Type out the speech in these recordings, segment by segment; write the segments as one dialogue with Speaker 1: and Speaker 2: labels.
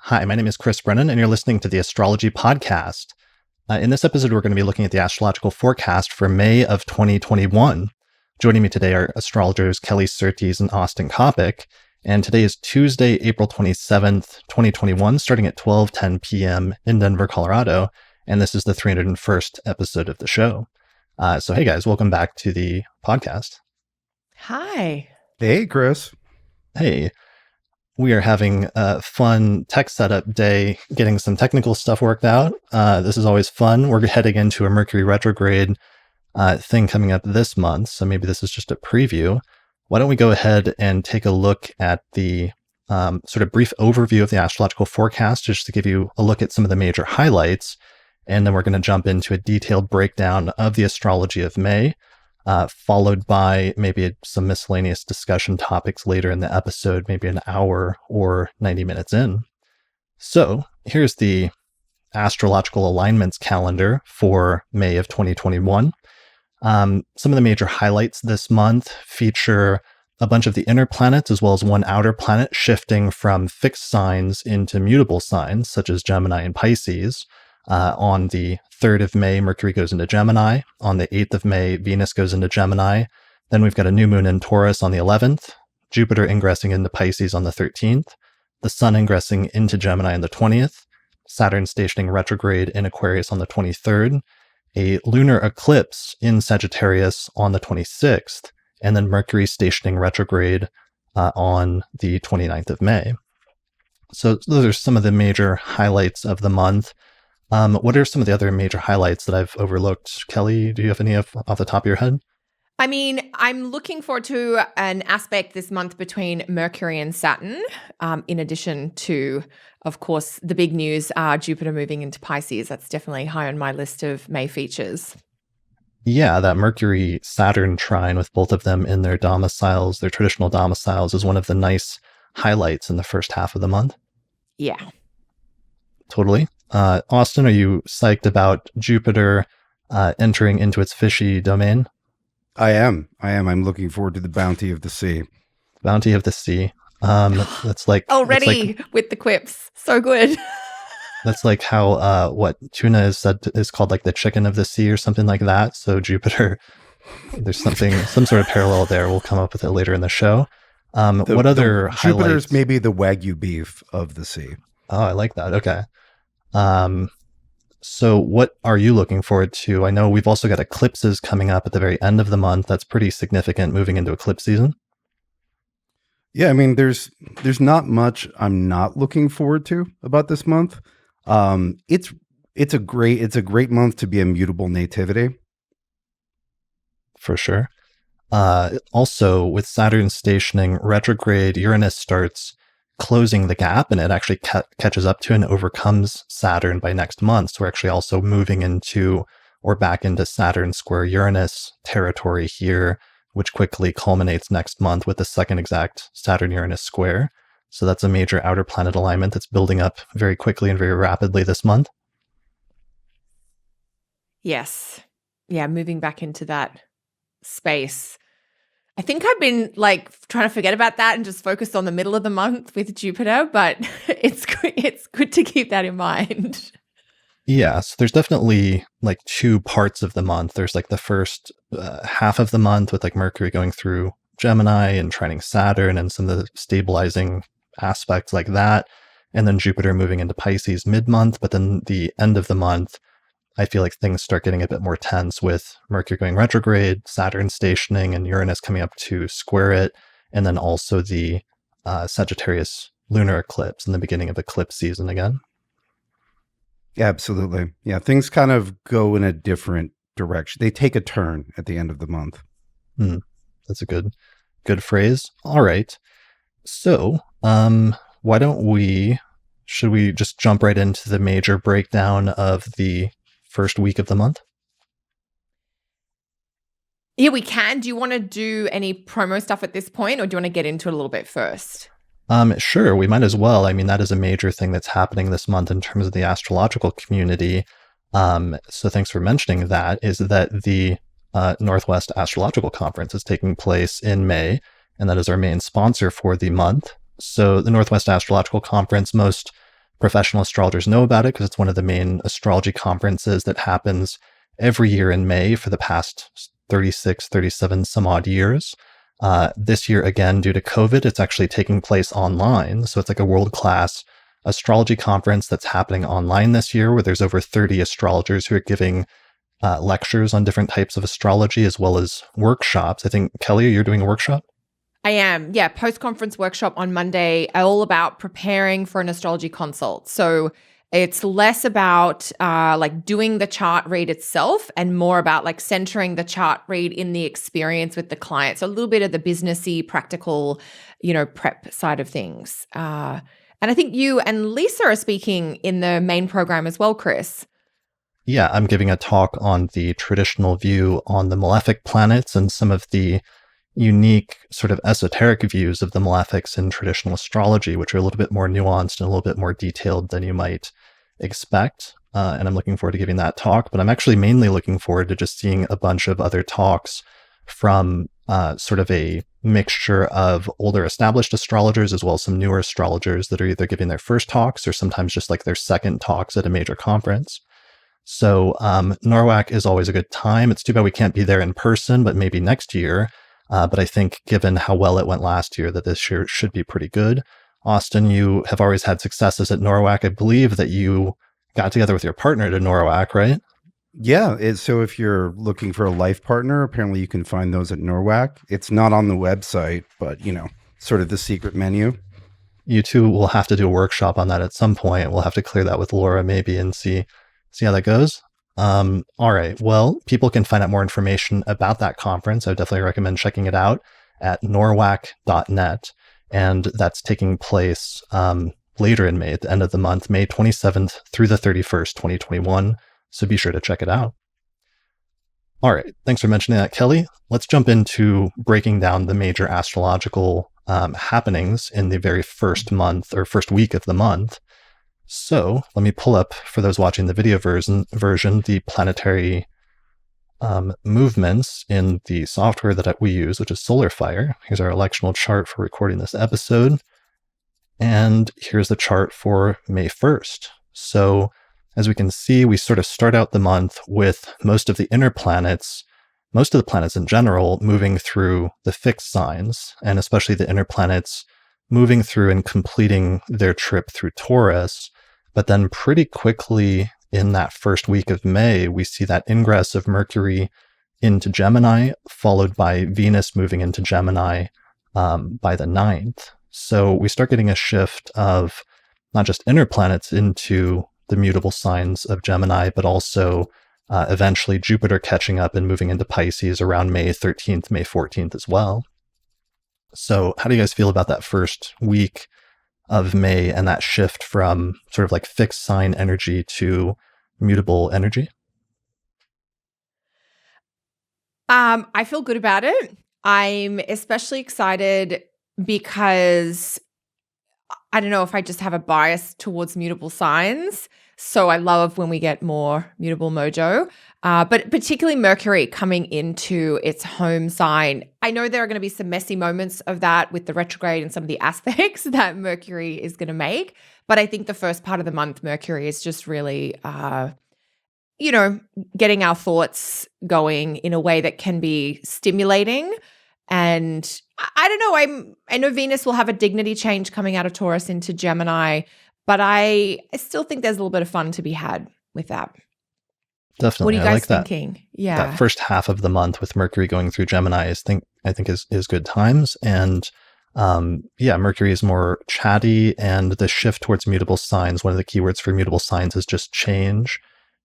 Speaker 1: Hi, my name is Chris Brennan, and you're listening to the Astrology podcast. In this episode, we're going to be looking at the astrological forecast for May of 2021. Joining me today are astrologers Kelly Surtees and Austin Coppock, and today is Tuesday, April 27th, 2021, starting at 12:10 p.m. in Denver, Colorado, and this is the 301st episode of the show. So hey guys, welcome back to the podcast.
Speaker 2: Hi.
Speaker 3: Hey, Chris.
Speaker 1: Hey. We are having a fun tech setup day, getting some technical stuff worked out. This is always fun. We're heading into a Mercury retrograde thing coming up this month, so maybe this is just a preview. Why don't we go ahead and take a look at the sort of brief overview of the astrological forecast, just to give you a look at some of the major highlights, and then we're going to jump into a detailed breakdown of the astrology of May, followed by maybe some miscellaneous discussion topics later in the episode, maybe an hour or 90 minutes in. So here's the astrological alignments calendar for May of 2021. Some of the major highlights this month feature a bunch of the inner planets as well as one outer planet shifting from fixed signs into mutable signs, such as Gemini and Pisces. On the 3rd of May, Mercury goes into Gemini. On the 8th of May, Venus goes into Gemini. Then we've got a new moon in Taurus on the 11th, Jupiter ingressing into Pisces on the 13th, the Sun ingressing into Gemini on the 20th, Saturn stationing retrograde in Aquarius on the 23rd, a lunar eclipse in Sagittarius on the 26th, and then Mercury stationing retrograde on the 29th of May. So those are some of the major highlights of the month. What are some of the other major highlights that I've overlooked? Kelly, do you have any off the top of your head?
Speaker 2: I mean, I'm looking forward to an aspect this month between Mercury and Saturn, in addition to, of course, the big news, Jupiter moving into Pisces. That's definitely high on my list of May features.
Speaker 1: Yeah, that Mercury-Saturn trine with both of them in their domiciles, their traditional domiciles, is one of the nice highlights in the first half of the month.
Speaker 2: Yeah.
Speaker 1: Totally. Austin, are you psyched about Jupiter entering into its fishy domain?
Speaker 3: I am. I'm looking forward to the bounty of the sea.
Speaker 1: Bounty of the sea. That's like
Speaker 2: already with the quips. So good.
Speaker 1: That's like how what tuna is called like the chicken of the sea or something like that. So Jupiter, there's some sort of parallel there. We'll come up with it later in the show. What other highlights?
Speaker 3: Jupiter's maybe the Wagyu beef of the sea.
Speaker 1: Oh, I like that. Okay. So what are you looking forward to? I know we've also got eclipses coming up at the very end of the month. That's pretty significant moving into eclipse season.
Speaker 3: Yeah, I mean, there's not much I'm not looking forward to about this month. It's a great month to be a mutable nativity.
Speaker 1: For sure. Also with Saturn stationing retrograde, Uranus starts closing the gap, and it actually catches up to and overcomes Saturn by next month. So we're actually also moving into or back into Saturn square Uranus territory here, which quickly culminates next month with the second exact Saturn-Uranus square. So that's a major outer planet alignment that's building up very quickly and very rapidly this month.
Speaker 2: Yes. Yeah, moving back into that space. I think I've been like trying to forget about that and just focus on the middle of the month with Jupiter, but it's good to keep that in mind.
Speaker 1: Yeah, so there's definitely like two parts of the month. There's like the first half of the month with like Mercury going through Gemini and trining Saturn and some of the stabilizing aspects like that. And then Jupiter moving into Pisces mid-month, but then the end of the month, I feel like things start getting a bit more tense with Mercury going retrograde, Saturn stationing, and Uranus coming up to square it, and then also the Sagittarius lunar eclipse in the beginning of eclipse season again.
Speaker 3: Absolutely. Yeah, things kind of go in a different direction. They take a turn at the end of the month.
Speaker 1: That's a good phrase. All right. So should we just jump right into the major breakdown of the first week of the month?
Speaker 2: Yeah, we can. Do you want to do any promo stuff at this point, or do you want to get into it a little bit first?
Speaker 1: Sure, we might as well. I mean, that is a major thing that's happening this month in terms of the astrological community. So thanks for mentioning that, is that the Northwest Astrological Conference is taking place in May, and that is our main sponsor for the month. So the Northwest Astrological Conference, most professional astrologers know about it because it's one of the main astrology conferences that happens every year in May for the past 36, 37 some odd years. This year, again, due to COVID, it's actually taking place online. So it's like a world-class astrology conference that's happening online this year, where there's over 30 astrologers who are giving lectures on different types of astrology, as well as workshops. I think, Kelly, you're doing a workshop?
Speaker 2: I am. Yeah. Post-conference workshop on Monday, all about preparing for an astrology consult. So it's less about like doing the chart read itself and more about like centering the chart read in the experience with the client. So a little bit of the businessy, practical, prep side of things. And I think you and Lisa are speaking in the main program as well, Chris.
Speaker 1: Yeah, I'm giving a talk on the traditional view on the malefic planets and some of the unique sort of esoteric views of the malefics in traditional astrology, which are a little bit more nuanced and a little bit more detailed than you might expect. And I'm looking forward to giving that talk, but I'm actually mainly looking forward to just seeing a bunch of other talks from sort of a mixture of older established astrologers as well as some newer astrologers that are either giving their first talks or sometimes just like their second talks at a major conference. So NORWAC is always a good time. It's too bad we can't be there in person, but maybe next year. But I think given how well it went last year, that this year should be pretty good. Austin, you have always had successes at NORWAC. I believe that you got together with your partner to NORWAC, right?
Speaker 3: Yeah. So if you're looking for a life partner, apparently you can find those at NORWAC. It's not on the website, but, sort of the secret menu.
Speaker 1: You two will have to do a workshop on that at some point. We'll have to clear that with Laura maybe and see how that goes. All right. Well, people can find out more information about that conference. I would definitely recommend checking it out at norwac.net. And that's taking place later in May, at the end of the month, May 27th through the 31st, 2021. So be sure to check it out. All right. Thanks for mentioning that, Kelly. Let's jump into breaking down the major astrological happenings in the very first month or first week of the month. So let me pull up, for those watching the video version, the planetary movements in the software that we use, which is SolarFire. Here's our electional chart for recording this episode. And here's the chart for May 1st. So as we can see, we sort of start out the month with most of the inner planets, most of the planets in general, moving through the fixed signs, and especially the inner planets moving through and completing their trip through Taurus. But then pretty quickly in that first week of May, we see that ingress of Mercury into Gemini, followed by Venus moving into Gemini by the 9th. So we start getting a shift of not just inner planets into the mutable signs of Gemini, but also eventually Jupiter catching up and moving into Pisces around May 13th, May 14th as well. So how do you guys feel about that first week of May and that shift from sort of like fixed sign energy to mutable energy?
Speaker 2: I feel good about it. I'm especially excited because I don't know if I just have a bias towards mutable signs. So I love when we get more mutable mojo, but particularly Mercury coming into its home sign. I know there are going to be some messy moments of that with the retrograde and some of the aspects that Mercury is going to make. But I think the first part of the month, Mercury is just really, getting our thoughts going in a way that can be stimulating. And I don't know, I know Venus will have a dignity change coming out of Taurus into Gemini, but I still think there's a little bit of fun to be had with that.
Speaker 1: Definitely.
Speaker 2: What are you guys
Speaker 1: like
Speaker 2: thinking?
Speaker 1: That,
Speaker 2: Yeah.
Speaker 1: that first half of the month with Mercury going through Gemini I think is good times. And Mercury is more chatty, and the shift towards mutable signs, one of the keywords for mutable signs is just change.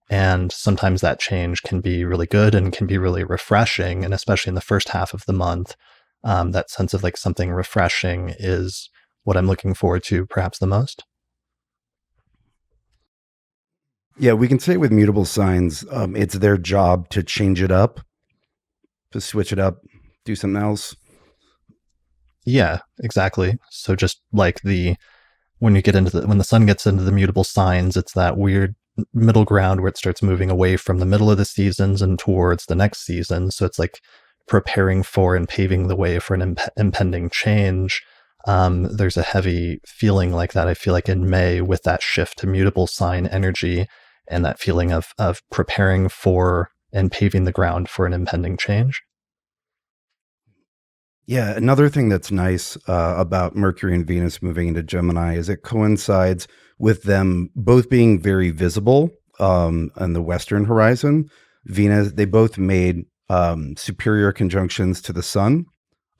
Speaker 1: And sometimes that change can be really good and can be really refreshing. And especially in the first half of the month, that sense of like something refreshing is what I'm looking forward to perhaps the most.
Speaker 3: Yeah, we can say with mutable signs, it's their job to change it up, to switch it up, do something else.
Speaker 1: Yeah, exactly. So just like when the sun gets into the mutable signs, it's that weird middle ground where it starts moving away from the middle of the seasons and towards the next season. So it's like preparing for and paving the way for an impending change. There's a heavy feeling like that, I feel like, in May with that shift to mutable sign energy and that feeling of preparing for and paving the ground for an impending change.
Speaker 3: Yeah, another thing that's nice about Mercury and Venus moving into Gemini is it coincides with them both being very visible on the Western horizon. Venus, they both made superior conjunctions to the Sun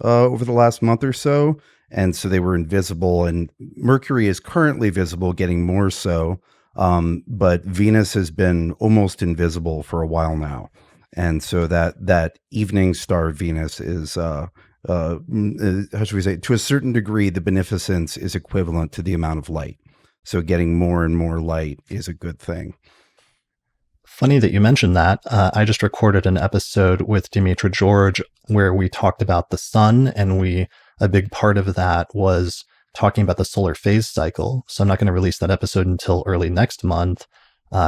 Speaker 3: over the last month or so. And so they were invisible, and Mercury is currently visible, getting more so. But Venus has been almost invisible for a while now. And so that evening star Venus is, how should we say, to a certain degree, the beneficence is equivalent to the amount of light. So getting more and more light is a good thing.
Speaker 1: Funny that you mentioned that. I just recorded an episode with Dimitra George where we talked about the sun, and a big part of that was talking about the solar phase cycle. So I'm not going to release that episode until early next month.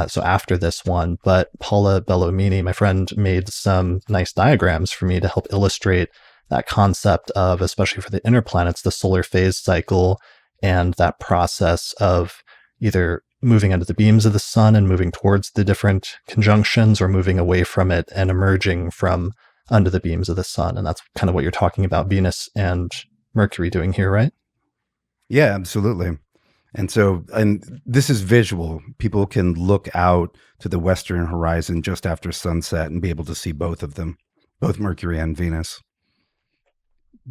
Speaker 1: So after this one, but Paula Bellomini, my friend, made some nice diagrams for me to help illustrate that concept of, especially for the inner planets, the solar phase cycle and that process of either moving under the beams of the sun and moving towards the different conjunctions, or moving away from it and emerging from under the beams of the sun. And that's kind of what you're talking about Venus and Mercury doing here, right?
Speaker 3: Yeah, absolutely. And this is visual. People can look out to the Western horizon just after sunset and be able to see both of them, both Mercury and Venus.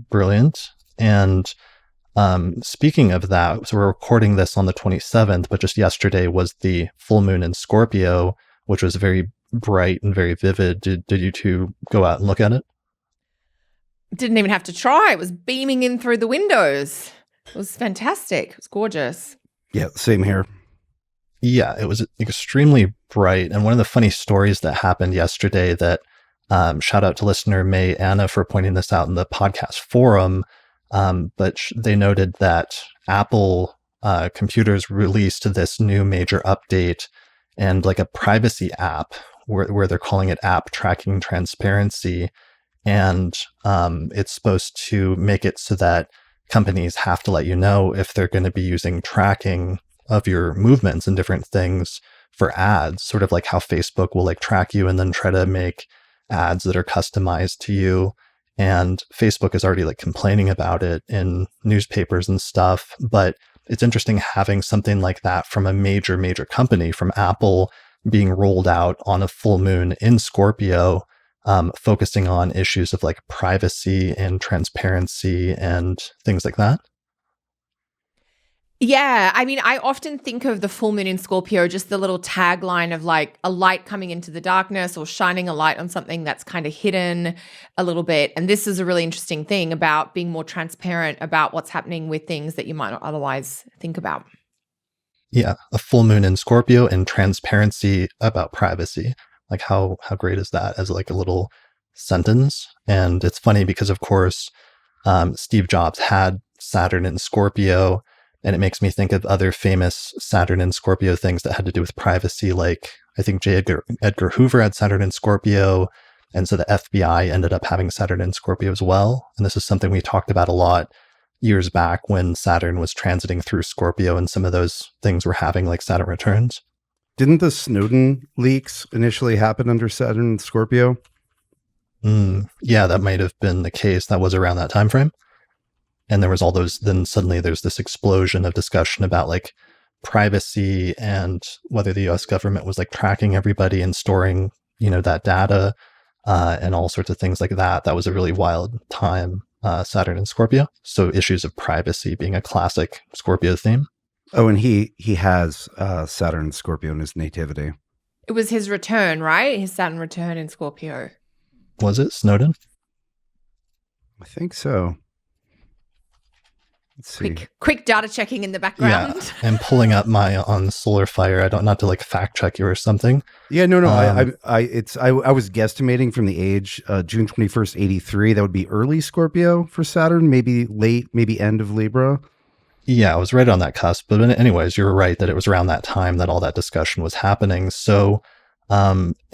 Speaker 1: Brilliant. And speaking of that, so we're recording this on the 27th, but just yesterday was the full moon in Scorpio, which was very bright and very vivid. Did you two go out and look at it?
Speaker 2: Didn't even have to try. It was beaming in through the windows. It was fantastic. It was gorgeous.
Speaker 3: Yeah, same here.
Speaker 1: Yeah, it was extremely bright. And one of the funny stories that happened yesterday that shout out to listener May Anna for pointing this out in the podcast forum. But they noted that Apple computers released this new major update and like a privacy app where they're calling it App Tracking Transparency. And it's supposed to make it so that companies have to let you know if they're going to be using tracking of your movements and different things for ads, sort of like how Facebook will like track you and then try to make ads that are customized to you. And Facebook is already like complaining about it in newspapers and stuff. But it's interesting having something like that from a major company, from Apple, being rolled out on a full moon in Scorpio, focusing on issues of like privacy and transparency and things like that.
Speaker 2: Yeah, I mean, I often think of the full moon in Scorpio, just the little tagline of like a light coming into the darkness or shining a light on something that's kind of hidden a little bit. And this is a really interesting thing about being more transparent about what's happening with things that you might not otherwise think about.
Speaker 1: Yeah, a full moon in Scorpio and transparency about privacy. Like how great is that as like a little sentence? And it's funny because, of course, Steve Jobs had Saturn in Scorpio. And it makes me think of other famous Saturn and Scorpio things that had to do with privacy. Like I think J. Edgar Hoover had Saturn and Scorpio. And so the FBI ended up having Saturn and Scorpio as well. And this is something we talked about a lot years back when Saturn was transiting through Scorpio and some of those things were having like Saturn returns.
Speaker 3: Didn't the Snowden leaks initially happen under Saturn and Scorpio?
Speaker 1: Yeah, that might have been the case. That was around that time frame. And there was all those, then suddenly there's this explosion of discussion about like privacy and whether the US government was like tracking everybody and storing, that data and all sorts of things like that. That was a really wild time, Saturn and Scorpio. So issues of privacy being a classic Scorpio theme.
Speaker 3: Oh, and he has Saturn and Scorpio in his nativity.
Speaker 2: It was his return, right? His Saturn return in Scorpio.
Speaker 1: Was it Snowden?
Speaker 3: I think so. Let's see.
Speaker 2: Quick data checking in the background.
Speaker 1: Yeah, I'm pulling up my on Solar Fire. I don't, not to like fact check you or something.
Speaker 3: Yeah, no. I was guesstimating from the age June 21st, 83. That would be early Scorpio for Saturn, maybe late, maybe end of Libra.
Speaker 1: Yeah, I was right on that cusp. But anyways, you're right that it was around that time that all that discussion was happening. So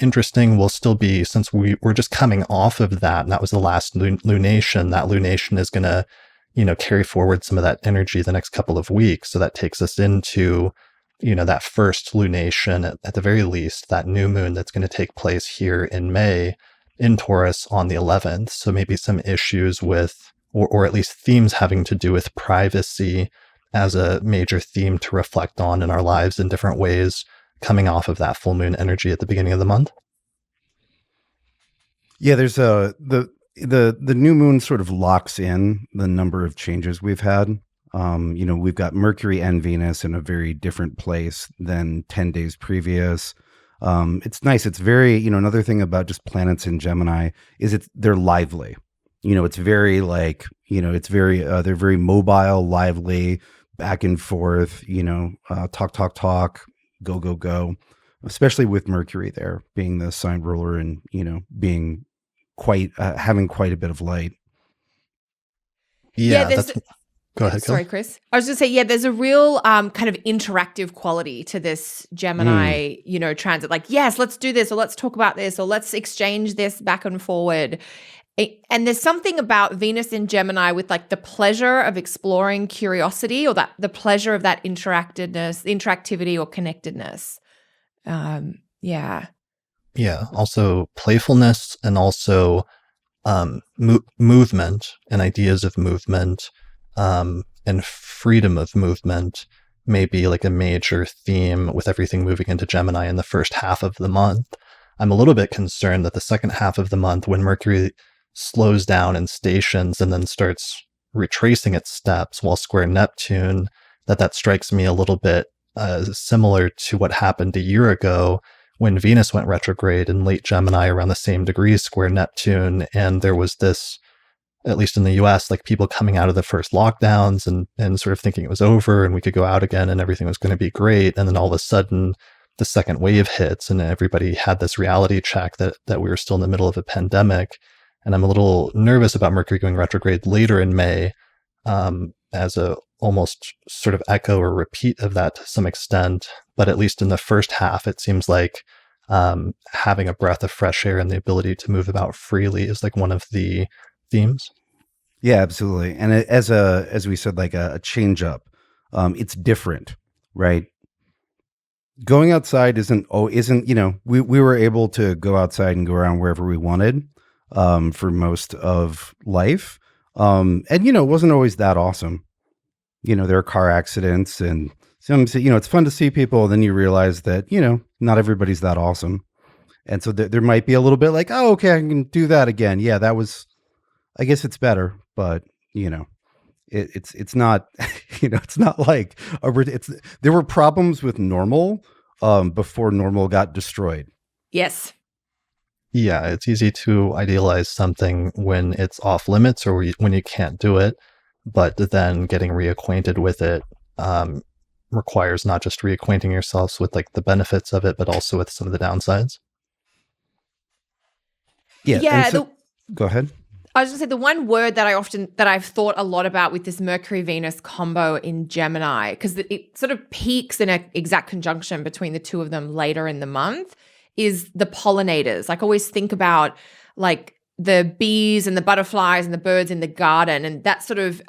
Speaker 1: interesting will still be, since we're just coming off of that, and that was the last lunation. That lunation is going to carry forward some of that energy the next couple of weeks. So that takes us into, that first lunation, at the very least, that new moon that's going to take place here in May in Taurus on the 11th. So maybe some issues with, or at least themes having to do with privacy as a major theme to reflect on in our lives in different ways, coming off of that full moon energy at the beginning of the month.
Speaker 3: Yeah, there's the new moon sort of locks in the number of changes we've had. We've got Mercury and Venus in a very different place than 10 days previous. It's nice. It's very, another thing about just planets in Gemini is they're lively. It's very like, it's very, they're very mobile, lively, back and forth, talk, go, especially with Mercury there being the sign ruler and, being quite, having quite a bit of light.
Speaker 1: Yeah, go ahead.
Speaker 2: Sorry, Chris. I was going to say, yeah, there's a real kind of interactive quality to this Gemini, transit. Like, yes, let's do this, or let's talk about this, or let's exchange this back and forward. And there's something about Venus in Gemini with like the pleasure of exploring curiosity, or that the pleasure of that interactivity or connectedness. Yeah.
Speaker 1: Also playfulness, and also movement and ideas of movement, and freedom of movement may be like a major theme with everything moving into Gemini in the first half of the month. I'm a little bit concerned that the second half of the month, when Mercury slows down and stations and then starts retracing its steps while square Neptune, that strikes me a little bit similar to what happened a year ago when Venus went retrograde in late Gemini around the same degree square Neptune. And there was this, at least in the US, like people coming out of the first lockdowns and sort of thinking it was over and we could go out again and everything was going to be great. And then all of a sudden the second wave hits and everybody had this reality check that we were still in the middle of a pandemic. And I'm a little nervous about Mercury going retrograde later in May, as a almost sort of echo or repeat of that to some extent. But at least in the first half, it seems like having a breath of fresh air and the ability to move about freely is like one of the themes.
Speaker 3: Yeah, absolutely. And as we said, like a change up, it's different, right? Going outside isn't, we were able to go outside and go around wherever we wanted. For most of life. And, it wasn't always that awesome. There are car accidents and it's fun to see people. And then you realize that, not everybody's that awesome. And so there might be a little bit like, oh, okay, I can do that again. Yeah, I guess it's better, but it's not, it's not like, there were problems with normal before normal got destroyed.
Speaker 2: Yes.
Speaker 1: Yeah, it's easy to idealize something when it's off limits or when you can't do it, but then getting reacquainted with it requires not just reacquainting yourselves with like the benefits of it, but also with some of the downsides.
Speaker 2: Yeah.
Speaker 3: Go ahead.
Speaker 2: I was going to say the one word that I've thought a lot about with this Mercury-Venus combo in Gemini, because it sort of peaks in an exact conjunction between the two of them later in the month, is the pollinators. Like, I always think about like the bees and the butterflies and the birds in the garden, and that sort of,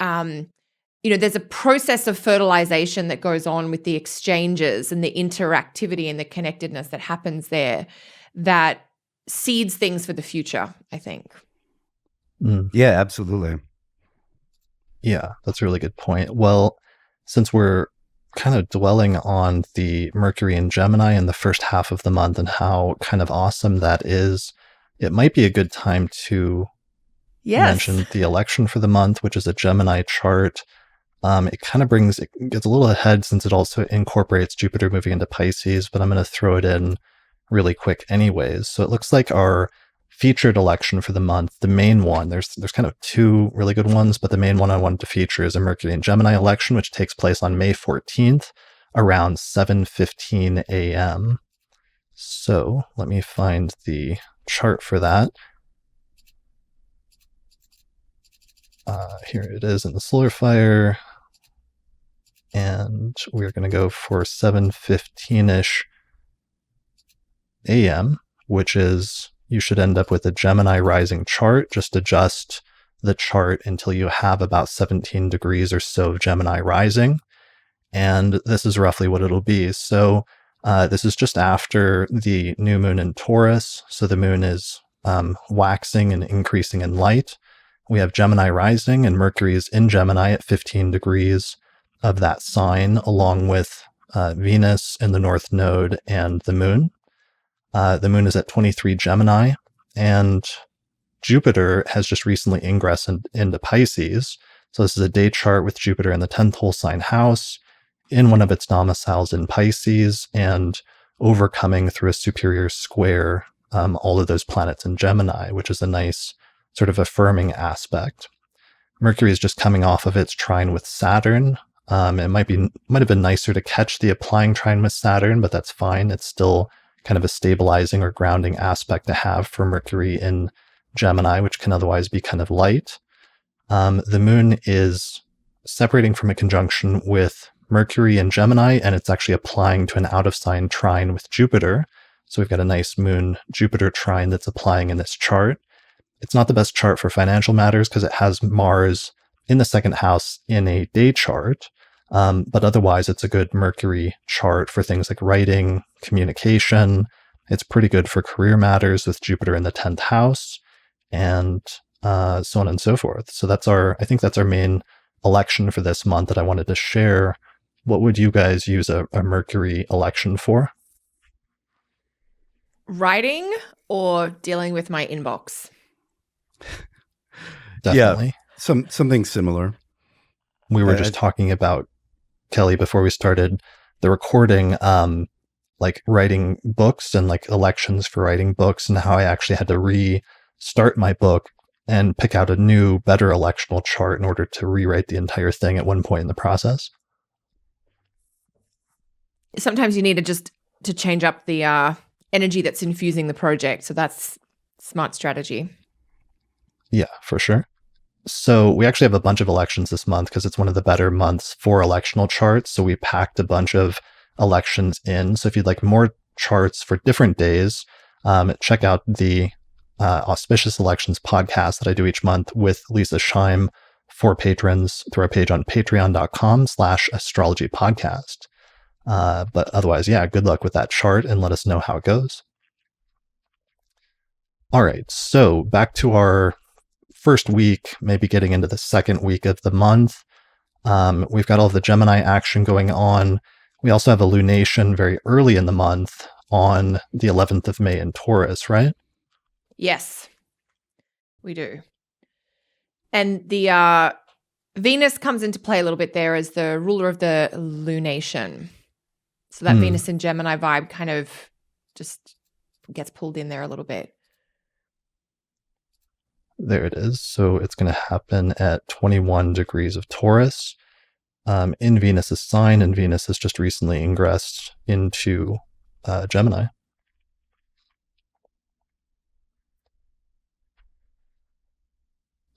Speaker 2: there's a process of fertilization that goes on with the exchanges and the interactivity and the connectedness that happens there that seeds things for the future, I think.
Speaker 3: Yeah, absolutely.
Speaker 1: Yeah, that's a really good point. Well, since we're kind of dwelling on the Mercury in Gemini in the first half of the month and how kind of awesome that is, it might be a good time to mention the election for the month, which is a Gemini chart. It gets a little ahead since it also incorporates Jupiter moving into Pisces, but I'm going to throw it in really quick anyways. So it looks like our featured election for the month, the main one, there's kind of two really good ones, but the main one I wanted to feature is a Mercury in Gemini election, which takes place on May 14th around 7:15 a.m. So let me find the chart for that. Here it is in the solar fire. And we're going to go for 7:15-ish a.m., which is, you should end up with a Gemini rising chart. Just adjust the chart until you have about 17 degrees or so of Gemini rising. And this is roughly what it'll be. So this is just after the new moon in Taurus. So the moon is waxing and increasing in light. We have Gemini rising, and Mercury is in Gemini at 15 degrees of that sign, along with Venus in the North Node and the moon. The moon is at 23 Gemini, and Jupiter has just recently ingressed into Pisces. So this is a day chart with Jupiter in the 10th whole sign house, in one of its domiciles in Pisces, and overcoming through a superior square all of those planets in Gemini, which is a nice sort of affirming aspect. Mercury is just coming off of its trine with Saturn. It might have been nicer to catch the applying trine with Saturn, but that's fine. It's still kind of a stabilizing or grounding aspect to have for Mercury in Gemini, which can otherwise be kind of light. The moon is separating from a conjunction with Mercury in Gemini, and it's actually applying to an out-of-sign trine with Jupiter. So we've got a nice moon-Jupiter trine that's applying in this chart. It's not the best chart for financial matters because it has Mars in the second house in a day chart. But otherwise, it's a good Mercury chart for things like writing, communication. It's pretty good for career matters with Jupiter in the 10th house, and so on and so forth. So I think that's our main election for this month that I wanted to share. What would you guys use a Mercury election for?
Speaker 2: Writing or dealing with my inbox?
Speaker 1: Definitely.
Speaker 3: Yeah, something similar.
Speaker 1: We were just talking about, Kelly, before we started the recording, like writing books and like elections for writing books, and how I actually had to restart my book and pick out a new, better electional chart in order to rewrite the entire thing at one point in the process.
Speaker 2: Sometimes you need to change up the energy that's infusing the project. So that's smart strategy.
Speaker 1: Yeah, for sure. So we actually have a bunch of elections this month because it's one of the better months for electional charts. So we packed a bunch of elections in. So if you'd like more charts for different days, check out the Auspicious Elections podcast that I do each month with Lisa Scheim for patrons through our page on patreon.com/astrologypodcast. But otherwise, yeah, good luck with that chart and let us know how it goes. All right, so back to our first week, maybe getting into the second week of the month. We've got all the Gemini action going on. We also have a lunation very early in the month on the 11th of May in Taurus, right?
Speaker 2: Yes, we do. And the Venus comes into play a little bit there as the ruler of the lunation. So that Venus in Gemini vibe kind of just gets pulled in there a little bit.
Speaker 1: There it is. So it's going to happen at 21 degrees of Taurus in Venus's sign, and Venus has just recently ingressed into Gemini.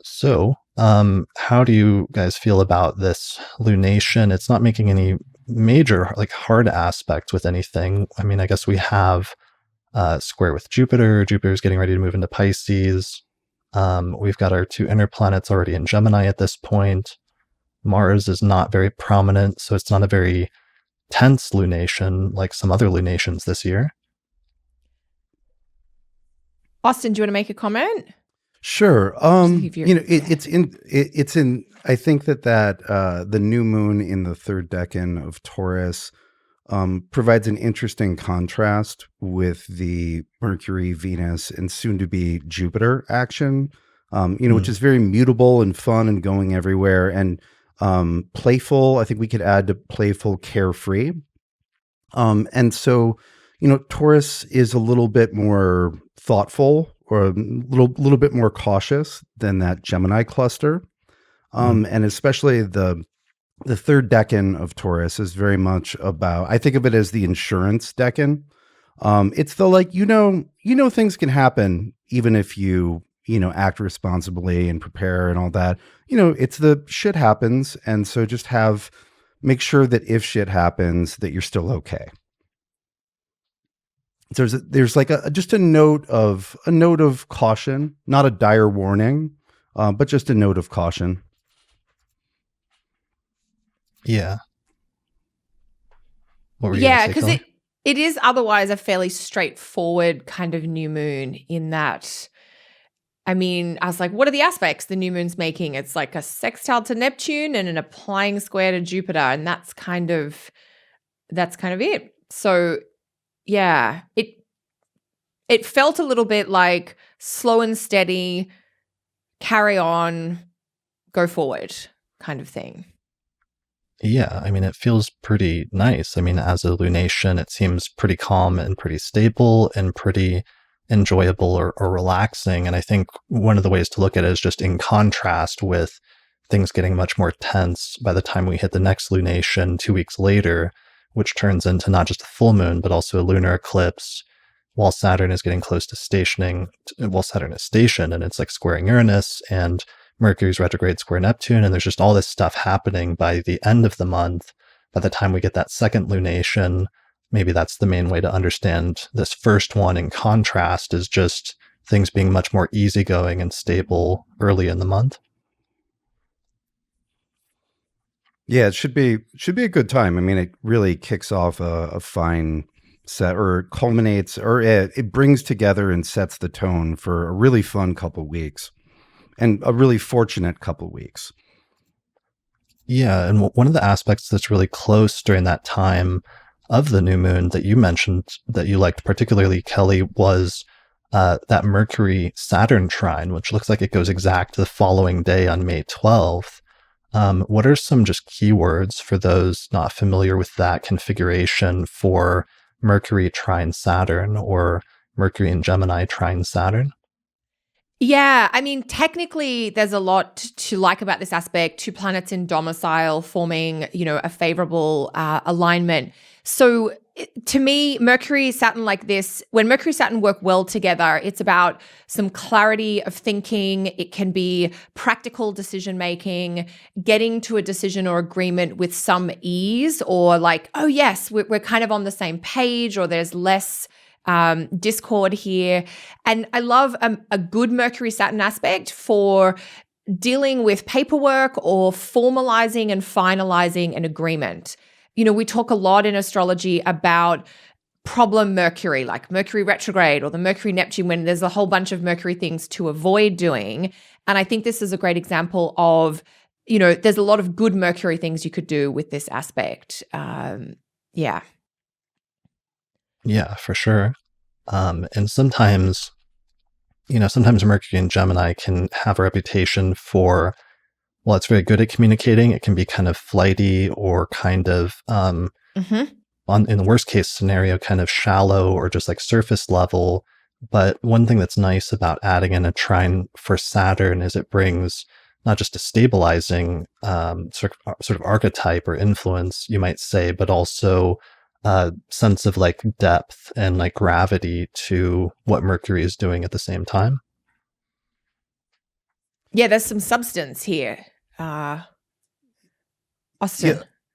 Speaker 1: So how do you guys feel about this lunation? It's not making any major, like, hard aspects with anything. I mean, I guess we have square with Jupiter. Jupiter's getting ready to move into Pisces. We've got our two inner planets already in Gemini at this point. Mars is not very prominent, so it's not a very tense lunation like some other lunations this year.
Speaker 2: Austin, do you want to make a comment?
Speaker 3: Sure. It's in. I think that the new moon in the third decan of Taurus provides an interesting contrast with the Mercury, Venus, and soon to be Jupiter action. Which is very mutable and fun and going everywhere and playful. I think we could add to playful, carefree. And so, Taurus is a little bit more thoughtful or a little bit more cautious than that Gemini cluster. And especially the third decan of Taurus is very much about, I think of it as the insurance decan. It's the things can happen even if you act responsibly and prepare and all that. It's the shit happens. And so just make sure that if shit happens, that you're still okay. There's like just a note of caution, not a dire warning, but just a note of caution.
Speaker 1: Yeah. What were you going to say,
Speaker 2: because
Speaker 1: Kelly?
Speaker 2: it is otherwise a fairly straightforward kind of new moon in that, I mean, I was like, what are the aspects the new moon's making? It's like a sextile to Neptune and an applying square to Jupiter, and that's kind of it. So yeah, it felt a little bit like slow and steady, carry on, go forward kind of thing.
Speaker 1: Yeah, I mean, it feels pretty nice. I mean, as a lunation, it seems pretty calm and pretty stable and pretty enjoyable or relaxing. And I think one of the ways to look at it is just in contrast with things getting much more tense by the time we hit the next lunation 2 weeks later, which turns into not just a full moon, but also a lunar eclipse, while Saturn is getting close to stationing. Well, Saturn is stationed and it's like squaring Uranus, and Mercury's retrograde square Neptune, and there's just all this stuff happening by the end of the month. By the time we get that second lunation, maybe that's the main way to understand this first one in contrast, is just things being much more easygoing and stable early in the month.
Speaker 3: Yeah, it should be a good time. I mean, it really kicks off a fine set, or culminates, or it brings together and sets the tone for a really fun couple of weeks. And a really fortunate couple of weeks.
Speaker 1: Yeah, and one of the aspects that's really close during that time of the new moon that you mentioned that you liked particularly, Kelly, was that Mercury-Saturn trine, which looks like it goes exact the following day on May 12th. What are some just keywords for those not familiar with that configuration for Mercury trine Saturn, or Mercury in Gemini trine Saturn?
Speaker 2: Yeah, I mean, technically, there's a lot to like about this aspect. 2 planets in domicile forming, a favorable alignment. So to me, Mercury, Saturn like this, when Mercury, Saturn work well together, it's about some clarity of thinking. It can be practical decision making, getting to a decision or agreement with some ease, or like, oh yes, we're kind of on the same page, or there's less discord here. And I love a good Mercury Saturn aspect for dealing with paperwork or formalizing and finalizing an agreement. We talk a lot in astrology about problem Mercury, like Mercury retrograde or the Mercury Neptune, when there's a whole bunch of Mercury things to avoid doing. And I think this is a great example of, there's a lot of good Mercury things you could do with this aspect. Yeah.
Speaker 1: Yeah, for sure. And sometimes Mercury in Gemini can have a reputation for, well, it's very good at communicating. It can be kind of flighty or kind of, in the worst case scenario, kind of shallow or just like surface level. But one thing that's nice about adding in a trine for Saturn is it brings not just a stabilizing sort of archetype or influence, you might say, but also a sense of like depth and like gravity to what Mercury is doing at the same time.
Speaker 2: Yeah, there's some substance here. Austin.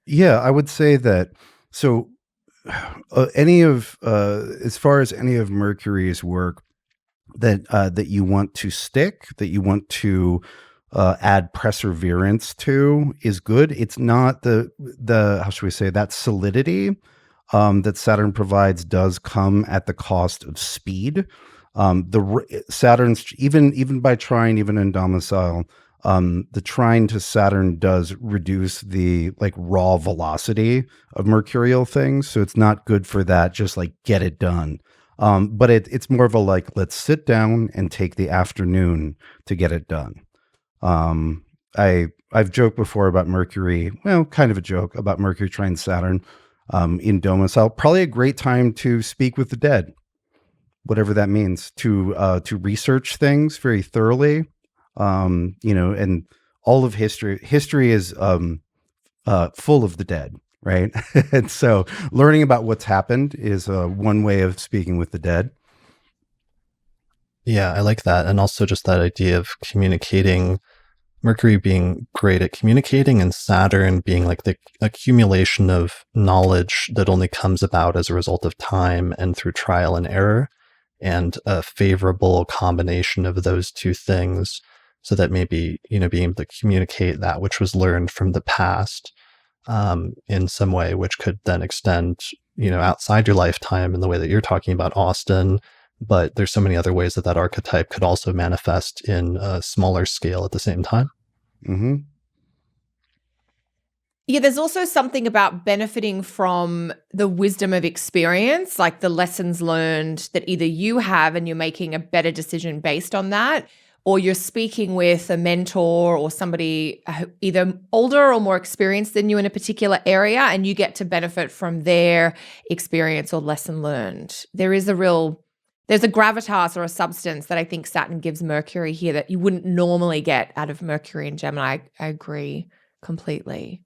Speaker 3: Yeah, I would say that. So as far as any of Mercury's work that you want to stick, that you want to add perseverance to, is good. It's not the how should we say, that solidity that Saturn provides does come at the cost of speed. Saturn's even by trine, even in domicile, the trine to Saturn does reduce the like raw velocity of mercurial things, so it's not good for that. Just like get it done, but it's more of a like, let's sit down and take the afternoon to get it done. I've joked before about Mercury, well, kind of a joke about Mercury trine Saturn in domicile. Probably a great time to speak with the dead, whatever that means, to research things very thoroughly. And all of history is full of the dead, right? And so learning about what's happened is one way of speaking with the dead.
Speaker 1: Yeah, I like that. And also just that idea of communicating, Mercury being great at communicating and Saturn being like the accumulation of knowledge that only comes about as a result of time and through trial and error, and a favorable combination of those two things so that maybe, being able to communicate that which was learned from the past in some way, which could then extend, outside your lifetime in the way that you're talking about, Austin. But there's so many other ways that archetype could also manifest in a smaller scale at the same time.
Speaker 3: Mm-hmm.
Speaker 2: Yeah, there's also something about benefiting from the wisdom of experience, like the lessons learned that either you have and you're making a better decision based on that, or you're speaking with a mentor or somebody either older or more experienced than you in a particular area, and you get to benefit from their experience or lesson learned. There's a gravitas or a substance that I think Saturn gives Mercury here that you wouldn't normally get out of Mercury and Gemini. I agree completely.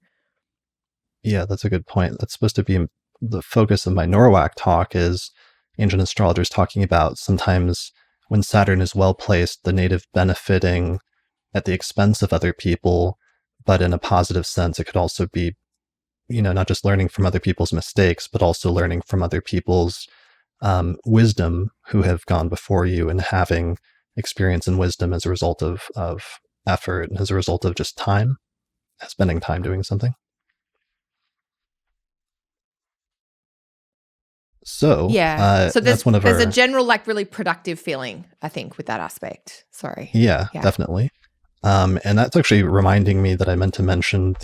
Speaker 1: Yeah, that's a good point. That's supposed to be the focus of my Norwalk talk, is ancient astrologers talking about sometimes when Saturn is well placed, the native benefiting at the expense of other people, but in a positive sense, it could also be, not just learning from other people's mistakes, but also learning from other people's wisdom who have gone before you, and having experience and wisdom as a result of effort and as a result of just time, spending time doing something. So
Speaker 2: yeah, so
Speaker 1: there's
Speaker 2: a general really productive feeling, I think, with that aspect. Sorry.
Speaker 1: Yeah. Definitely. And that's actually reminding me that I meant to mention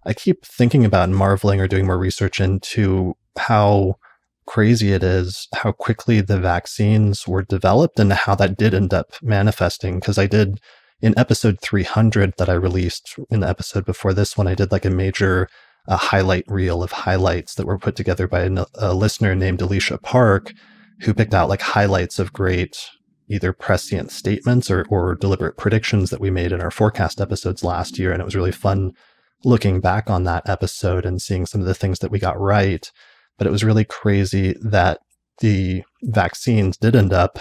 Speaker 1: I keep thinking about and marveling or doing more research into how crazy it is, how quickly the vaccines were developed and how that did end up manifesting. Because I did, in episode 300 that I released, in the episode before this one, I did a major highlight reel of highlights that were put together by a listener named Alicia Park, who picked out highlights of great either prescient statements or deliberate predictions that we made in our forecast episodes last year. And it was really fun looking back on that episode and seeing some of the things that we got right. But it was really crazy that the vaccines did end up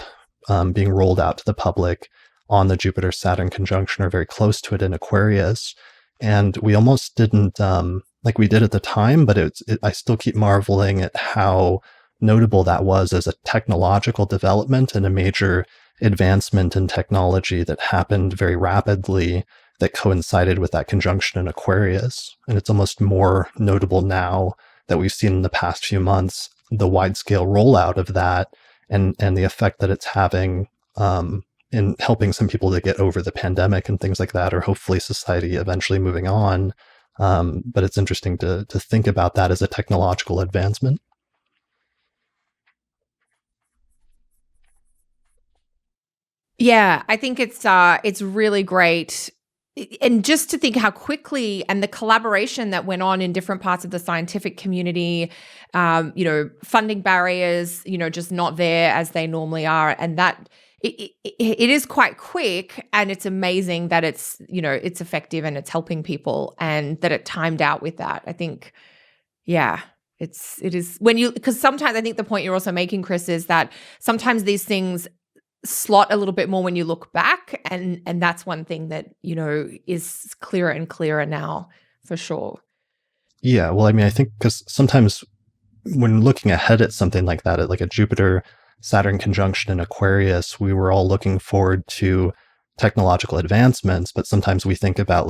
Speaker 1: being rolled out to the public on the Jupiter-Saturn conjunction, or very close to it, in Aquarius. And we almost didn't, we did at the time, but I still keep marveling at how notable that was as a technological development and a major advancement in technology that happened very rapidly, that coincided with that conjunction in Aquarius. And it's almost more notable now that we've seen in the past few months the wide-scale rollout of that, and the effect that it's having in helping some people to get over the pandemic and things like that, or hopefully society eventually moving on. But it's interesting to think about that as a technological advancement.
Speaker 2: Yeah, I think it's really great. And just to think how quickly, and the collaboration that went on in different parts of the scientific community, funding barriers, just not there as they normally are. And that it is quite quick, and it's amazing that it's effective and it's helping people, and that it timed out with that. I think, yeah, it is because sometimes I think the point you're also making, Chris, is that sometimes these things slot a little bit more when you look back, and that's one thing that is clearer and clearer now, for sure.
Speaker 1: Yeah, well, I think because sometimes when looking ahead at something like that, at a Jupiter-Saturn conjunction in Aquarius, we were all looking forward to technological advancements, but sometimes we think about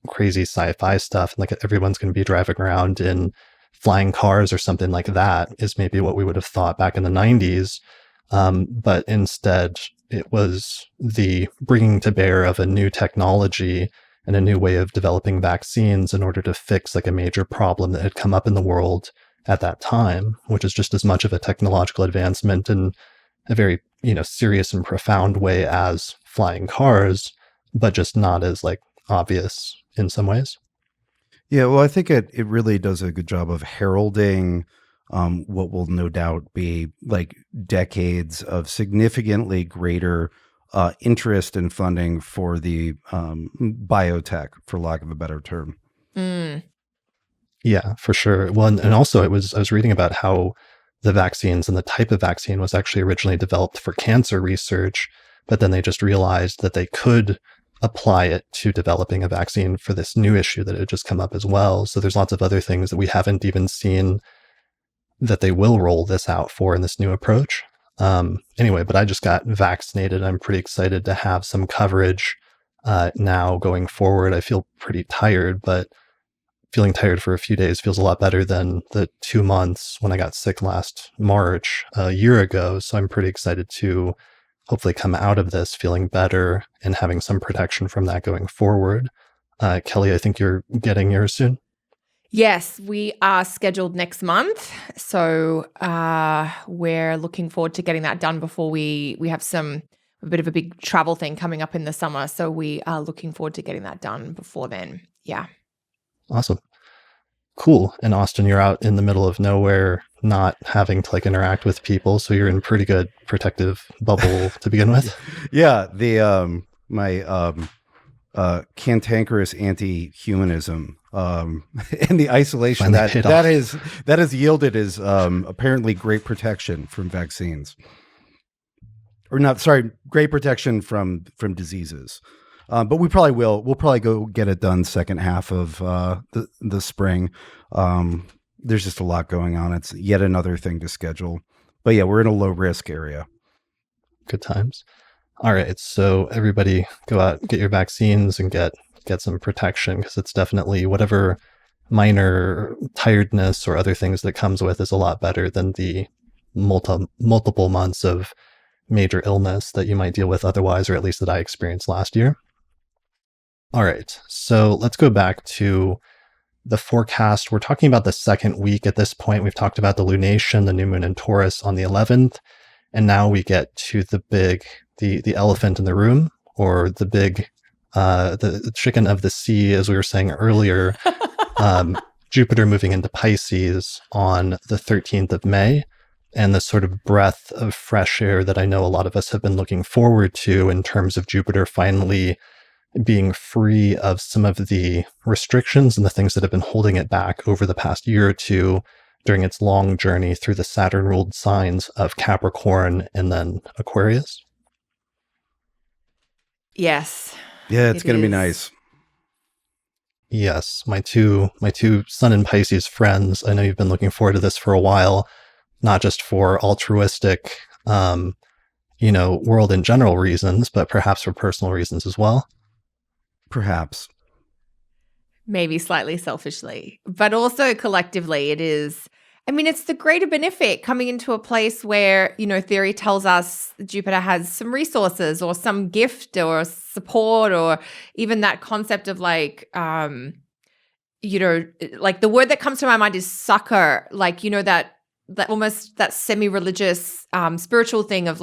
Speaker 1: crazy sci-fi stuff, and everyone's going to be driving around in flying cars or something like that, is maybe what we would have thought back in the 90s. But instead, it was the bringing to bear of a new technology and a new way of developing vaccines in order to fix a major problem that had come up in the world at that time, which is just as much of a technological advancement in a very, serious and profound way as flying cars, but just not as obvious in some ways.
Speaker 3: Yeah, well, I think it really does a good job of heralding what will no doubt be decades of significantly greater interest and funding for the biotech, for lack of a better term.
Speaker 1: Yeah, for sure. Well, and also I was reading about how the vaccines and the type of vaccine was actually originally developed for cancer research, but then they just realized that they could apply it to developing a vaccine for this new issue that had just come up as well. So there's lots of other things that we haven't even seen that they will roll this out for in this new approach. Anyway, but I just got vaccinated. I'm pretty excited to have some coverage now going forward. I feel pretty tired, but feeling tired for a few days feels a lot better than the 2 months when I got sick last March, a year ago. So I'm pretty excited to hopefully come out of this feeling better and having some protection from that going forward. Kelly, I think you're getting yours soon.
Speaker 2: Yes, we are scheduled next month. So we're looking forward to getting that done before we have a bit of a big travel thing coming up in the summer. So we are looking forward to getting that done before then. Yeah.
Speaker 1: Awesome. Cool. And Austin, you're out in the middle of nowhere, not having to like interact with people. So you're in pretty good protective bubble to begin with.
Speaker 3: Yeah. My cantankerous anti-humanism and the isolation that has yielded is apparently great protection from vaccines, or not. Sorry, great protection from diseases. But we'll probably go get it done second half of the spring. There's just a lot going on. It's yet another thing to schedule. But yeah, we're in a low risk area.
Speaker 1: Good times. All right. So everybody go out, get your vaccines and get some protection, because it's definitely whatever minor tiredness or other things that comes with is a lot better than the multiple months of major illness that you might deal with otherwise, or at least that I experienced last year. All right, so let's go back to the forecast. We're talking about the second week at this point. We've talked about the lunation, the new moon in Taurus on the 11th, and now we get to the elephant in the room, or the chicken of the sea, as we were saying earlier. Jupiter moving into Pisces on the 13th of May, and the sort of breath of fresh air that I know a lot of us have been looking forward to in terms of Jupiter finally being free of some of the restrictions and the things that have been holding it back over the past year or two during its long journey through the Saturn-ruled signs of Capricorn and then Aquarius.
Speaker 2: Yes.
Speaker 3: Yeah, it's going to be nice.
Speaker 1: Yes, my two Sun and Pisces friends, I know you've been looking forward to this for a while, not just for altruistic, world in general reasons, but perhaps for personal reasons as well.
Speaker 3: Perhaps.
Speaker 2: Maybe slightly selfishly, but also collectively it is. I mean, it's the greater benefic coming into a place where, theory tells us Jupiter has some resources or some gift or support, or even that concept of like the word that comes to my mind is succor, that almost that semi-religious spiritual thing of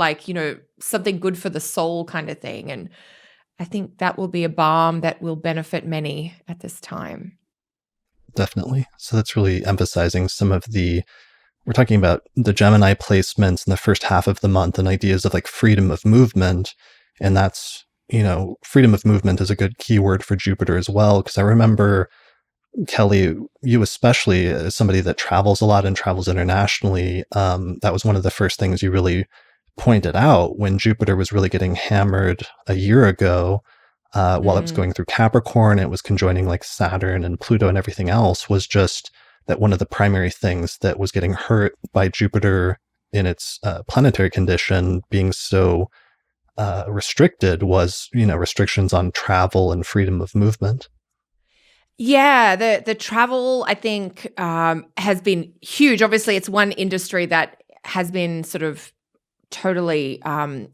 Speaker 2: something good for the soul kind of thing. And I think that will be a balm that will benefit many at this time.
Speaker 1: Definitely. So that's really emphasizing we're talking about the Gemini placements in the first half of the month and ideas of like freedom of movement. And that's, freedom of movement is a good keyword for Jupiter as well. Because I remember, Kelly, you especially, as somebody that travels a lot and travels internationally, that was one of the first things you really pointed out when Jupiter was really getting hammered a year ago, while it was going through Capricorn. It was conjoining like Saturn and Pluto and everything else, was just that one of the primary things that was getting hurt by Jupiter in its planetary condition being so restricted was, restrictions on travel and freedom of movement.
Speaker 2: Yeah, the travel, I think, has been huge. Obviously, it's one industry that has been sort of totally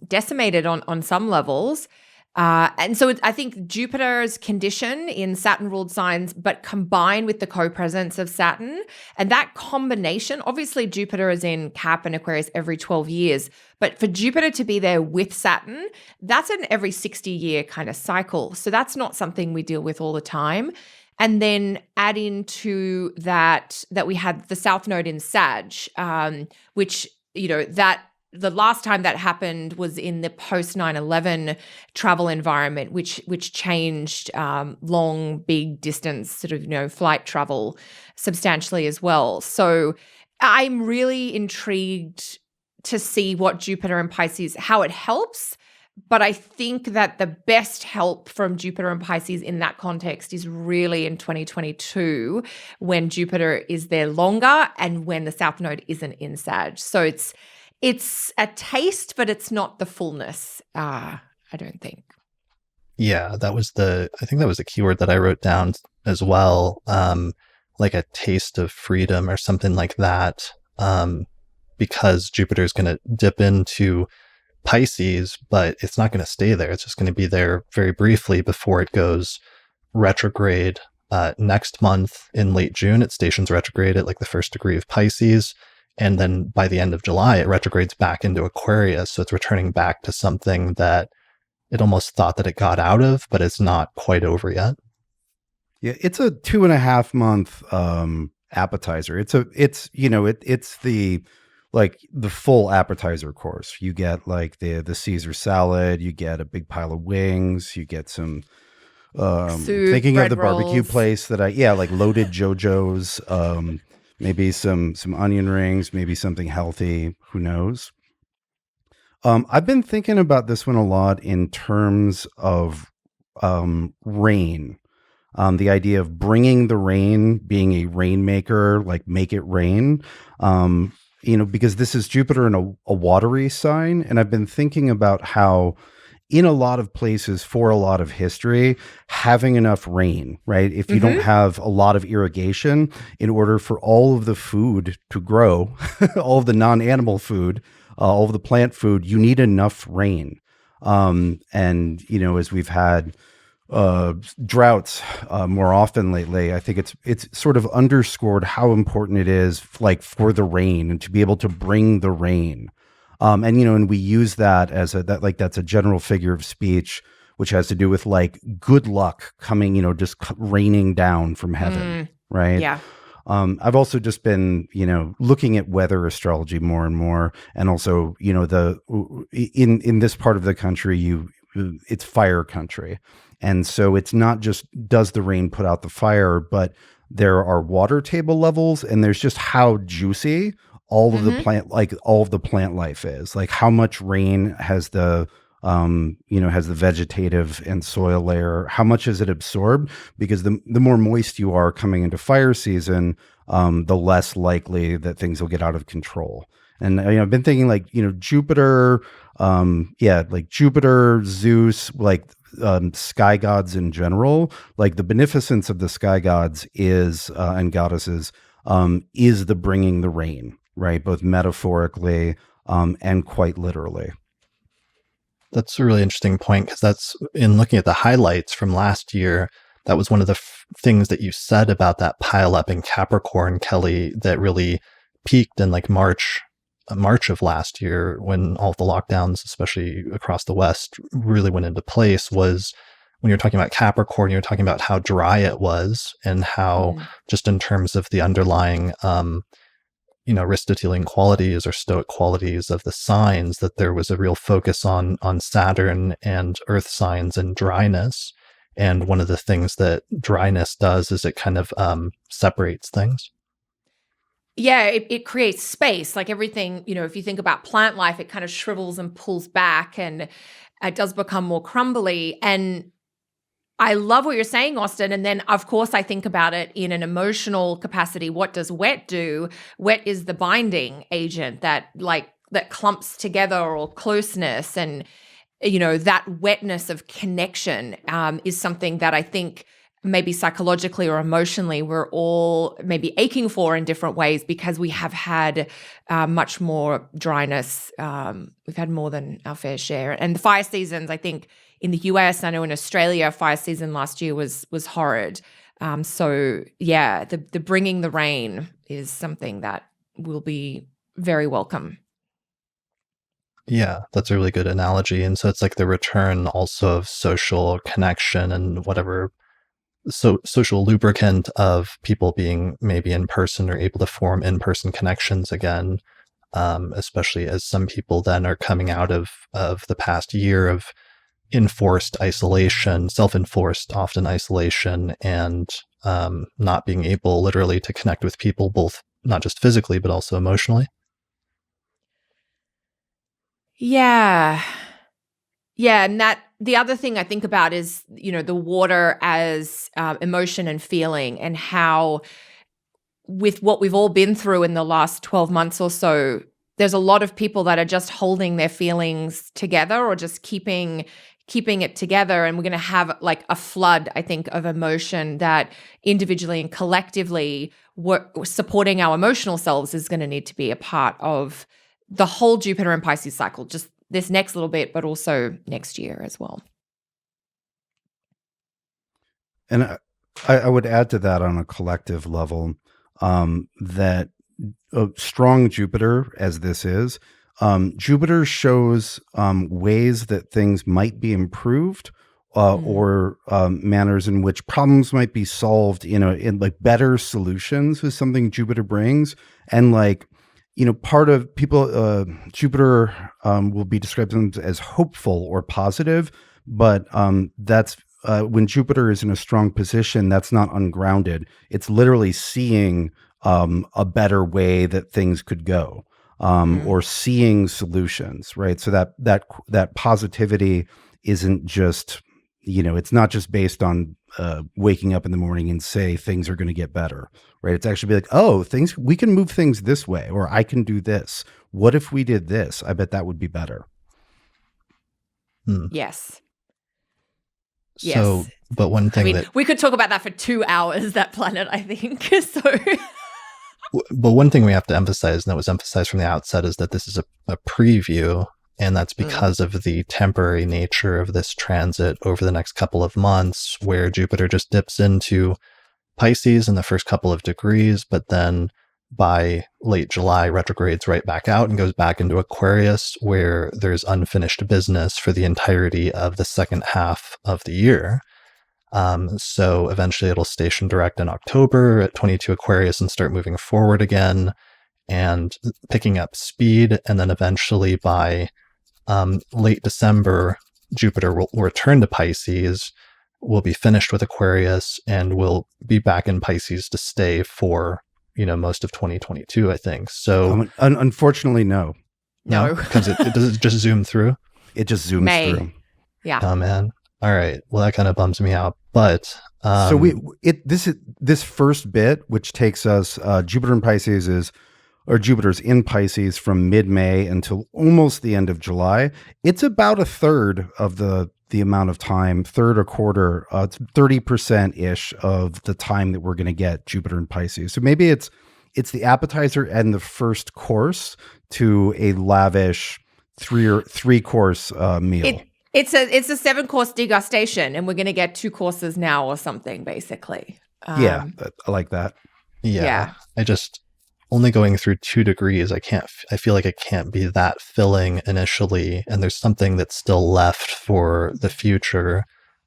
Speaker 2: decimated on some levels. And so I think Jupiter's condition in Saturn-ruled signs, but combined with the co-presence of Saturn, and that combination, obviously Jupiter is in Cap and Aquarius every 12 years, but for Jupiter to be there with Saturn, that's an every 60-year kind of cycle. So that's not something we deal with all the time. And then add into that we had the South Node in Sag, which, that the last time that happened was in the post 9/11 travel environment, which changed long, big distance sort of, flight travel substantially as well. So I'm really intrigued to see what Jupiter and Pisces, how it helps. But I think that the best help from Jupiter and Pisces in that context is really in 2022, when Jupiter is there longer and when the South Node isn't in Sag. So It's a taste, but it's not the fullness, I don't think.
Speaker 1: Yeah, I think that was the keyword that I wrote down as well. Like a taste of freedom or something like that. Because Jupiter is going to dip into Pisces, but it's not going to stay there. It's just going to be there very briefly before it goes retrograde next month in late June. It stations retrograde at like the first degree of Pisces. And then by the end of July, it retrogrades back into Aquarius. So it's returning back to something that it almost thought that it got out of, but it's not quite over yet.
Speaker 3: Yeah, it's a 2.5 month appetizer. It's the like the full appetizer course. You get like the Caesar salad, you get a big pile of wings, you get some
Speaker 2: Soup,
Speaker 3: thinking of
Speaker 2: bread
Speaker 3: the barbecue
Speaker 2: rolls.
Speaker 3: place that like loaded JoJo's, maybe some onion rings, maybe something healthy, who knows. I've been thinking about this one a lot in terms of rain. The idea of bringing the rain, being a rainmaker, like make it rain. Because this is Jupiter in a watery sign. And I've been thinking about how in a lot of places for a lot of history, having enough rain, right? If you don't have a lot of irrigation, in order for all of the food to grow, all of the non-animal food, all of the plant food, you need enough rain. As we've had droughts more often lately, I think it's sort of underscored how important it is, like for the rain and to be able to bring the rain. And we use that as that's a general figure of speech, which has to do with like good luck coming, just raining down from heaven, right?
Speaker 2: Yeah.
Speaker 3: I've also just been, looking at weather astrology more and more, and also, in this part of the country, it's fire country, and so it's not just does the rain put out the fire, but there are water table levels, and there's just how juicy all of the plant life is, like how much rain has the vegetative and soil layer, how much is it absorbed? Because the more moist you are coming into fire season, the less likely that things will get out of control. And I've been thinking like, Jupiter, like Jupiter, Zeus, like sky gods in general, like the beneficence of the sky gods is and goddesses is the bringing the rain, right? Both metaphorically and quite literally.
Speaker 1: That's a really interesting point, because that's in looking at the highlights from last year. That was one of the things that you said about that pile up in Capricorn, Kelly, that really peaked in like March of last year, when all of the lockdowns, especially across the West, really went into place. Was when you're talking about Capricorn, you're talking about how dry it was, and how just in terms of the underlying Aristotelian qualities or Stoic qualities of the signs, that there was a real focus on Saturn and Earth signs and dryness. And one of the things that dryness does is it kind of separates things.
Speaker 2: Yeah, it creates space. Like everything, if you think about plant life, it kind of shrivels and pulls back, and it does become more crumbly. And I love what you're saying, Austin. And then, of course, I think about it in an emotional capacity. What does wet do? Wet is the binding agent that clumps together, or closeness. And, that wetness of connection is something that I think maybe psychologically or emotionally we're all maybe aching for in different ways, because we have had much more dryness. We've had more than our fair share. And the fire seasons, I think, in the US, I know in Australia, fire season last year was horrid. So yeah, the bringing the rain is something that will be very welcome.
Speaker 1: Yeah, that's a really good analogy. And so it's like the return also of social connection and whatever social lubricant of people being maybe in person or able to form in-person connections again, especially as some people then are coming out of the past year of enforced isolation, self-enforced often isolation, and not being able literally to connect with people, both not just physically but also emotionally.
Speaker 2: Yeah, and that the other thing I think about is the water as emotion and feeling, and how with what we've all been through in the last 12 months or so, there's a lot of people that are just holding their feelings together or just keeping it together, and we're going to have like a flood, I think, of emotion that individually and collectively supporting our emotional selves is going to need to be a part of the whole Jupiter and Pisces cycle, just this next little bit, but also next year as well.
Speaker 3: And I would add to that on a collective level that a strong Jupiter, as this is, Jupiter shows ways that things might be improved or manners in which problems might be solved, in like better solutions is something Jupiter brings. And like, part of people, Jupiter will be described as hopeful or positive, but that's when Jupiter is in a strong position, that's not ungrounded. It's literally seeing a better way that things could go, or seeing solutions, right? So that positivity isn't just, it's not just based on waking up in the morning and say things are going to get better, right? It's actually be like, oh, we can move things this way, or I can do this. What if we did this? I bet that would be better.
Speaker 2: Yes.
Speaker 1: So,
Speaker 2: yes.
Speaker 1: But one thing
Speaker 2: we could talk about that for 2 hours, that planet, I think. So,
Speaker 1: but one thing we have to emphasize, and that was emphasized from the outset, is that this is a preview, and that's because of the temporary nature of this transit over the next couple of months, where Jupiter just dips into Pisces in the first couple of degrees, but then by late July, retrogrades right back out and goes back into Aquarius, where there's unfinished business for the entirety of the second half of the year. So eventually it'll station direct in October at 22 Aquarius and start moving forward again and picking up speed. And then eventually by late December, Jupiter will return to Pisces, will be finished with Aquarius, and will be back in Pisces to stay for most of 2022, I think. So
Speaker 3: unfortunately, no.
Speaker 2: No.
Speaker 1: Because it does just zoom through?
Speaker 3: It just zooms through.
Speaker 2: Yeah.
Speaker 1: Oh, man. All right. Well, that kind of bums me out. But
Speaker 3: so this first bit, which takes us Jupiter in Pisces Jupiter's in Pisces from mid-May until almost the end of July. It's about a third of the amount of time, third or quarter, it's 30%-ish of the time that we're going to get Jupiter in Pisces. So maybe it's the appetizer and the first course to a lavish three course meal.
Speaker 2: It's a 7-course degustation, and we're going to get 2 courses now or something, basically.
Speaker 3: I like that.
Speaker 1: Yeah. I just only going through 2 degrees, I feel like it can't be that filling initially, and there's something that's still left for the future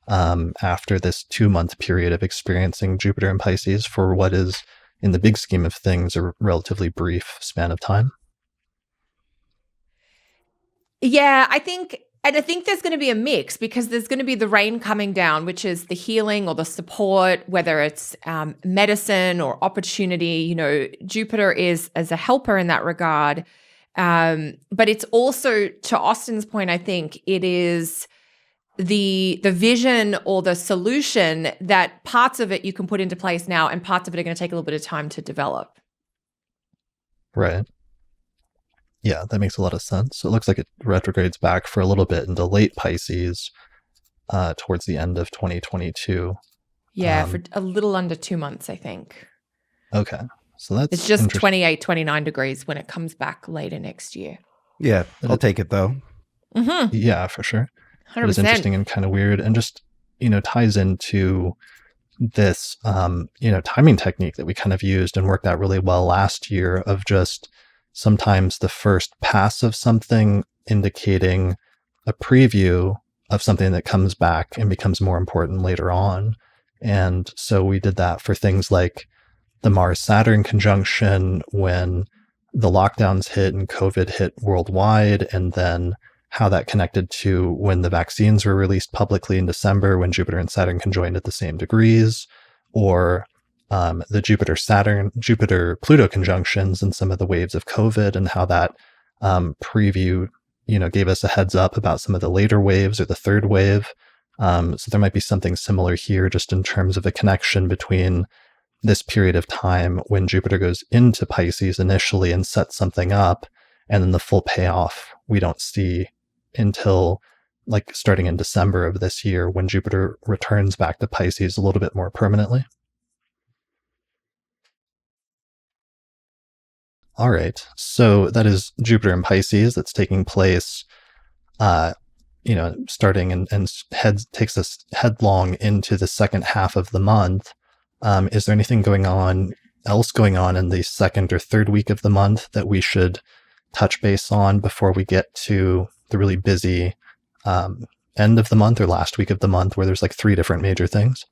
Speaker 1: after this 2-month period of experiencing Jupiter in Pisces for what is, in the big scheme of things, a relatively brief span of time.
Speaker 2: Yeah, I think there's going to be a mix, because there's going to be the rain coming down, which is the healing or the support, whether it's medicine or opportunity. Jupiter is as a helper in that regard. But it's also, to Austin's point, I think it is the vision or the solution that parts of it you can put into place now, and parts of it are going to take a little bit of time to develop.
Speaker 1: Right. Yeah, that makes a lot of sense. So it looks like it retrogrades back for a little bit into late Pisces towards the end of 2022.
Speaker 2: Yeah, for a little under 2 months, I think.
Speaker 1: Okay. So that's
Speaker 2: it's just 28, 29 degrees when it comes back later next year.
Speaker 3: Yeah, I'll take it though.
Speaker 2: Mm-hmm.
Speaker 1: Yeah, for sure.
Speaker 2: 100%.
Speaker 1: It was interesting and kind of weird, and just, ties into this, timing technique that we kind of used and worked out really well last year, of just sometimes the first pass of something indicating a preview of something that comes back and becomes more important later on. And so we did that for things like the Mars-Saturn conjunction when the lockdowns hit and COVID hit worldwide, and then how that connected to when the vaccines were released publicly in December, when Jupiter and Saturn conjoined at the same degrees, or the Jupiter-Pluto conjunctions and some of the waves of COVID, and how that preview, gave us a heads up about some of the later waves or the third wave. So there might be something similar here, just in terms of a connection between this period of time when Jupiter goes into Pisces initially and sets something up, And then the full payoff we don't see until like starting in December of this year, when Jupiter returns back to Pisces a little bit more permanently. All right, so that is Jupiter in Pisces that's taking place, starting and takes us headlong into the second half of the month. Is there anything else going on in the second or third week of the month that we should touch base on before we get to the really busy end of the month or last week of the month, where there's like 3 different major things?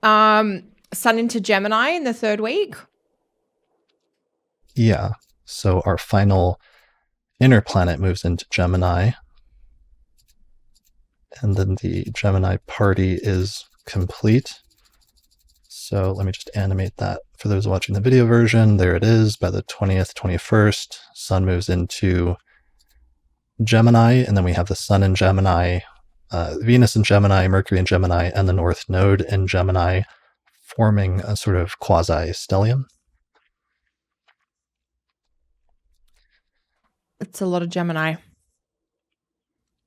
Speaker 2: Sun into Gemini in the third week.
Speaker 1: Yeah. So our final inner planet moves into Gemini, and then the Gemini party is complete. So let me just animate that for those watching the video version. There it is. By the 20th, 21st, Sun moves into Gemini, and then we have the Sun in Gemini, Venus in Gemini, Mercury in Gemini, and the North Node in Gemini, forming a sort of quasi-stellium.
Speaker 2: It's a lot of Gemini.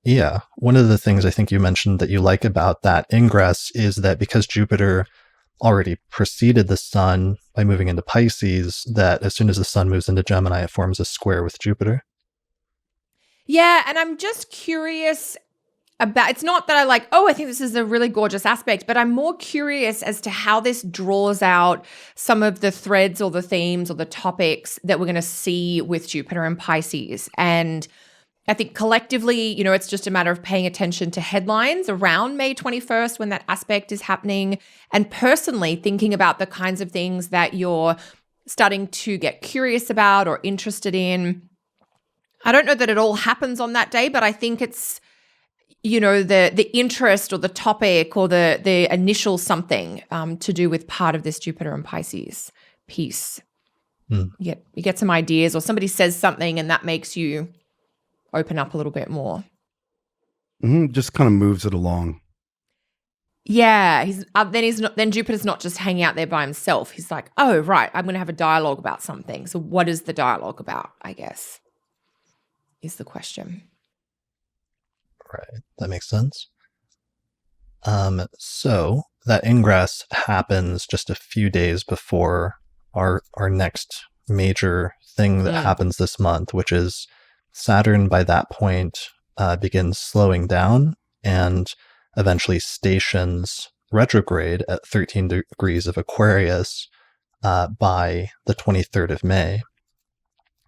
Speaker 1: Yeah. One of the things I think you mentioned that you like about that ingress is that because Jupiter already preceded the Sun by moving into Pisces, that as soon as the Sun moves into Gemini, it forms a square with Jupiter.
Speaker 2: Yeah, and I'm just curious about, it's not that I think this is a really gorgeous aspect, but I'm more curious as to how this draws out some of the threads or the themes or the topics that we're going to see with Jupiter and Pisces. And I think collectively, it's just a matter of paying attention to headlines around May 21st when that aspect is happening, and personally thinking about the kinds of things that you're starting to get curious about or interested in. I don't know that it all happens on that day, but I think it's, the interest or the topic or the initial something to do with part of this Jupiter and Pisces piece. You get some ideas, or somebody says something and that makes you open up a little bit more.
Speaker 3: Just kind of moves it along.
Speaker 2: Yeah, then Jupiter's not just hanging out there by himself. He's like, oh, right, I'm going to have a dialogue about something. So what is the dialogue about, I guess, is the question.
Speaker 1: Right. That makes sense. So that ingress happens just a few days before our next major thing that happens this month, which is Saturn by that point begins slowing down and eventually stations retrograde at 13 degrees of Aquarius by the 23rd of May.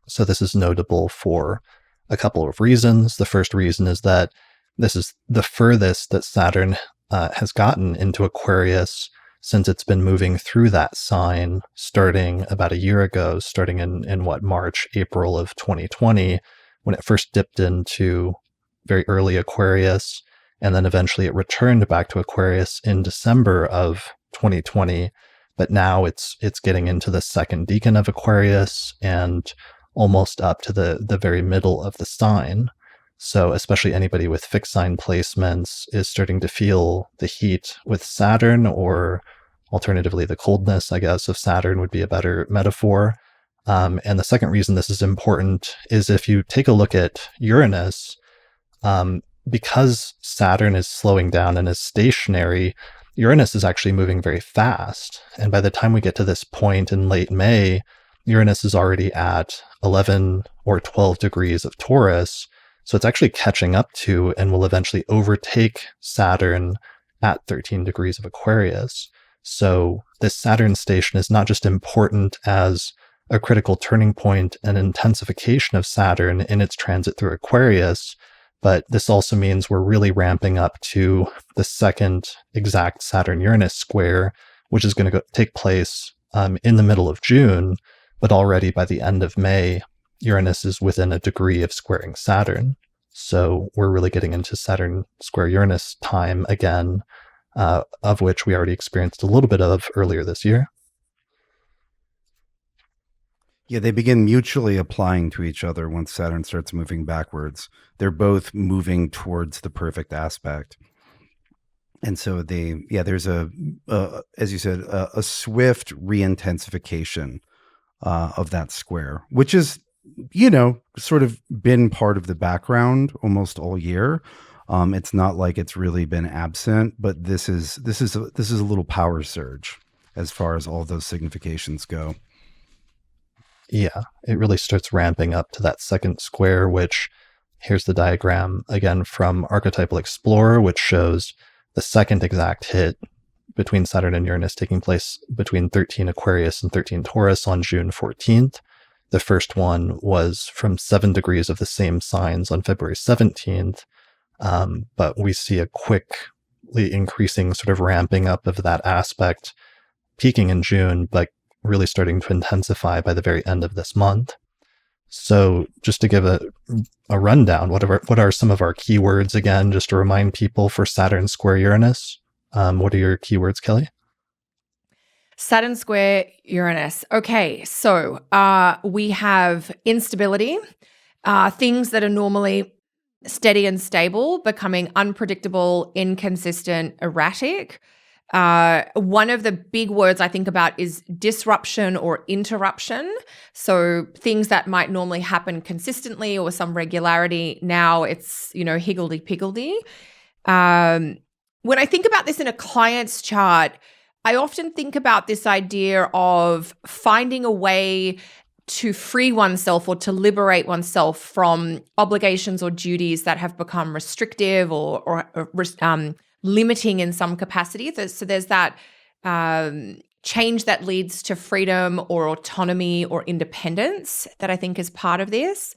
Speaker 1: So this is notable for a couple of reasons. The first reason is that this is the furthest that Saturn has gotten into Aquarius since it's been moving through that sign starting about a year ago, starting in March, April of 2020, when it first dipped into very early Aquarius, and then eventually it returned back to Aquarius in December of 2020. But now it's getting into the second decan of Aquarius and almost up to the very middle of the sign. So especially anybody with fixed sign placements is starting to feel the heat with Saturn, or alternatively the coldness, I guess, of Saturn would be a better metaphor. And the second reason this is important is if you take a look at Uranus, because Saturn is slowing down and is stationary, Uranus is actually moving very fast. And by the time we get to this point in late May, Uranus is already at 11 or 12 degrees of Taurus. So it's actually catching up to and will eventually overtake Saturn at 13 degrees of Aquarius. So this Saturn station is not just important as a critical turning point and intensification of Saturn in its transit through Aquarius, but this also means we're really ramping up to the second exact Saturn-Uranus square, which is going to take place in the middle of June, but already by the end of May, Uranus is within a degree of squaring Saturn. So we're really getting into Saturn square Uranus time again, of which we already experienced a little bit of earlier this year.
Speaker 3: Yeah, they begin mutually applying to each other once Saturn starts moving backwards. They're both moving towards the perfect aspect. And so there's as you said, a swift re-intensification of that square, which is, sort of been part of the background almost all year. It's not like it's really been absent, but this is a little power surge as far as all those significations go.
Speaker 1: Yeah, it really starts ramping up to that second square, which here's the diagram again from Archetypal Explorer, which shows the second exact hit between Saturn and Uranus taking place between 13 Aquarius and 13 Taurus on June 14th. The first one was from 7 degrees of the same signs on February 17th. But we see a quickly increasing sort of ramping up of that aspect, peaking in June, but really starting to intensify by the very end of this month. So just to give a rundown, what are some of our keywords again, just to remind people for Saturn square Uranus? What are your keywords, Kelly?
Speaker 2: Saturn square Uranus. Okay, so we have instability, things that are normally steady and stable, becoming unpredictable, inconsistent, erratic. One of the big words I think about is disruption or interruption. So things that might normally happen consistently or some regularity, now it's, higgledy-piggledy. When I think about this in a client's chart, I often think about this idea of finding a way to free oneself or to liberate oneself from obligations or duties that have become restrictive or limiting in some capacity. So there's that change that leads to freedom or autonomy or independence that I think is part of this.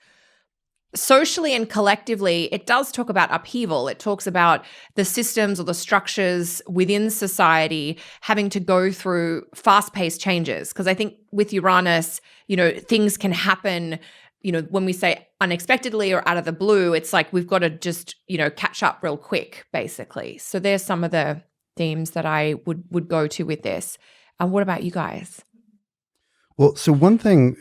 Speaker 2: Socially and collectively, it does talk about upheaval. It talks about the systems or the structures within society having to go through fast-paced changes. Because I think with Uranus, things can happen, when we say unexpectedly or out of the blue, it's like we've got to just, catch up real quick, basically. So there's some of the themes that I would go to with this. What about you guys?
Speaker 3: Well, so one thing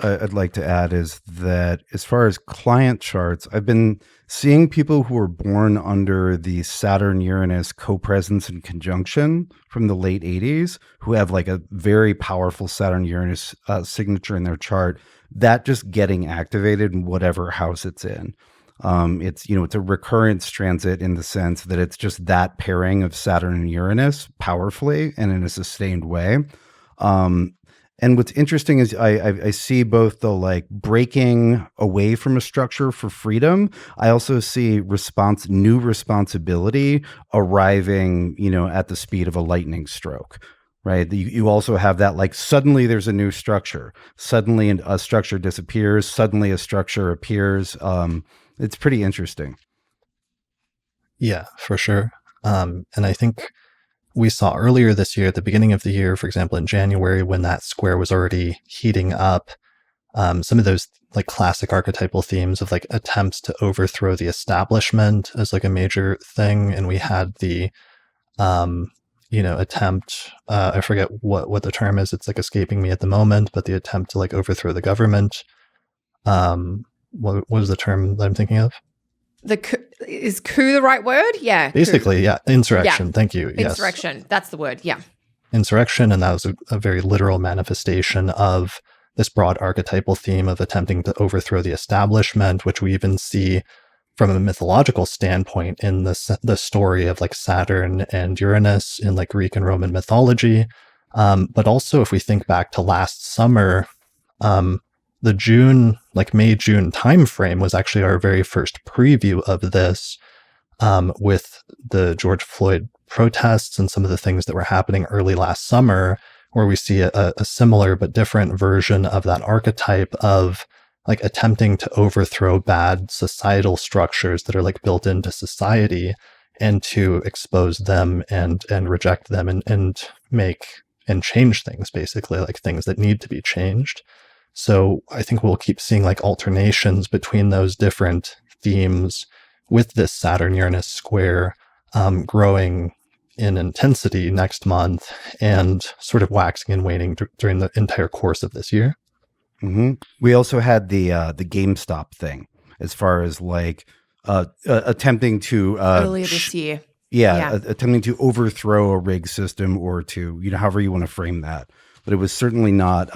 Speaker 3: I'd like to add is that as far as client charts, I've been seeing people who were born under the Saturn-Uranus co-presence and conjunction from the late 80s who have like a very powerful Saturn-Uranus signature in their chart, that just getting activated in whatever house it's in. It's a recurrence transit in the sense that it's just that pairing of Saturn and Uranus powerfully and in a sustained way. And what's interesting is I see both the like breaking away from a structure for freedom. I also see new responsibility arriving, at the speed of a lightning stroke, right? You also have that, like, suddenly there's a new structure. Suddenly a structure disappears. Suddenly a structure appears. It's pretty interesting.
Speaker 1: Yeah, for sure. And I think we saw earlier this year, at the beginning of the year, for example, in January, when that square was already heating up, some of those like classic archetypal themes of like attempts to overthrow the establishment as like a major thing. And we had the, attempt, I forget what the term is. It's like escaping me at the moment, but the attempt to like overthrow the government. What is the term that I'm thinking of?
Speaker 2: Is coup the right word? Yeah.
Speaker 1: Basically,
Speaker 2: coup.
Speaker 1: Yeah. Insurrection. Yeah. Thank you.
Speaker 2: Insurrection. Yes. That's the word. Yeah.
Speaker 1: Insurrection. And that was a very literal manifestation of this broad archetypal theme of attempting to overthrow the establishment, which we even see from a mythological standpoint in the story of like Saturn and Uranus in like Greek and Roman mythology. But also if we think back to last summer, the May-June timeframe was actually our very first preview of this, with the George Floyd protests and some of the things that were happening early last summer, where we see a similar but different version of that archetype of like attempting to overthrow bad societal structures that are like built into society and to expose them and reject them and make and change things, basically, like things that need to be changed. So I think we'll keep seeing like alternations between those different themes with this Saturn-Uranus square growing in intensity next month and sort of waxing and waning during the entire course of this year.
Speaker 3: Mm-hmm. We also had the GameStop thing as far as like attempting to
Speaker 2: earlier this year.
Speaker 3: Attempting to overthrow a rig system or to, however you want to frame that. But it was certainly not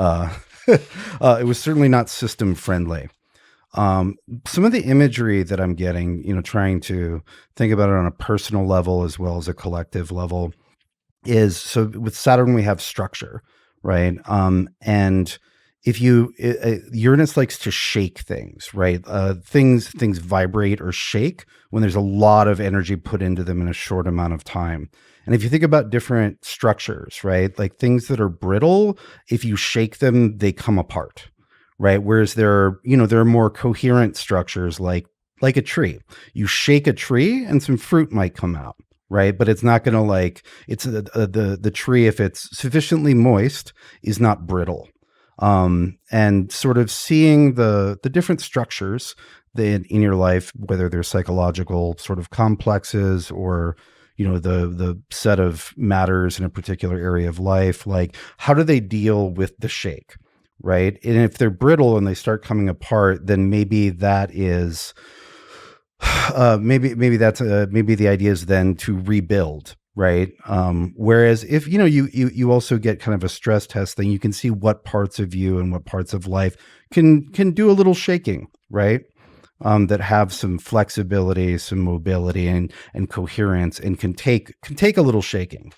Speaker 3: It was certainly not system friendly. Some of the imagery that I'm getting, trying to think about it on a personal level as well as a collective level, is so with Saturn we have structure, right? And if Uranus likes to shake things, right? Things vibrate or shake when there's a lot of energy put into them in a short amount of time. And if you think about different structures, right, like things that are brittle, if you shake them, they come apart, right? Whereas there are more coherent structures like a tree. You shake a tree and some fruit might come out, right? But it's not going to the tree, if it's sufficiently moist, is not brittle. And sort of seeing the different structures that in your life, whether they're psychological sort of complexes or the set of matters in a particular area of life, like how do they deal with the shake, right? And if they're brittle and they start coming apart, then maybe that is maybe the idea is then to rebuild, right? Whereas if you also get kind of a stress test thing, you can see what parts of you and what parts of life can do a little shaking, right? That have some flexibility, some mobility, and coherence, and can take a little shaking.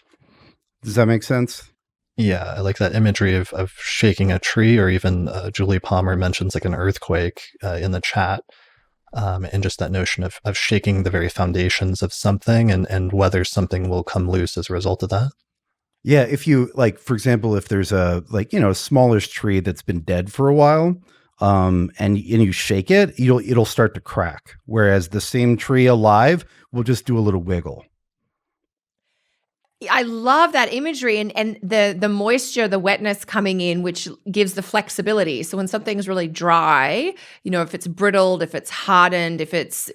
Speaker 3: Does that make sense?
Speaker 1: Yeah, I like that imagery of shaking a tree, or even Julie Palmer mentions like an earthquake in the chat, and just that notion of shaking the very foundations of something, and whether something will come loose as a result of that.
Speaker 3: Yeah, if you for example, if there's a smallish tree that's been dead for a while, and you shake it, it'll start to crack. Whereas the same tree alive will just do a little wiggle.
Speaker 2: I love that imagery and the moisture, the wetness coming in, which gives the flexibility. So when something's really dry, if it's brittled, if it's hardened, if it's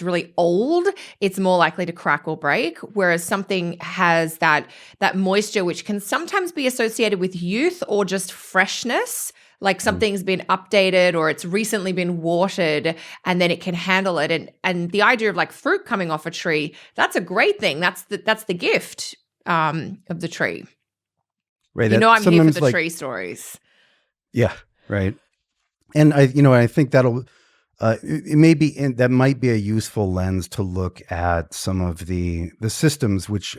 Speaker 2: really old, it's more likely to crack or break. Whereas something has that moisture, which can sometimes be associated with youth or just freshness. Like something's been updated or it's recently been watered, and then it can handle it. And the idea of like fruit coming off a tree, that's a great thing. That's the gift of the tree.
Speaker 3: Right.
Speaker 2: I'm here for the tree stories.
Speaker 3: Yeah. Right. And I think that'll that might be a useful lens to look at some of the systems which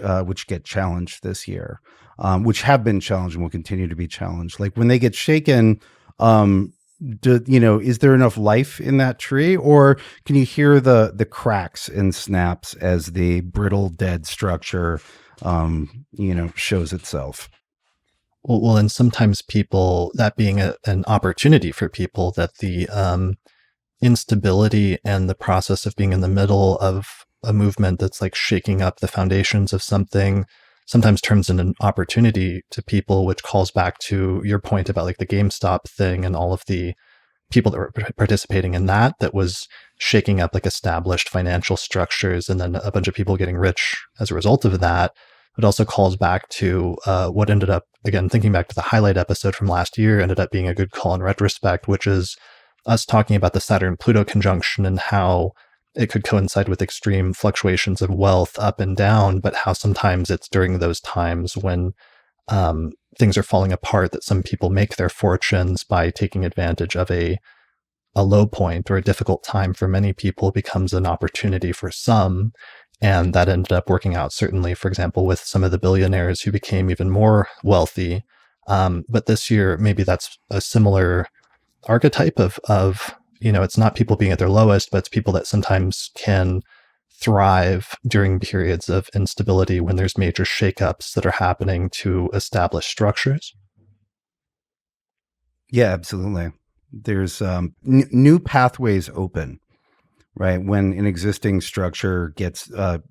Speaker 3: get challenged this year, which have been challenged and will continue to be challenged. Like when they get shaken, is there enough life in that tree, or can you hear the cracks and snaps as the brittle dead structure shows itself?
Speaker 1: Well, and sometimes people, that being an opportunity for people, that the instability and the process of being in the middle of a movement that's like shaking up the foundations of something sometimes turns into an opportunity to people, which calls back to your point about like the GameStop thing and all of the people that were participating in that was shaking up like established financial structures, and then a bunch of people getting rich as a result of that. It also calls back to what ended up, again, thinking back to the highlight episode from last year, ended up being a good call in retrospect, which is us talking about the Saturn-Pluto conjunction and how it could coincide with extreme fluctuations of wealth up and down, but how sometimes it's during those times when things are falling apart that some people make their fortunes by taking advantage of a low point, or a difficult time for many people becomes an opportunity for some. And that ended up working out, certainly, for example, with some of the billionaires who became even more wealthy. But this year, maybe that's a similar archetype of it's not people being at their lowest, but it's people that sometimes can thrive during periods of instability when there's major shakeups that are happening to establish structures.
Speaker 3: Yeah, absolutely. There's new pathways open, right? When an existing structure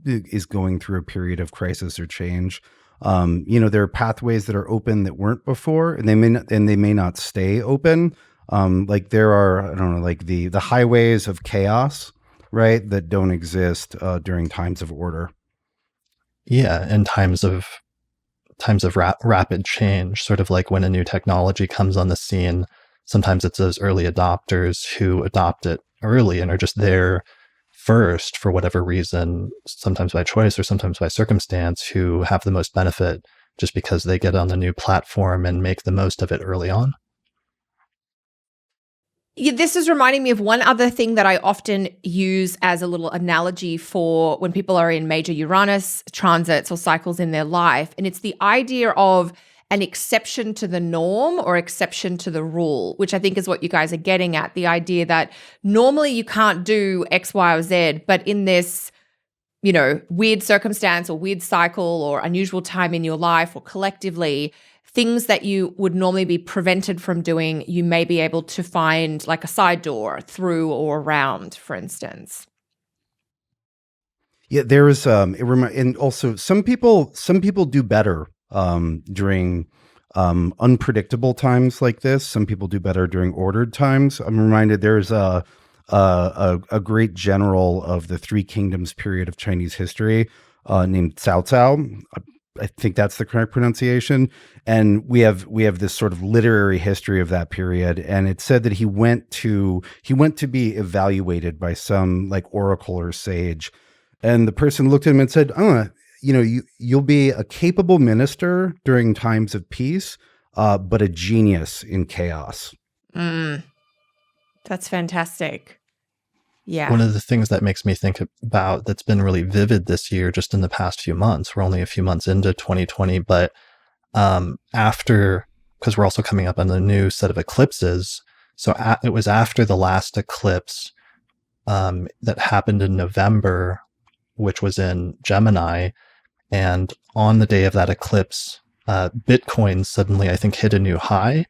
Speaker 3: is going through a period of crisis or change, there are pathways that are open that weren't before, and they may not stay open. Like there are, I don't know, like the highways of chaos, right, that don't exist during times of order.
Speaker 1: Yeah, and times of rapid change, sort of like when a new technology comes on the scene. Sometimes it's those early adopters who adopt it early and are just there first for whatever reason, sometimes by choice or sometimes by circumstance, who have the most benefit just because they get on the new platform and make the most of it early on.
Speaker 2: Yeah, this is reminding me of one other thing that I often use as a little analogy for when people are in major Uranus transits or cycles in their life. And it's the idea of an exception to the norm or exception to the rule, which I think is what you guys are getting at. The idea that normally you can't do X, Y, or Z, but in this, weird circumstance or weird cycle or unusual time in your life or collectively, things that you would normally be prevented from doing, you may be able to find like a side door through or around, for instance.
Speaker 3: Yeah, there is and also some people do better during unpredictable times like this. Some people do better during ordered times. I'm reminded there's a great general of the Three Kingdoms period of Chinese history named Cao Cao. I think that's the correct pronunciation. And we have this sort of literary history of that period. And it said that he went to be evaluated by some like oracle or sage. And the person looked at him and said, you'll be a capable minister during times of peace, but a genius in chaos.
Speaker 2: That's fantastic. Yeah.
Speaker 1: One of the things that makes me think about that's been really vivid this year, just in the past few months, we're only a few months into 2020, but because we're also coming up on the new set of eclipses. So it was after the last eclipse that happened in November, which was in Gemini. And on the day of that eclipse, Bitcoin suddenly, I think, hit a new high.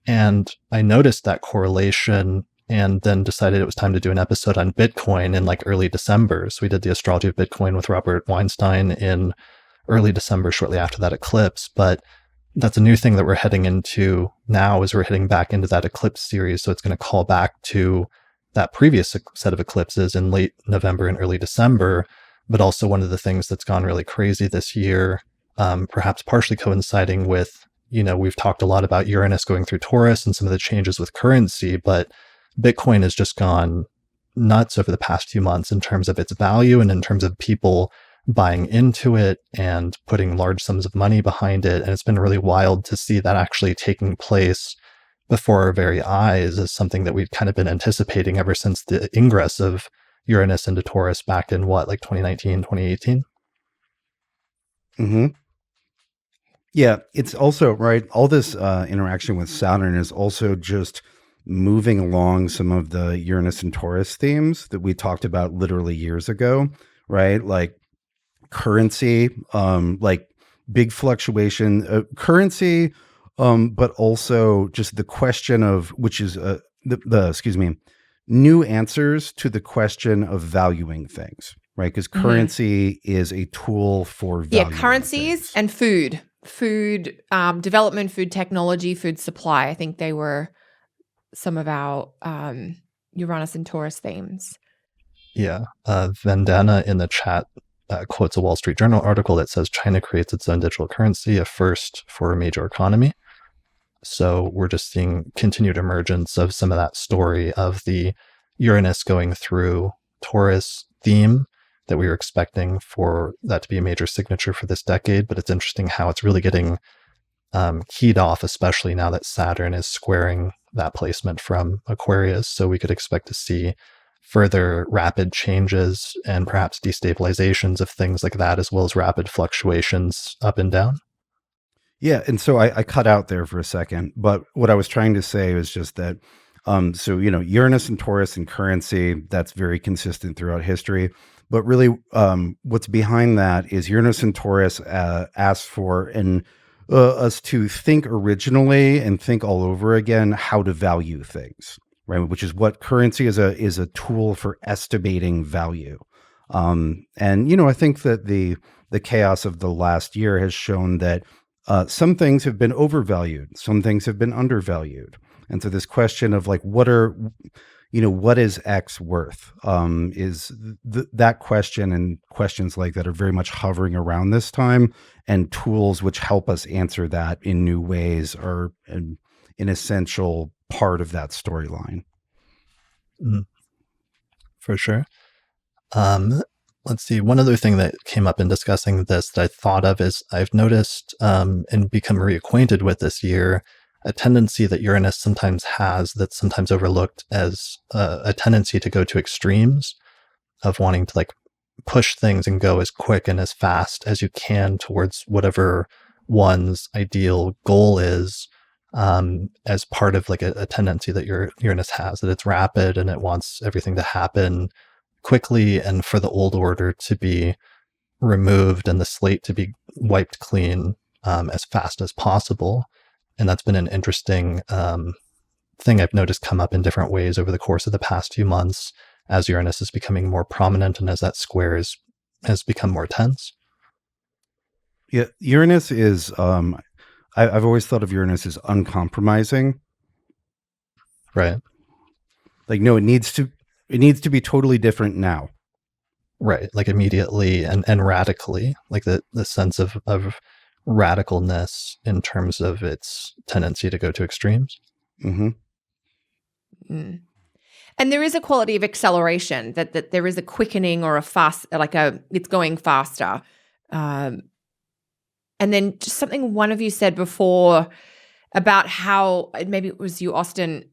Speaker 1: And I noticed that correlation and then decided it was time to do an episode on Bitcoin in like early December. So we did the Astrology of Bitcoin with Robert Weinstein in early December, shortly after that eclipse. But that's a new thing that we're heading into now, is we're heading back into that eclipse series. So it's going to call back to that previous set of eclipses in late November and early December. But also one of the things that's gone really crazy this year, perhaps partially coinciding with, we've talked a lot about Uranus going through Taurus and some of the changes with currency, but Bitcoin has just gone nuts over the past few months in terms of its value and in terms of people buying into it and putting large sums of money behind it. And it's been really wild to see that actually taking place before our very eyes as something that we've kind of been anticipating ever since the ingress of Uranus into Taurus back in 2019, 2018?
Speaker 3: Mm-hmm. Yeah, it's also, right, all this interaction with Saturn is also just moving along some of the Uranus and Taurus themes that we talked about literally years ago, right? Like currency, like big fluctuation, currency, but also just the question of, which is new answers to the question of valuing things, right? Because currency is a tool for valuing
Speaker 2: currencies
Speaker 3: things.
Speaker 2: And food development, food technology, food supply. I think they were some of our Uranus and Taurus themes.
Speaker 1: Yeah. Vandana in the chat quotes a Wall Street Journal article that says China creates its own digital currency, a first for a major economy. So we're just seeing continued emergence of some of that story of the Uranus going through Taurus theme that we were expecting for that to be a major signature for this decade. But it's interesting how it's really getting keyed off, especially now that Saturn is squaring that placement from Aquarius. So we could expect to see further rapid changes and perhaps destabilizations of things like that, as well as rapid fluctuations up and down.
Speaker 3: Yeah, and so I cut out there for a second, but what I was trying to say was just that, Uranus and Taurus and currency, that's very consistent throughout history. But really, what's behind that is Uranus and Taurus ask for us to think originally and think all over again how to value things, right? Which is what currency is a tool for estimating value. And I think that the chaos of the last year has shown that some things have been overvalued, some things have been undervalued. And so this question of like, what is X worth? Is that question and questions like that are very much hovering around this time, and tools which help us answer that in new ways are an essential part of that storyline.
Speaker 1: For sure. Let's see. One other thing that came up in discussing this that I thought of is I've noticed and become reacquainted with this year a tendency that Uranus sometimes has that's sometimes overlooked as a tendency to go to extremes of wanting to like push things and go as quick and as fast as you can towards whatever one's ideal goal is, as part of like a tendency that Uranus has, that it's rapid and it wants everything to happen quickly and for the old order to be removed and the slate to be wiped clean as fast as possible. And that's been an interesting thing I've noticed come up in different ways over the course of the past few months as Uranus is becoming more prominent and as that square has become more tense.
Speaker 3: Yeah, Uranus is, I've always thought of Uranus as uncompromising.
Speaker 1: Right.
Speaker 3: Like, no, it needs to be totally different now.
Speaker 1: Right. Like immediately and radically, like the sense of radicalness in terms of its tendency to go to extremes.
Speaker 3: Mm-hmm.
Speaker 2: Mm. And there is a quality of acceleration that there is a quickening or a fast, like it's going faster. And then just something one of you said before about how, maybe it was you, Austin,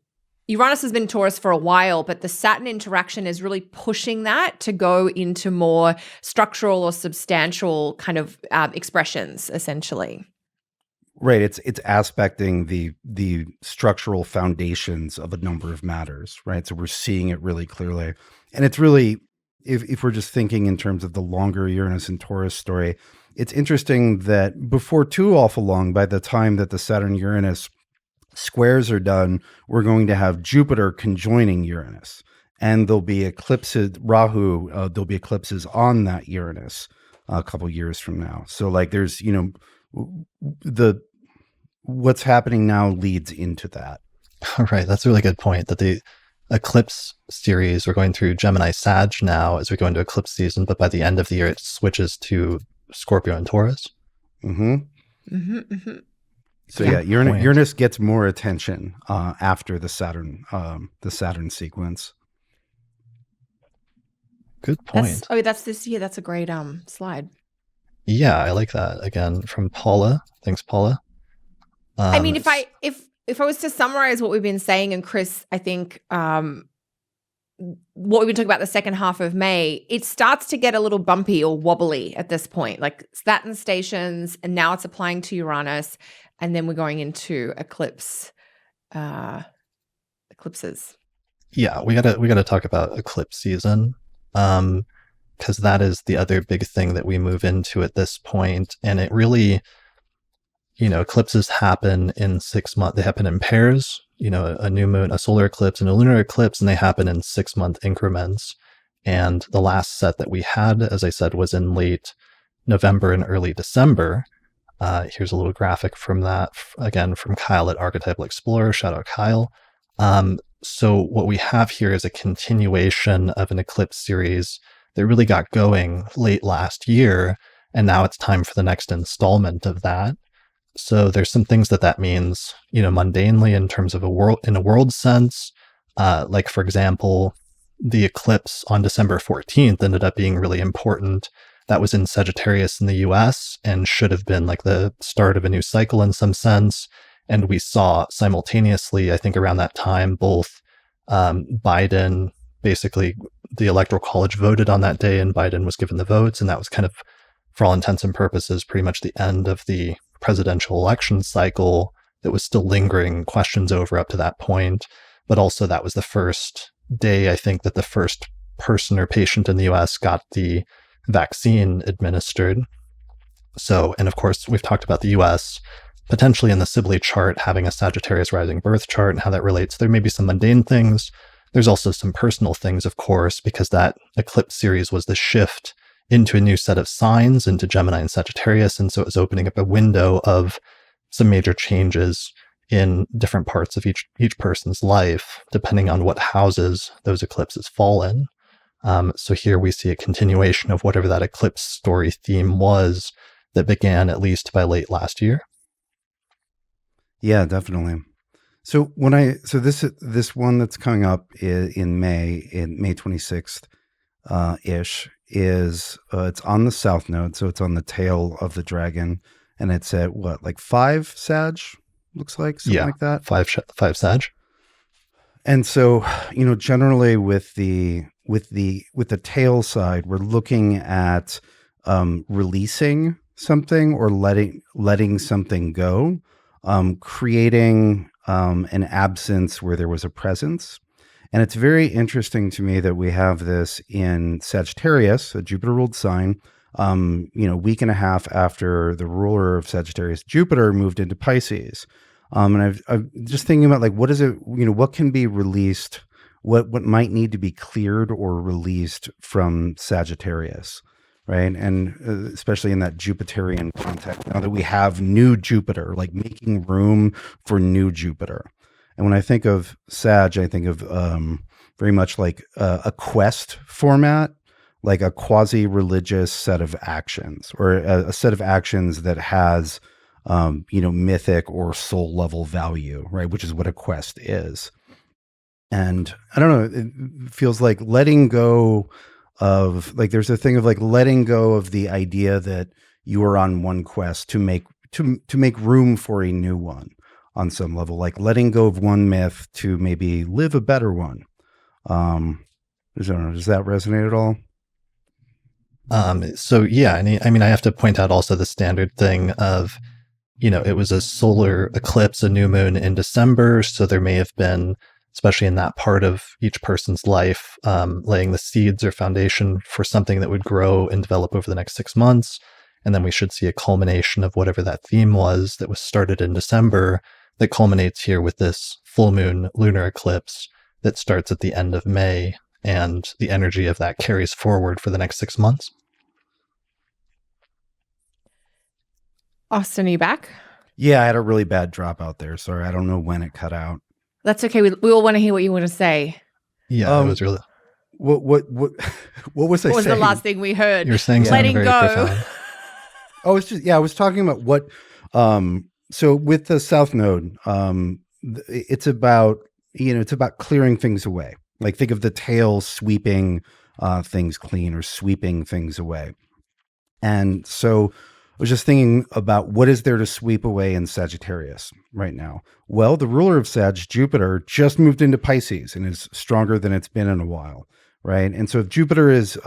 Speaker 2: Uranus has been Taurus for a while, but the Saturn interaction is really pushing that to go into more structural or substantial kind of expressions, essentially.
Speaker 3: Right. It's aspecting the structural foundations of a number of matters, right? So we're seeing it really clearly. And it's really, if we're just thinking in terms of the longer Uranus and Taurus story, it's interesting that before too awful long, by the time that the Saturn-Uranus squares are done, we're going to have Jupiter conjoining Uranus. And there'll be eclipses, there'll be eclipses on that Uranus a couple years from now. So like there's, what's happening now leads into that.
Speaker 1: Right. That's a really good point, that the eclipse series, we're going through Gemini Sag now as we go into eclipse season, but by the end of the year, it switches to Scorpio and Taurus.
Speaker 3: Mm-hmm.
Speaker 2: Mm-hmm, mm-hmm.
Speaker 3: So yeah, Uranus gets more attention after the Saturn sequence.
Speaker 1: Good point.
Speaker 2: That's a great slide.
Speaker 1: Yeah, I like that. Again, from Paula. Thanks, Paula.
Speaker 2: I mean, if I was to summarize what we've been saying, and Chris, I think what we've been talking about the second half of May, it starts to get a little bumpy or wobbly at this point, like Saturn stations, and now it's applying to Uranus, and then we're going into eclipses.
Speaker 1: Yeah, we gotta talk about eclipse season, because that is the other big thing that we move into at this point, and it really, eclipses happen in 6 months. They happen in pairs. A new moon, a solar eclipse, and a lunar eclipse, and they happen in 6-month increments. And the last set that we had, as I said, was in late November and early December. Here's a little graphic from that, again, from Kyle at Archetypal Explorer. Shout out, Kyle. So what we have here is a continuation of an eclipse series that really got going late last year, and now it's time for the next installment of that. So there's some things that means, mundanely in terms of in a world sense. Like, for example, the eclipse on December 14th ended up being really important. That was in Sagittarius in the US and should have been like the start of a new cycle in some sense. And we saw simultaneously, I think around that time, both Biden, basically the Electoral College voted on that day and Biden was given the votes. And that was kind of, for all intents and purposes, pretty much the end of the presidential election cycle that was still lingering questions over up to that point. But also that was the first day, I think, that the first person or patient in the US got the vaccine administered. So, and of course, we've talked about the US potentially in the Sibley chart having a Sagittarius rising birth chart and how that relates. There may be some mundane things. There's also some personal things, of course, because that eclipse series was the shift into a new set of signs, into Gemini and Sagittarius. And so it was opening up a window of some major changes in different parts of each person's life, depending on what houses those eclipses fall in. So here we see a continuation of whatever that eclipse story theme was that began at least by late last year.
Speaker 3: Yeah, definitely. So this one that's coming up in May 26th ish is it's on the south node, so it's on the tail of the dragon, and it's at what, like 5 Sag? looks like, something like that.
Speaker 1: Five Sag.
Speaker 3: And so, generally with the tail side, we're looking at releasing something or letting something go, creating an absence where there was a presence. And it's very interesting to me that we have this in Sagittarius, a Jupiter-ruled sign, a week and a half after the ruler of Sagittarius, Jupiter, moved into Pisces. And I'm just thinking about like, what is it, what can be released, what might need to be cleared or released from Sagittarius, right? And especially in that Jupiterian context, now that we have new Jupiter, like making room for new Jupiter. And when I think of Sag, I think of very much like a quest format, like a quasi-religious set of actions, or a set of actions that has, mythic or soul level value, right? Which is what a quest is. And I don't know, it feels like letting go of, like, there's a thing of like letting go of the idea that you are on one quest to make room for a new one on some level, like letting go of one myth to maybe live a better one. I don't know, does that resonate at all?
Speaker 1: So yeah, I mean, I have to point out also the standard thing of, it was a solar eclipse, a new moon in December. So there may have been, especially in that part of each person's life, laying the seeds or foundation for something that would grow and develop over the next 6 months. And then we should see a culmination of whatever that theme was that was started in December that culminates here with this full moon lunar eclipse that starts at the end of May. And the energy of that carries forward for the next 6 months.
Speaker 2: Austin, are you back?
Speaker 3: Yeah, I had a really bad drop out there. Sorry, I don't know when it cut out.
Speaker 2: That's okay. We all want to hear what you want to say.
Speaker 1: Yeah, it was really.
Speaker 3: What was I saying?
Speaker 2: What was the last thing we heard?
Speaker 1: You're saying
Speaker 2: letting
Speaker 1: very
Speaker 2: go.
Speaker 1: Profound.
Speaker 3: Oh, it's just, I was talking about what. So with the South Node, it's about clearing things away. Like think of the tail sweeping things clean or sweeping things away. And so I was just thinking about what is there to sweep away in Sagittarius right now? Well, the ruler of Sag, Jupiter, just moved into Pisces and is stronger than it's been in a while, right? And so if Jupiter is,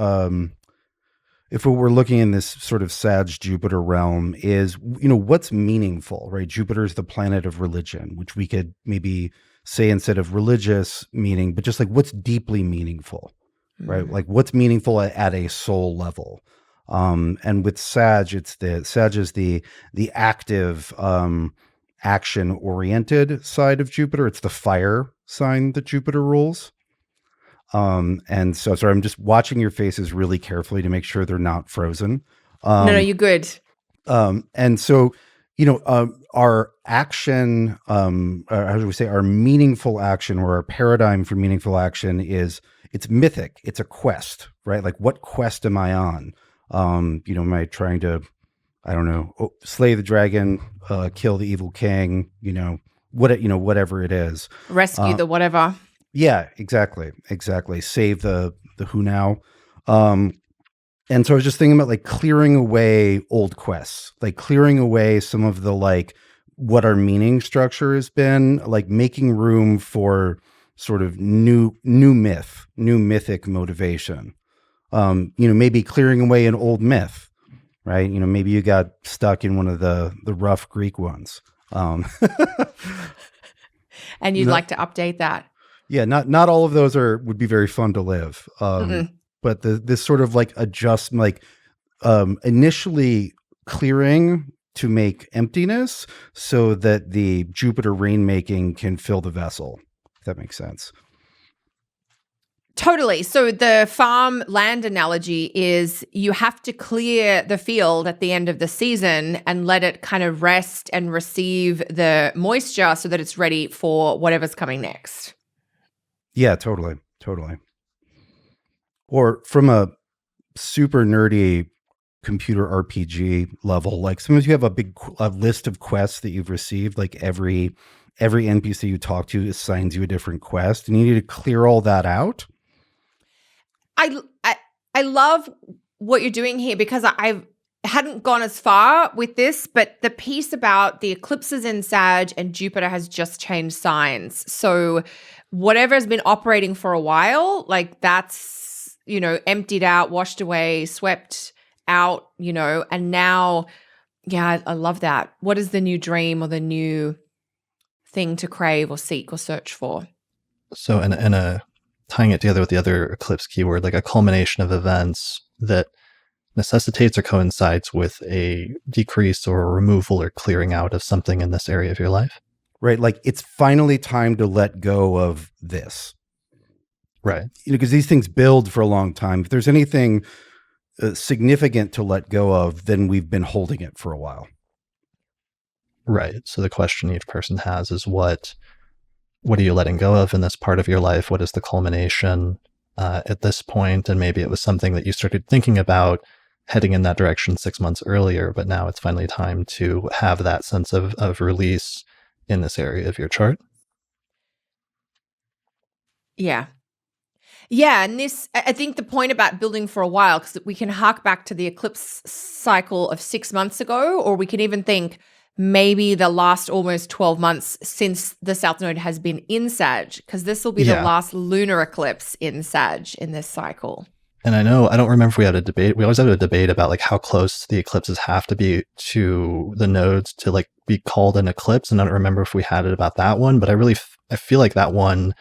Speaker 3: if we're looking in this sort of Sag-Jupiter realm is, what's meaningful, right? Jupiter is the planet of religion, which we could maybe say instead of religious meaning, but just like what's deeply meaningful, right? Like what's meaningful at a soul level. And with Sag, Sag is the active, action oriented side of Jupiter. It's the fire sign that Jupiter rules. And so, sorry, I'm just watching your faces really carefully to make sure they're not frozen.
Speaker 2: No, you're good.
Speaker 3: And so, our action, how do we say, our meaningful action or our paradigm for meaningful action it's mythic. It's a quest, right? Like what quest am I on? Am I trying to, I don't know, slay the dragon, kill the evil king, whatever it is.
Speaker 2: Rescue the whatever.
Speaker 3: Yeah, exactly. Save the who now. And so I was just thinking about like clearing away old quests, like clearing away some of the like what our meaning structure has been, like making room for sort of new mythic motivation. Maybe clearing away an old myth, right? Maybe you got stuck in one of the rough Greek ones.
Speaker 2: And you'd like to update that.
Speaker 3: Yeah, not all of those would be very fun to live. But this sort of like initially clearing to make emptiness so that the Jupiter rainmaking can fill the vessel, if that makes sense.
Speaker 2: Totally. So the farm land analogy is you have to clear the field at the end of the season and let it kind of rest and receive the moisture so that it's ready for whatever's coming next. Yeah,
Speaker 3: totally. Or from a super nerdy computer RPG level, like sometimes you have a list of quests that you've received, like every NPC you talk to assigns you a different quest and you need to clear all that out.
Speaker 2: I love what you're doing here because hadn't gone as far with this, but the piece about the eclipses in Sag and Jupiter has just changed signs. So whatever has been operating for a while, like that's, emptied out, washed away, swept out, and now, yeah, I love that. What is the new dream or the new thing to crave or seek or search for?
Speaker 1: So in a tying it together with the other eclipse keyword, like a culmination of events that necessitates or coincides with a decrease or a removal or clearing out of something in this area of your life.
Speaker 3: Right. Like it's finally time to let go of this.
Speaker 1: Right.
Speaker 3: Because these things build for a long time. If there's anything significant to let go of, then we've been holding it for a while.
Speaker 1: Right. So the question each person has is what are you letting go of in this part of your life? What is the culmination at this point? And maybe it was something that you started thinking about heading in that direction 6 months earlier, but now it's finally time to have that sense of release in this area of your chart.
Speaker 2: Yeah. Yeah, and I think the point about building for a while, because we can hark back to the eclipse cycle of 6 months ago, or we can even think maybe the last almost 12 months since the South Node has been in Sag, because this will be the last lunar eclipse in Sag in this cycle.
Speaker 1: And I don't remember if we had a debate. We always had a debate about like how close the eclipses have to be to the nodes to like be called an eclipse. And I don't remember if we had it about that one, but I feel like that one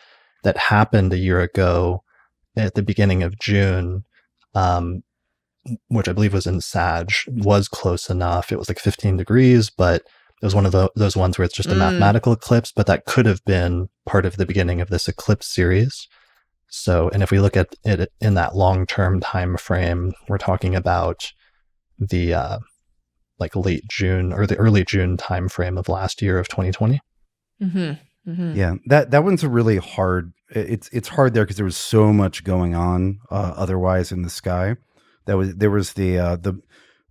Speaker 1: that happened a year ago at the beginning of June, which I believe was in Sag, was close enough. It was like 15 degrees, but it was one of those ones where it's just a mathematical eclipse, but that could have been part of the beginning of this eclipse series. So, and if we look at it in that long-term time frame, we're talking about the like late June or the early June time frame of last year of 2020.
Speaker 2: Mm-hmm. Mm-hmm.
Speaker 3: Yeah, that one's a really hard. It's hard there because there was so much going on otherwise in the sky. There was the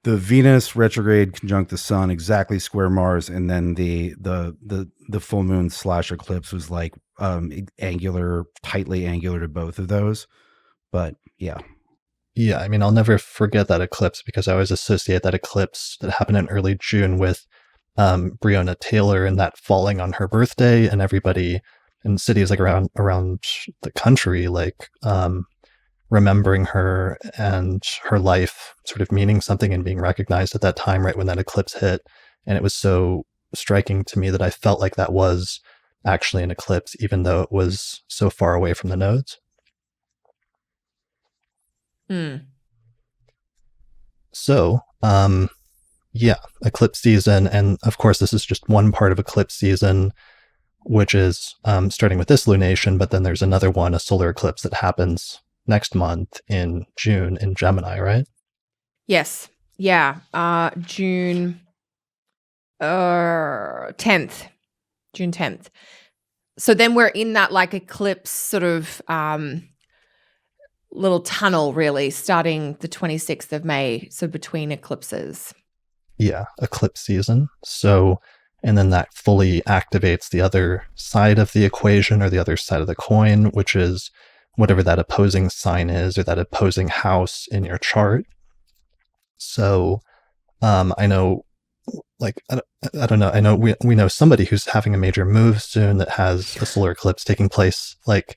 Speaker 3: Venus retrograde conjunct the Sun exactly square Mars, and then the full moon / eclipse was like tightly angular to both of those. But yeah.
Speaker 1: Yeah, I mean, I'll never forget that eclipse because I always associate that eclipse that happened in early June with Breonna Taylor and that falling on her birthday, and everybody in cities like around the country, like remembering her and her life sort of meaning something and being recognized at that time, right when that eclipse hit. And it was so striking to me that I felt like that was actually an eclipse, even though it was so far away from the nodes. So, yeah, eclipse season. And of course, this is just one part of eclipse season, which is starting with this lunation, but then there's another one, a solar eclipse that happens next month in June in Gemini, right?
Speaker 2: Yes. Yeah. June 10th. June 10th. So then we're in that like eclipse sort of little tunnel really starting the 26th of May. So between eclipses.
Speaker 1: Yeah, eclipse season. So, and then that fully activates the other side of the equation or the other side of the coin, which is whatever that opposing sign is or that opposing house in your chart. So I know, like, I don't know. I know we know somebody who's having a major move soon that has a solar eclipse taking place, like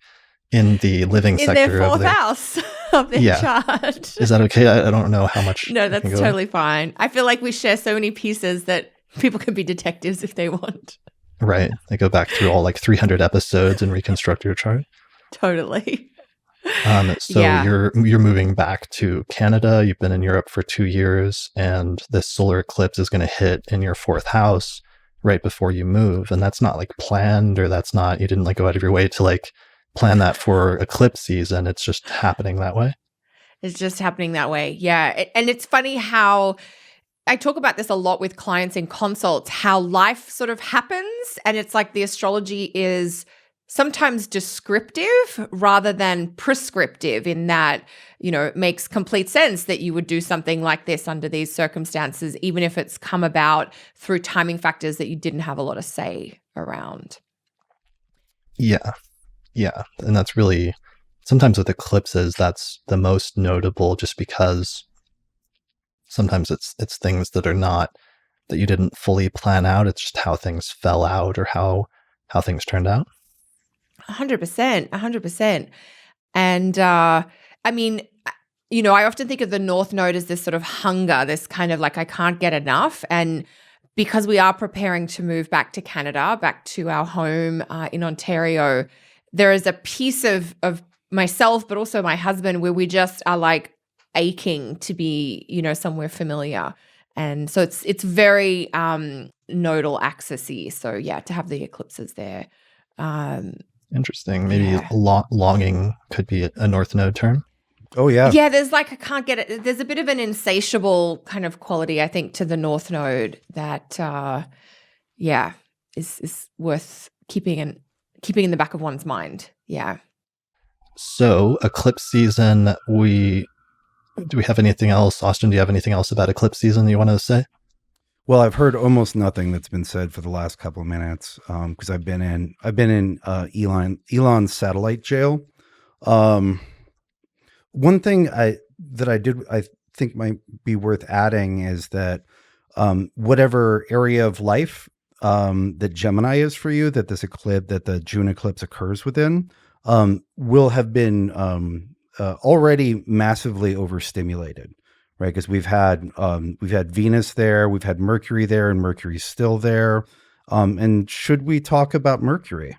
Speaker 1: in the living
Speaker 2: in
Speaker 1: sector
Speaker 2: their fourth
Speaker 1: of their
Speaker 2: house of their chart.
Speaker 1: Is that okay? I don't know how much.
Speaker 2: No, that's totally fine. I feel like we share so many pieces that people can be detectives if they want.
Speaker 1: Right. They go back through all like 300 episodes and reconstruct your chart.
Speaker 2: Totally.
Speaker 1: So you're moving back to Canada. You've been in Europe for 2 years, and this solar eclipse is going to hit in your fourth house right before you move. And that's not like planned, or that's not, you didn't like go out of your way to like plan that for eclipse season. It's just happening that way.
Speaker 2: It's just happening that way. Yeah. And it's funny how I talk about this a lot with clients in consults, how life sort of happens. And it's like the astrology is sometimes descriptive rather than prescriptive in that, you know, it makes complete sense that you would do something like this under these circumstances, even if it's come about through timing factors that you didn't have a lot of say around.
Speaker 1: Yeah. Yeah. And that's really, sometimes with eclipses, that's the most notable just because sometimes it's things that are not, that you didn't fully plan out. It's just how things fell out or how things turned out.
Speaker 2: 100%, 100%. And I mean, I often think of the North Node as this sort of hunger, this kind of like, I can't get enough. And because we are preparing to move back to Canada, back to our home in Ontario, there is a piece of myself, but also my husband, where we just are like aching to be, somewhere familiar. And so it's very nodal axis-y. So yeah, to have the eclipses there.
Speaker 1: Interesting. Maybe longing could be a North Node term.
Speaker 3: Oh, yeah.
Speaker 2: Yeah, there's like, I can't get it. There's a bit of an insatiable kind of quality, I think, to the North Node that, is worth keeping in the back of one's mind. Yeah.
Speaker 1: So eclipse season, do we have anything else? Austin, do you have anything else about eclipse season you want to say?
Speaker 3: Well, I've heard almost nothing that's been said for the last couple of minutes because I've been in Elon's satellite jail. One thing I think might be worth adding is that whatever area of life that Gemini is for you, that the June eclipse occurs within, will have been already massively overstimulated, right? Because we've had Venus there, we've had Mercury there, and Mercury's still there. And should we talk about Mercury?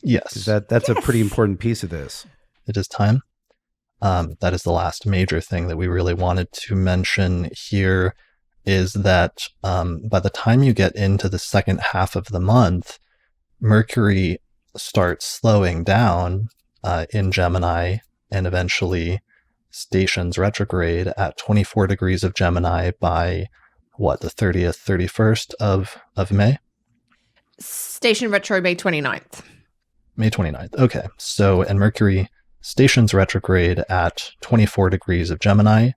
Speaker 1: Yes,
Speaker 3: that's a pretty important piece of this.
Speaker 1: It is time. That is the last major thing that we really wanted to mention here, is that by the time you get into the second half of the month, Mercury starts slowing down in Gemini and eventually stations retrograde at 24 degrees of Gemini by the 30th, 31st of May?
Speaker 2: Station retro May 29th.
Speaker 1: May 29th. Okay. So, and Mercury stations retrograde at 24 degrees of Gemini,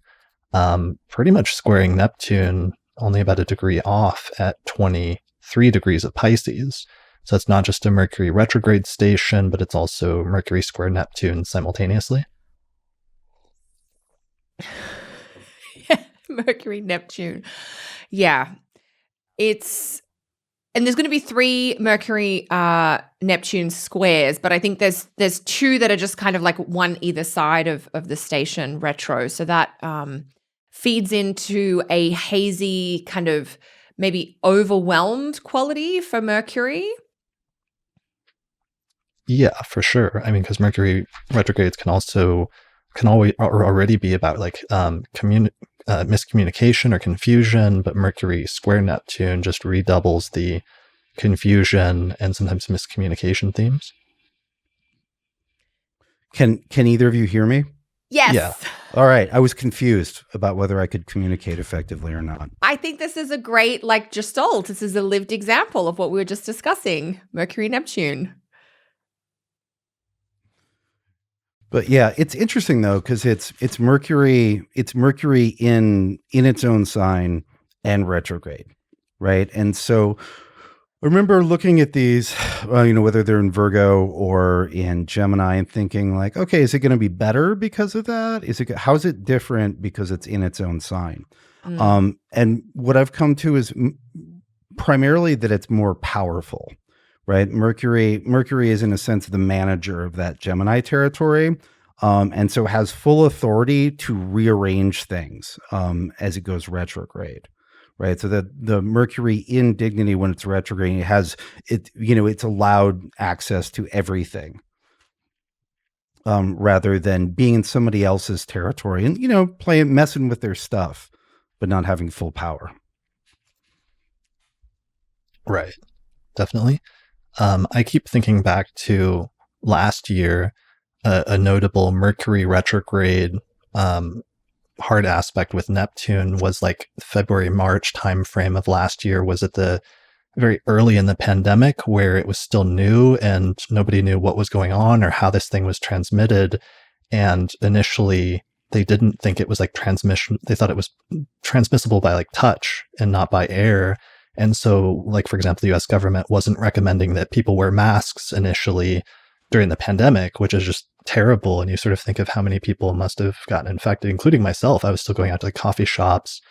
Speaker 1: pretty much squaring Neptune, only about a degree off at 23 degrees of Pisces. So it's not just a Mercury retrograde station, but it's also Mercury square Neptune simultaneously.
Speaker 2: Mercury, Neptune. Yeah. And there's going to be 3 Mercury Neptune squares, but I think there's 2 that are just kind of like one either side of the station retro. So that feeds into a hazy kind of maybe overwhelmed quality for Mercury.
Speaker 1: Yeah, for sure. I mean, because Mercury retrogrades can already be about like miscommunication or confusion, but Mercury square Neptune just redoubles the confusion and sometimes miscommunication themes.
Speaker 3: Can either of you hear me?
Speaker 2: Yes.
Speaker 1: Yeah.
Speaker 3: All right. I was confused about whether I could communicate effectively or not.
Speaker 2: I think this is a great gestalt. This is a lived example of what we were just discussing, Mercury, Neptune.
Speaker 3: But yeah, it's interesting though, because it's Mercury in its own sign and retrograde, right? And so I remember looking at these, whether they're in Virgo or in Gemini, and thinking like, okay, is it going to be better because of that? How is it different because it's in its own sign? And what I've come to is primarily that it's more powerful. Right. Mercury is in a sense the manager of that Gemini territory. And so has full authority to rearrange things as it goes retrograde. Right. So that the Mercury in dignity, when it's retrograde, it's allowed access to everything rather than being in somebody else's territory and, messing with their stuff, but not having full power.
Speaker 1: Right. Definitely. I keep thinking back to last year, a notable Mercury retrograde hard aspect with Neptune was like February, March timeframe of last year. Was at the very early in the pandemic where it was still new and nobody knew what was going on or how this thing was transmitted. And initially they didn't think it was like transmission. They thought it was transmissible by like touch and not by air. And so, like, for example, the US government wasn't recommending that people wear masks initially during the pandemic, which is just terrible. And you sort of think of how many people must have gotten infected, including myself. I was still going out to the coffee shops,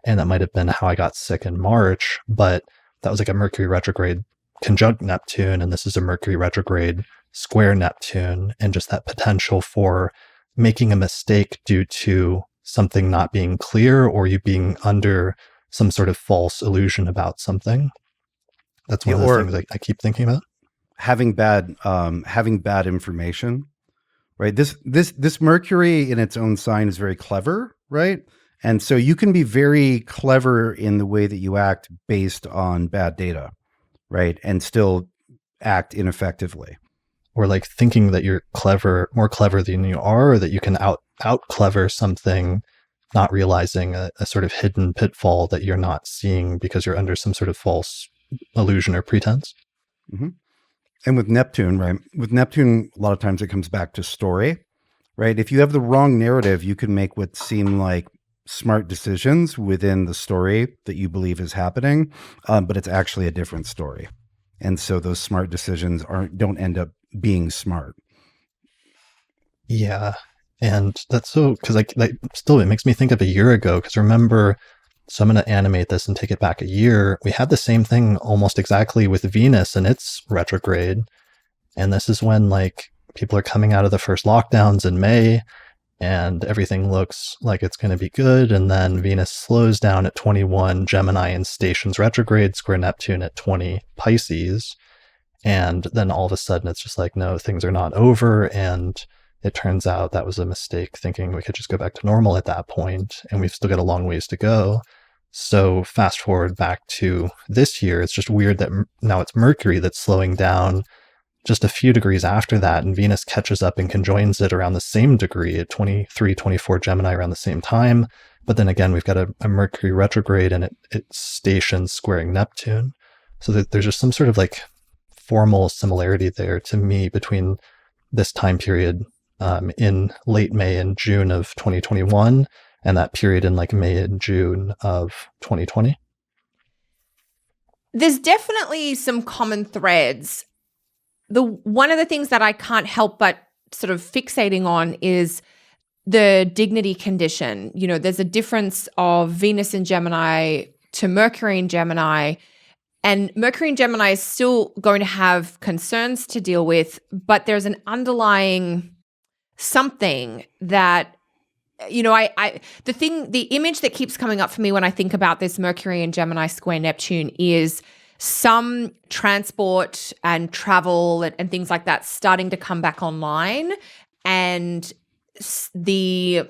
Speaker 1: and that might have been how I got sick in March. But that was like a Mercury retrograde conjunct Neptune, and this is a Mercury retrograde square Neptune, and just that potential for making a mistake due to something not being clear or you being under some sort of false illusion about something. That's one of the things I keep thinking about.
Speaker 3: Having bad information, right? This Mercury in its own sign is very clever, right? And so you can be very clever in the way that you act based on bad data, right? And still act ineffectively.
Speaker 1: Or like thinking that you're clever, more clever than you are, or that you can out clever something, not realizing a sort of hidden pitfall that you're not seeing because you're under some sort of false illusion or pretense.
Speaker 3: Mm-hmm. And with Neptune, right? With Neptune, a lot of times it comes back to story, right? If you have the wrong narrative, you can make what seem like smart decisions within the story that you believe is happening, but it's actually a different story. And so those smart decisions don't end up being smart.
Speaker 1: Yeah. And that's so, because like still, it makes me think of a year ago, because remember, so I'm going to animate this and take it back a year. We had the same thing almost exactly with Venus and its retrograde. And this is when like people are coming out of the first lockdowns in May and everything looks like it's going to be good. And then Venus slows down at 21 Gemini and stations retrograde, square Neptune at 20 Pisces. And then all of a sudden it's just like, no, things are not over. And it turns out that was a mistake, thinking we could just go back to normal at that point, and we've still got a long ways to go. So fast forward back to this year, it's just weird that now it's Mercury that's slowing down just a few degrees after that, and Venus catches up and conjoins it around the same degree at 23, 24 Gemini around the same time. But then again, we've got a Mercury retrograde, and it stations squaring Neptune. So there's just some sort of like formal similarity there to me between this time period in late May and June of 2021 and that period in like May and June of 2020.
Speaker 2: There's definitely some common threads. One of the things that I can't help but sort of fixating on is the dignity condition. You know, there's a difference of Venus in Gemini to Mercury in Gemini. And Mercury in Gemini is still going to have concerns to deal with, but there's an underlying something that, you know, the image that keeps coming up for me when I think about this Mercury and Gemini square Neptune is some transport and travel and things like that starting to come back online, and the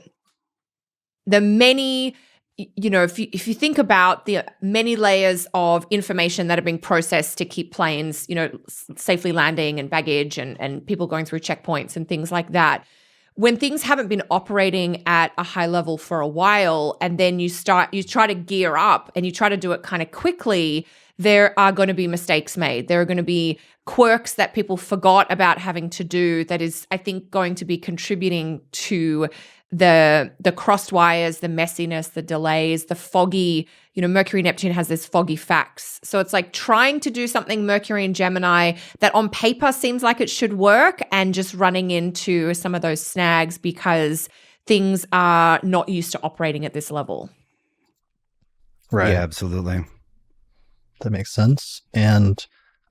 Speaker 2: many, you know, if you think about the many layers of information that are being processed to keep planes, you know, safely landing, and baggage and people going through checkpoints and things like that, when things haven't been operating at a high level for a while, and then you try to gear up and you try to do it kind of quickly, there are going to be mistakes made. There are going to be quirks that people forgot about having to do that is, I think, going to be contributing to the crossed wires, the messiness, the delays, the foggy, you know, Mercury Neptune has this foggy facts. So it's like trying to do something Mercury and Gemini that on paper seems like it should work, and just running into some of those snags because things are not used to operating at this level.
Speaker 1: Right.
Speaker 3: Yeah, absolutely.
Speaker 1: That makes sense. And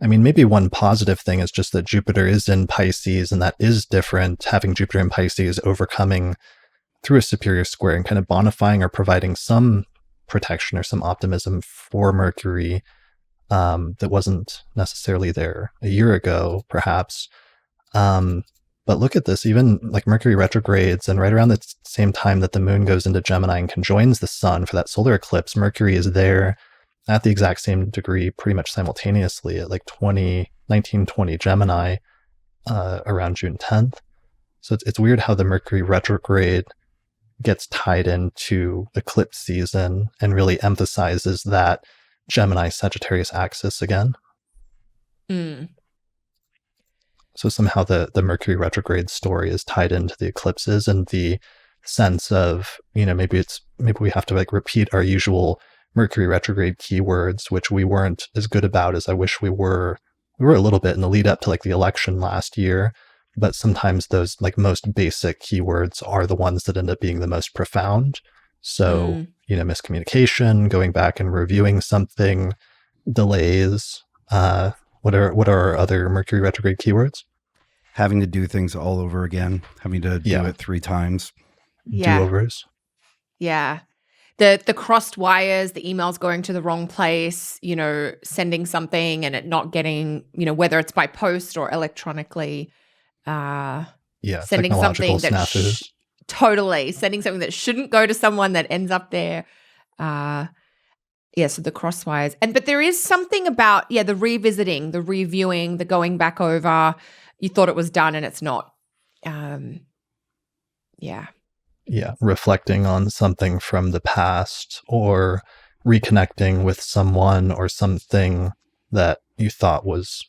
Speaker 1: I mean, maybe one positive thing is just that Jupiter is in Pisces, and that is different. Having Jupiter in Pisces overcoming through a superior square and kind of bonifying or providing some protection or some optimism for Mercury that wasn't necessarily there a year ago, perhaps. But look at this, even like Mercury retrogrades, and right around the same time that the moon goes into Gemini and conjoins the sun for that solar eclipse, Mercury is there at the exact same degree, pretty much simultaneously at like 1920 Gemini around June 10th. So it's weird how the Mercury retrograde gets tied into eclipse season and really emphasizes that Gemini Sagittarius axis again.
Speaker 2: Mm.
Speaker 1: So somehow the Mercury retrograde story is tied into the eclipses, and the sense of, you know, maybe we have to like repeat our usual Mercury retrograde keywords, which we weren't as good about as I wish we were. We were a little bit in the lead up to like the election last year, but sometimes those like most basic keywords are the ones that end up being the most profound. So, miscommunication, going back and reviewing something, delays. What are our other Mercury retrograde keywords?
Speaker 3: Having to do things all over again, having to do it 3 times.
Speaker 2: Yeah.
Speaker 1: Do-overs.
Speaker 2: Yeah. The crossed wires, the emails going to the wrong place, sending something and it not getting, whether it's by post or electronically. Sending something that totally sending something that shouldn't go to someone that ends up there. So the cross wires. But there is something about, the revisiting, the reviewing, the going back over. You thought it was done and it's not.
Speaker 1: Reflecting on something from the past or reconnecting with someone or something that you thought was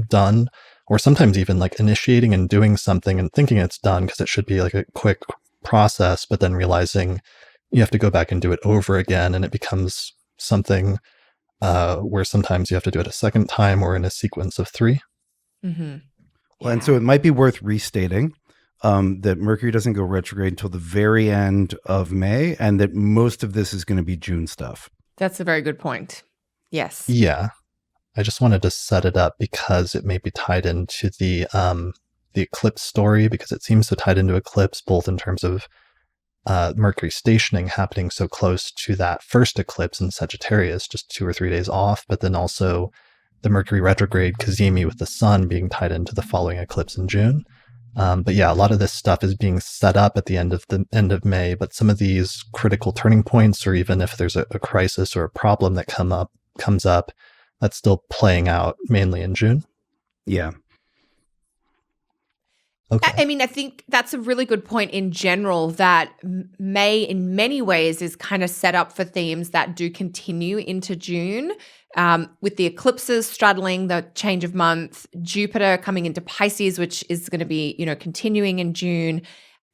Speaker 1: done, or sometimes even like initiating and doing something and thinking it's done because it should be like a quick process, but then realizing you have to go back and do it over again, and it becomes something where sometimes you have to do it a second time or in a sequence of 3.
Speaker 2: Mm-hmm.
Speaker 3: Well, and so it might be worth restating that Mercury doesn't go retrograde until the very end of May, and that most of this is going to be June stuff.
Speaker 2: That's a very good point. Yes.
Speaker 1: Yeah. I just wanted to set it up because it may be tied into the eclipse story, because it seems so tied into eclipse, both in terms of Mercury stationing happening so close to that first eclipse in Sagittarius, just 2 or 3 days off, but then also the Mercury retrograde cazimi with the sun being tied into the following eclipse in June. But a lot of this stuff is being set up at the end of May, but some of these critical turning points, or even if there's a crisis or a problem that comes up, that's still playing out mainly in June.
Speaker 3: Yeah.
Speaker 1: Okay.
Speaker 2: I mean, I think that's a really good point in general, that May in many ways is kind of set up for themes that do continue into June, with the eclipses straddling the change of month, Jupiter coming into Pisces, which is going to be, continuing in June,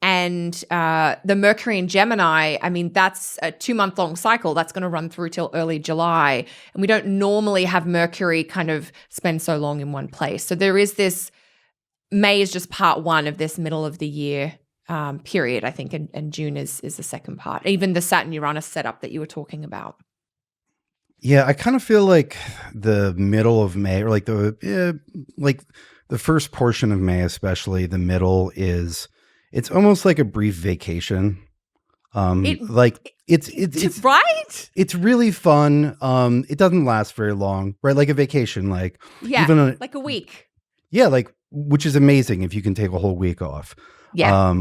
Speaker 2: and the Mercury in Gemini. I mean, that's a 2-month-long cycle that's going to run through till early July, and we don't normally have Mercury kind of spend so long in one place. So there is this. May is just part 1 of this middle of the year period, I think, and June is the second part. Even the Saturn-Uranus setup that you were talking about.
Speaker 3: Yeah, I kind of feel like the middle of May, or like the first portion of May, especially the middle, it's almost like a brief vacation. It's
Speaker 2: right.
Speaker 3: It's really fun. It doesn't last very long, right? Like a vacation, like even
Speaker 2: like a week.
Speaker 3: Yeah, which is amazing if you can take a whole week off.
Speaker 2: Yeah.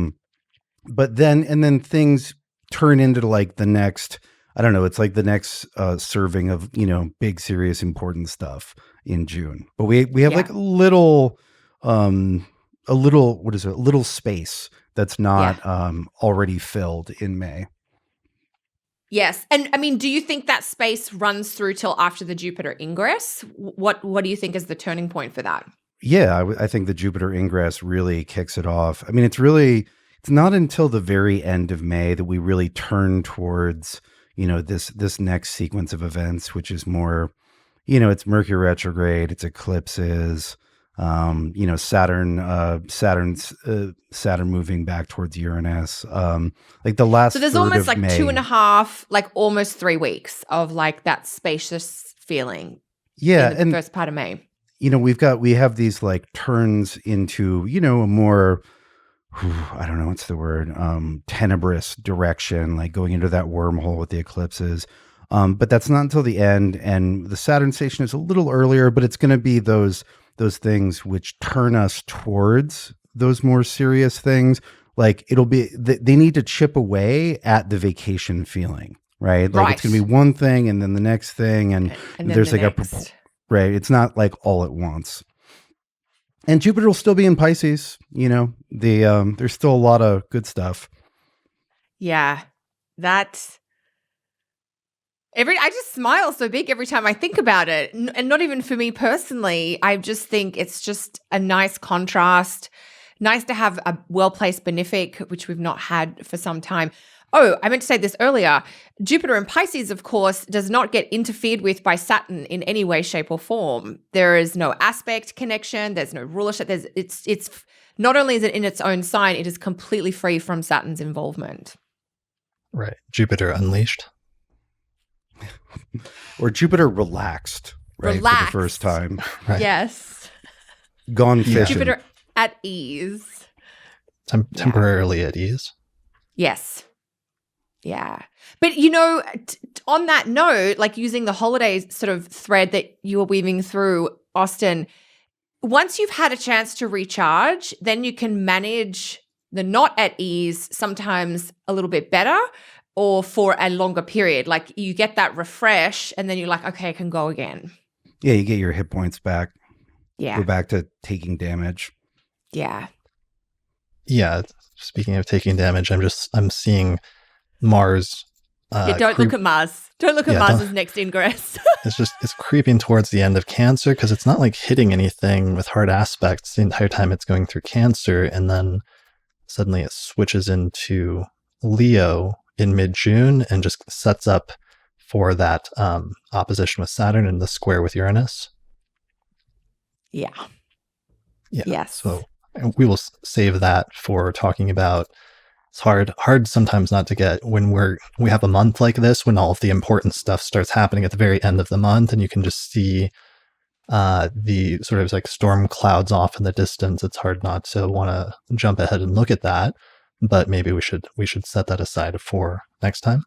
Speaker 3: But then things turn into like the next, I don't know, it's like the next serving of, big, serious, important stuff in June. But we have like a little space that's not already filled in May.
Speaker 2: Yes. And I mean, do you think that space runs through till after the Jupiter ingress? What do you think is the turning point for that?
Speaker 3: Yeah, I think the Jupiter ingress really kicks it off. I mean, it's not until the very end of May that we really turn towards, this next sequence of events, which is more, it's Mercury retrograde, it's eclipses, Saturn moving back towards Uranus, like the last.
Speaker 2: So there's almost like
Speaker 3: May,
Speaker 2: 2.5, like almost 3 weeks of like that spacious feeling.
Speaker 3: Yeah,
Speaker 2: in the first part of May.
Speaker 3: We have these like turns into, a more, I don't know, what's the word, tenebrous direction, like going into that wormhole with the eclipses. But that's not until the end, and the Saturn station is a little earlier, but it's going to be those things which turn us towards those more serious things. Like it'll be, they need to chip away at the vacation feeling, right? Like it's going to be one thing and then the next thing, and there's like right. It's not like all at once. And Jupiter will still be in Pisces, there's still a lot of good stuff.
Speaker 2: Yeah. I just smile so big every time I think about it. And not even for me personally. I just think it's just a nice contrast. Nice to have a well-placed benefic, which we've not had for some time. Oh, I meant to say this earlier. Jupiter in Pisces, of course, does not get interfered with by Saturn in any way, shape, or form. There is no aspect connection. There's no rulership. It's not only is it in its own sign, it is completely free from Saturn's involvement.
Speaker 1: Right. Jupiter unleashed.
Speaker 3: Or Jupiter relaxed, right?
Speaker 2: Relaxed.
Speaker 3: For the first time.
Speaker 1: Right.
Speaker 2: Yes.
Speaker 3: Gone fishing.
Speaker 2: Jupiter at ease.
Speaker 1: Temporarily at ease.
Speaker 2: Yes. Yeah. But, you know, on that note, like using the holidays sort of thread that you were weaving through, Austin, once you've had a chance to recharge, then you can manage the not at ease sometimes a little bit better or for a longer period. Like you get that refresh and then you're like, okay, I can go again.
Speaker 3: Yeah, you get your hit points back.
Speaker 2: Yeah.
Speaker 3: Go back to taking damage.
Speaker 2: Yeah.
Speaker 1: Yeah. Speaking of taking damage, I'm seeing Mars.
Speaker 2: Don't look at Mars. Don't look at Mars's next ingress.
Speaker 1: It's creeping towards the end of Cancer because it's not like hitting anything with hard aspects the entire time it's going through Cancer, and then suddenly it switches into Leo in mid-June and just sets up for that opposition with Saturn and the square with Uranus.
Speaker 2: Yeah. Yes.
Speaker 1: So we will save that for talking about. It's hard sometimes not to get when we have a month like this when all of the important stuff starts happening at the very end of the month, and you can just see the sort of like storm clouds off in the distance. It's hard not to want to jump ahead and look at that, but maybe we should set that aside for next time.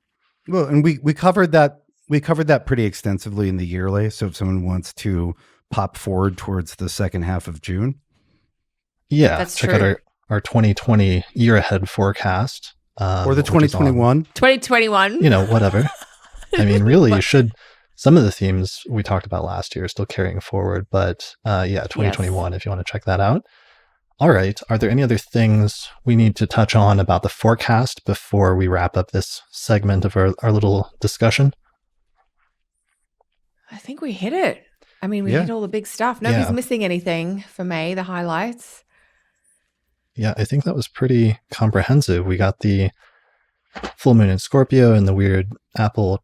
Speaker 3: Well, and we covered that pretty extensively in the yearly. So if someone wants to pop forward towards the second half of June,
Speaker 1: check out our 2020 year ahead forecast.
Speaker 3: Or the 2021.
Speaker 2: 2021.
Speaker 1: You know, whatever. I mean, really, you should. Some of the themes we talked about last year are still carrying forward, but 2021, if you want to check that out. All right. Are there any other things we need to touch on about the forecast before we wrap up this segment of our little discussion?
Speaker 2: I think we hit it. I mean, we hit all the big stuff. Nobody's missing anything for May, the highlights.
Speaker 1: Yeah, I think that was pretty comprehensive. We got the full moon in Scorpio and the weird Apple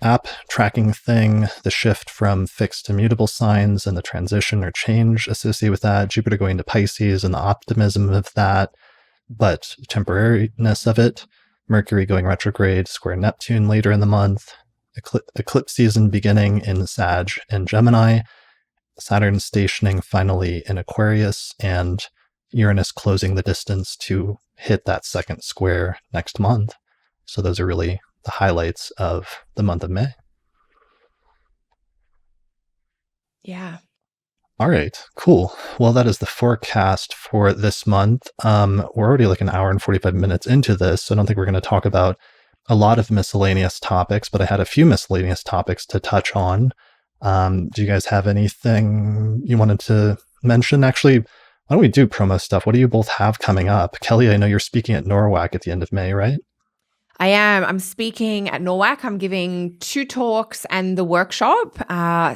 Speaker 1: app tracking thing, the shift from fixed to mutable signs and the transition or change associated with that, Jupiter going to Pisces and the optimism of that, but temporariness of it, Mercury going retrograde, square Neptune later in the month, eclipse season beginning in Sag and Gemini, Saturn stationing finally in Aquarius, and Uranus closing the distance to hit that second square next month. So those are really the highlights of the month of May.
Speaker 2: Yeah.
Speaker 1: All right, cool. Well, that is the forecast for this month. We're already like an hour and 45 minutes into this, so I don't think we're going to talk about a lot of miscellaneous topics, but I had a few miscellaneous topics to touch on. Do you guys have anything you wanted to mention? Actually, why don't we do promo stuff? What do you both have coming up? Kelly, I know you're speaking at NORWAC at the end of May, right?
Speaker 2: I am. I'm speaking at NORWAC. I'm giving 2 talks and the workshop.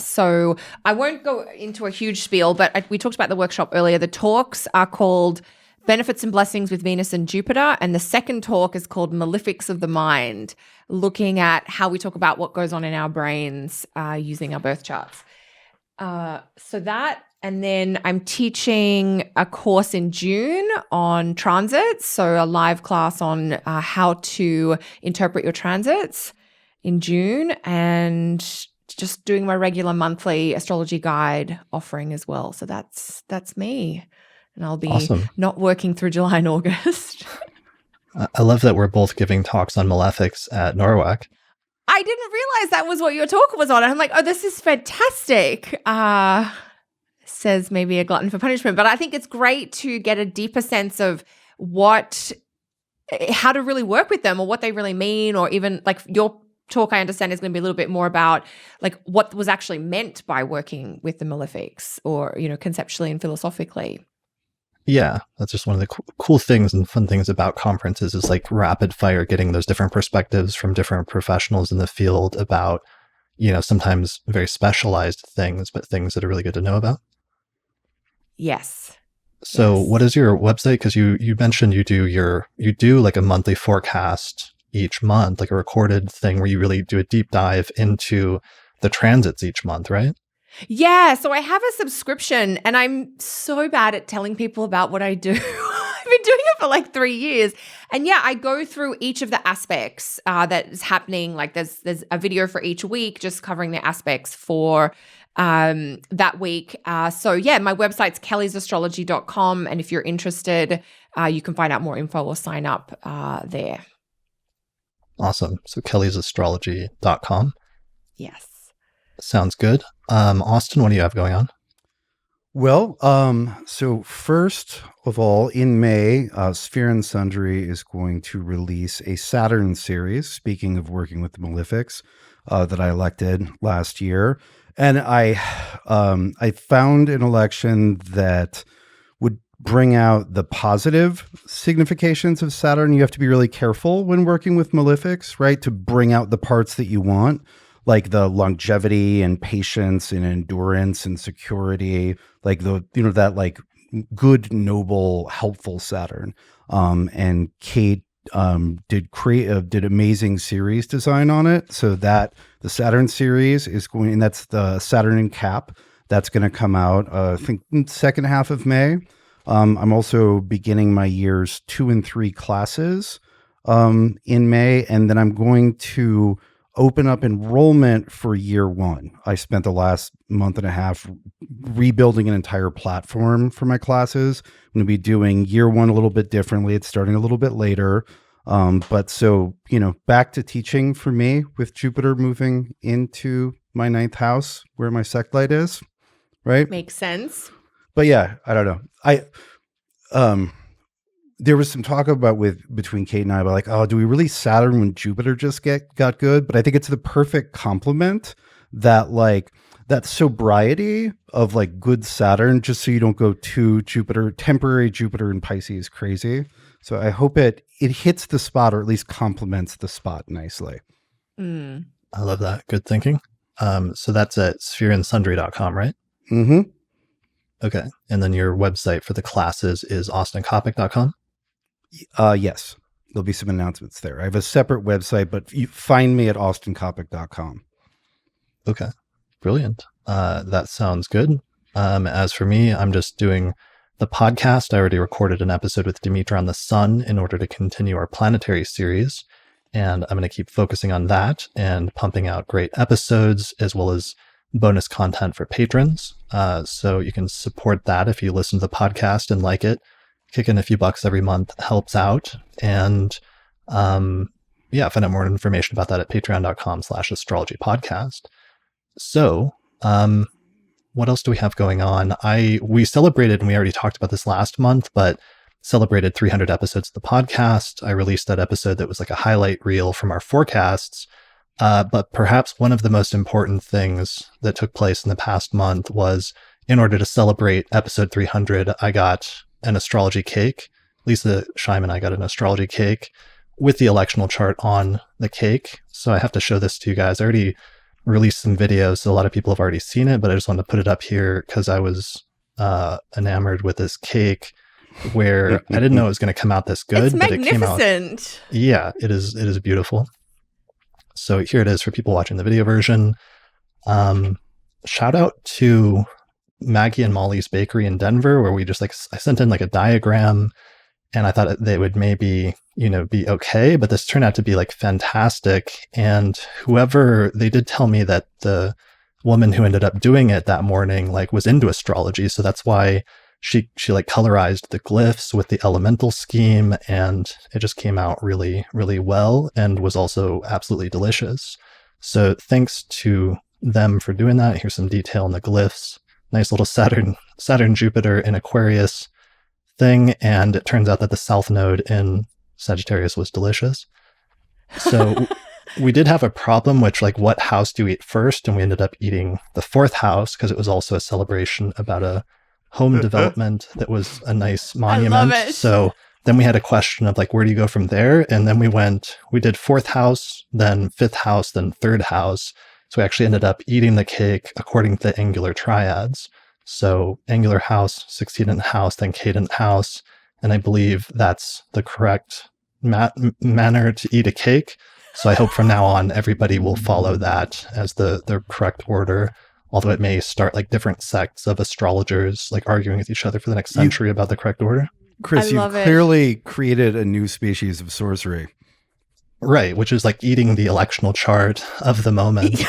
Speaker 2: So I won't go into a huge spiel, but we talked about the workshop earlier. The talks are called Benefits and Blessings with Venus and Jupiter. And the second talk is called Malefics of the Mind, looking at how we talk about what goes on in our brains using our birth charts. So that. And then I'm teaching a course in June on transits, so a live class on how to interpret your transits in June, and just doing my regular monthly astrology guide offering as well. So that's me, and I'll be not working through July and August.
Speaker 1: I love that we're both giving talks on malefics at NORWAC.
Speaker 2: I didn't realize that was what your talk was on. I'm like, oh, this is fantastic. Says maybe a glutton for punishment, but I think it's great to get a deeper sense of how to really work with them or what they really mean, or even like your talk, I understand, is going to be a little bit more about like what was actually meant by working with the malefics, or, you know, conceptually and philosophically.
Speaker 1: Yeah, that's just one of the cool things and fun things about conferences is like rapid fire, getting those different perspectives from different professionals in the field about, you know, sometimes very specialized things, but things that are really good to know about.
Speaker 2: Yes.
Speaker 1: So what is your website? Because you mentioned you do like a monthly forecast each month, like a recorded thing where you really do a deep dive into the transits each month, right?
Speaker 2: Yeah, so I have a subscription and I'm so bad at telling people about what I do. I've been doing it for like 3 years. And yeah, I go through each of the aspects that is happening. Like there's a video for each week just covering the aspects for that week. So yeah, my website's kellysastrology.com. And if you're interested, you can find out more info or sign up there.
Speaker 1: Awesome. So kellysastrology.com.
Speaker 2: Yes.
Speaker 1: Sounds good. Austin, what do you have going on?
Speaker 3: Well, so first of all, in May, Sphere and Sundry is going to release a Saturn series, speaking of working with the Malefics, that I elected last year. And I found an election that would bring out the positive significations of Saturn. You have to be really careful when working with Malefics, right? To bring out the parts that you want, like the longevity and patience and endurance and security, like that like good, noble, helpful Saturn. And Kate did amazing series design on it. So that the Saturn series is going, and that's the Saturn in Cap. That's going to come out, I think, second half of May. I'm also beginning my years 2 and 3 classes in May, and then I'm going to open up enrollment for year 1. I spent the last month and a half rebuilding an entire platform for my classes. I'm going to be doing year 1 a little bit differently. It's starting a little bit later. But so, back to teaching for me with Jupiter moving into my 9th house where my sect light is, right?
Speaker 2: Makes sense.
Speaker 3: But yeah, I don't know. There was some talk between Kate and I about like, oh, do we release Saturn when Jupiter just got good? But I think it's the perfect complement that like that sobriety of like good Saturn, just so you don't go too temporary Jupiter and Pisces crazy. So I hope it hits the spot, or at least complements the spot nicely.
Speaker 2: Mm.
Speaker 1: I love that. Good thinking. So that's at sphereandsundry.com, right?
Speaker 3: Mm-hmm.
Speaker 1: Okay. And then your website for the classes is austincoppock.com?
Speaker 3: Yes. There'll be some announcements there. I have a separate website, but you find me at austincoppock.com.
Speaker 1: Okay. Brilliant. That sounds good. As for me, I'm just doing the podcast. I already recorded an episode with Demetra on the sun in order to continue our planetary series. And I'm going to keep focusing on that and pumping out great episodes as well as bonus content for patrons. So you can support that if you listen to the podcast and like it. Kick in a few bucks every month helps out. And find out more information about that at patreon.com/astrologypodcast. So what else do we have going on? We celebrated, and we already talked about this last month, but celebrated 300 episodes of the podcast. I released that episode that was like a highlight reel from our forecasts. But perhaps one of the most important things that took place in the past month was, in order to celebrate episode 300, I got an astrology cake. Lisa Scheiman and I got an astrology cake with the electional chart on the cake. So I have to show this to you guys. I already released some videos, so a lot of people have already seen it, but I just wanted to put it up here because I was enamored with this cake where I didn't know it was going to come out this good.
Speaker 2: It's
Speaker 1: but it came out. Yeah, it is beautiful. So here it is for people watching the video version. Shout out to Maggie and Molly's Bakery in Denver, where we just I sent in like a diagram and I thought they would maybe, be okay, but this turned out to be like fantastic. And they did tell me that the woman who ended up doing it that morning, was into astrology. So that's why she colorized the glyphs with the elemental scheme, and it just came out really, really well and was also absolutely delicious. So thanks to them for doing that. Here's some detail on the glyphs. Nice little Saturn Jupiter in Aquarius thing. And it turns out that the South Node in Sagittarius was delicious. So we did have a problem, which what house do you eat first? And we ended up eating the 4th house because it was also a celebration about a home development that was a nice monument.
Speaker 2: I love it.
Speaker 1: So then we had a question of where do you go from there? And then we did 4th house, then 5th house, then 3rd house. So we actually ended up eating the cake according to the angular triads. So angular house, 16th house, then cadent house. And I believe that's the correct manner to eat a cake. So I hope from now on, everybody will follow that as the correct order. although it may start like different sects of astrologers like arguing with each other for the next century about the correct order.
Speaker 3: Chris, you've clearly created a new species of sorcery.
Speaker 1: Right, which is like eating the electional chart of the moment.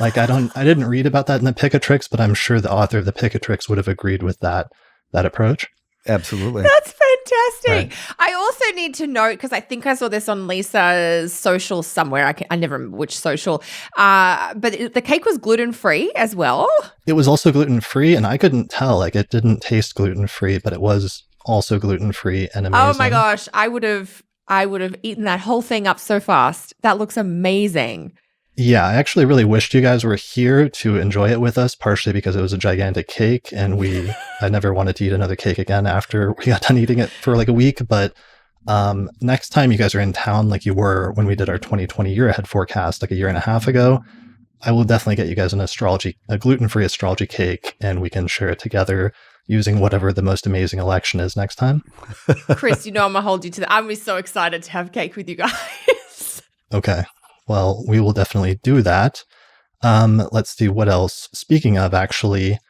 Speaker 1: Like I didn't read about that in the Picatrix, but I'm sure the author of the Picatrix would have agreed with that approach.
Speaker 3: Absolutely.
Speaker 2: That's fantastic. Right. I also need to note, because I think I saw this on Lisa's social somewhere. I never remember which social. But the cake was gluten-free as well.
Speaker 1: It was also gluten-free, and I couldn't tell. Like it didn't taste gluten-free, but it was also gluten-free and amazing.
Speaker 2: Oh my gosh. I would have eaten that whole thing up so fast. That looks amazing.
Speaker 1: Yeah, I actually really wished you guys were here to enjoy it with us, partially because it was a gigantic cake and I never wanted to eat another cake again after we got done eating it for like a week. But next time you guys are in town, like you were when we did our 2020 year ahead forecast like a year and a half ago, I will definitely get you guys a gluten-free astrology cake, and we can share it together using whatever the most amazing election is next time.
Speaker 2: Chris, I'm going to hold you to that. I'm really so excited to have cake with you guys.
Speaker 1: Okay. Well, we will definitely do that. Let's see what else. Speaking of, actually,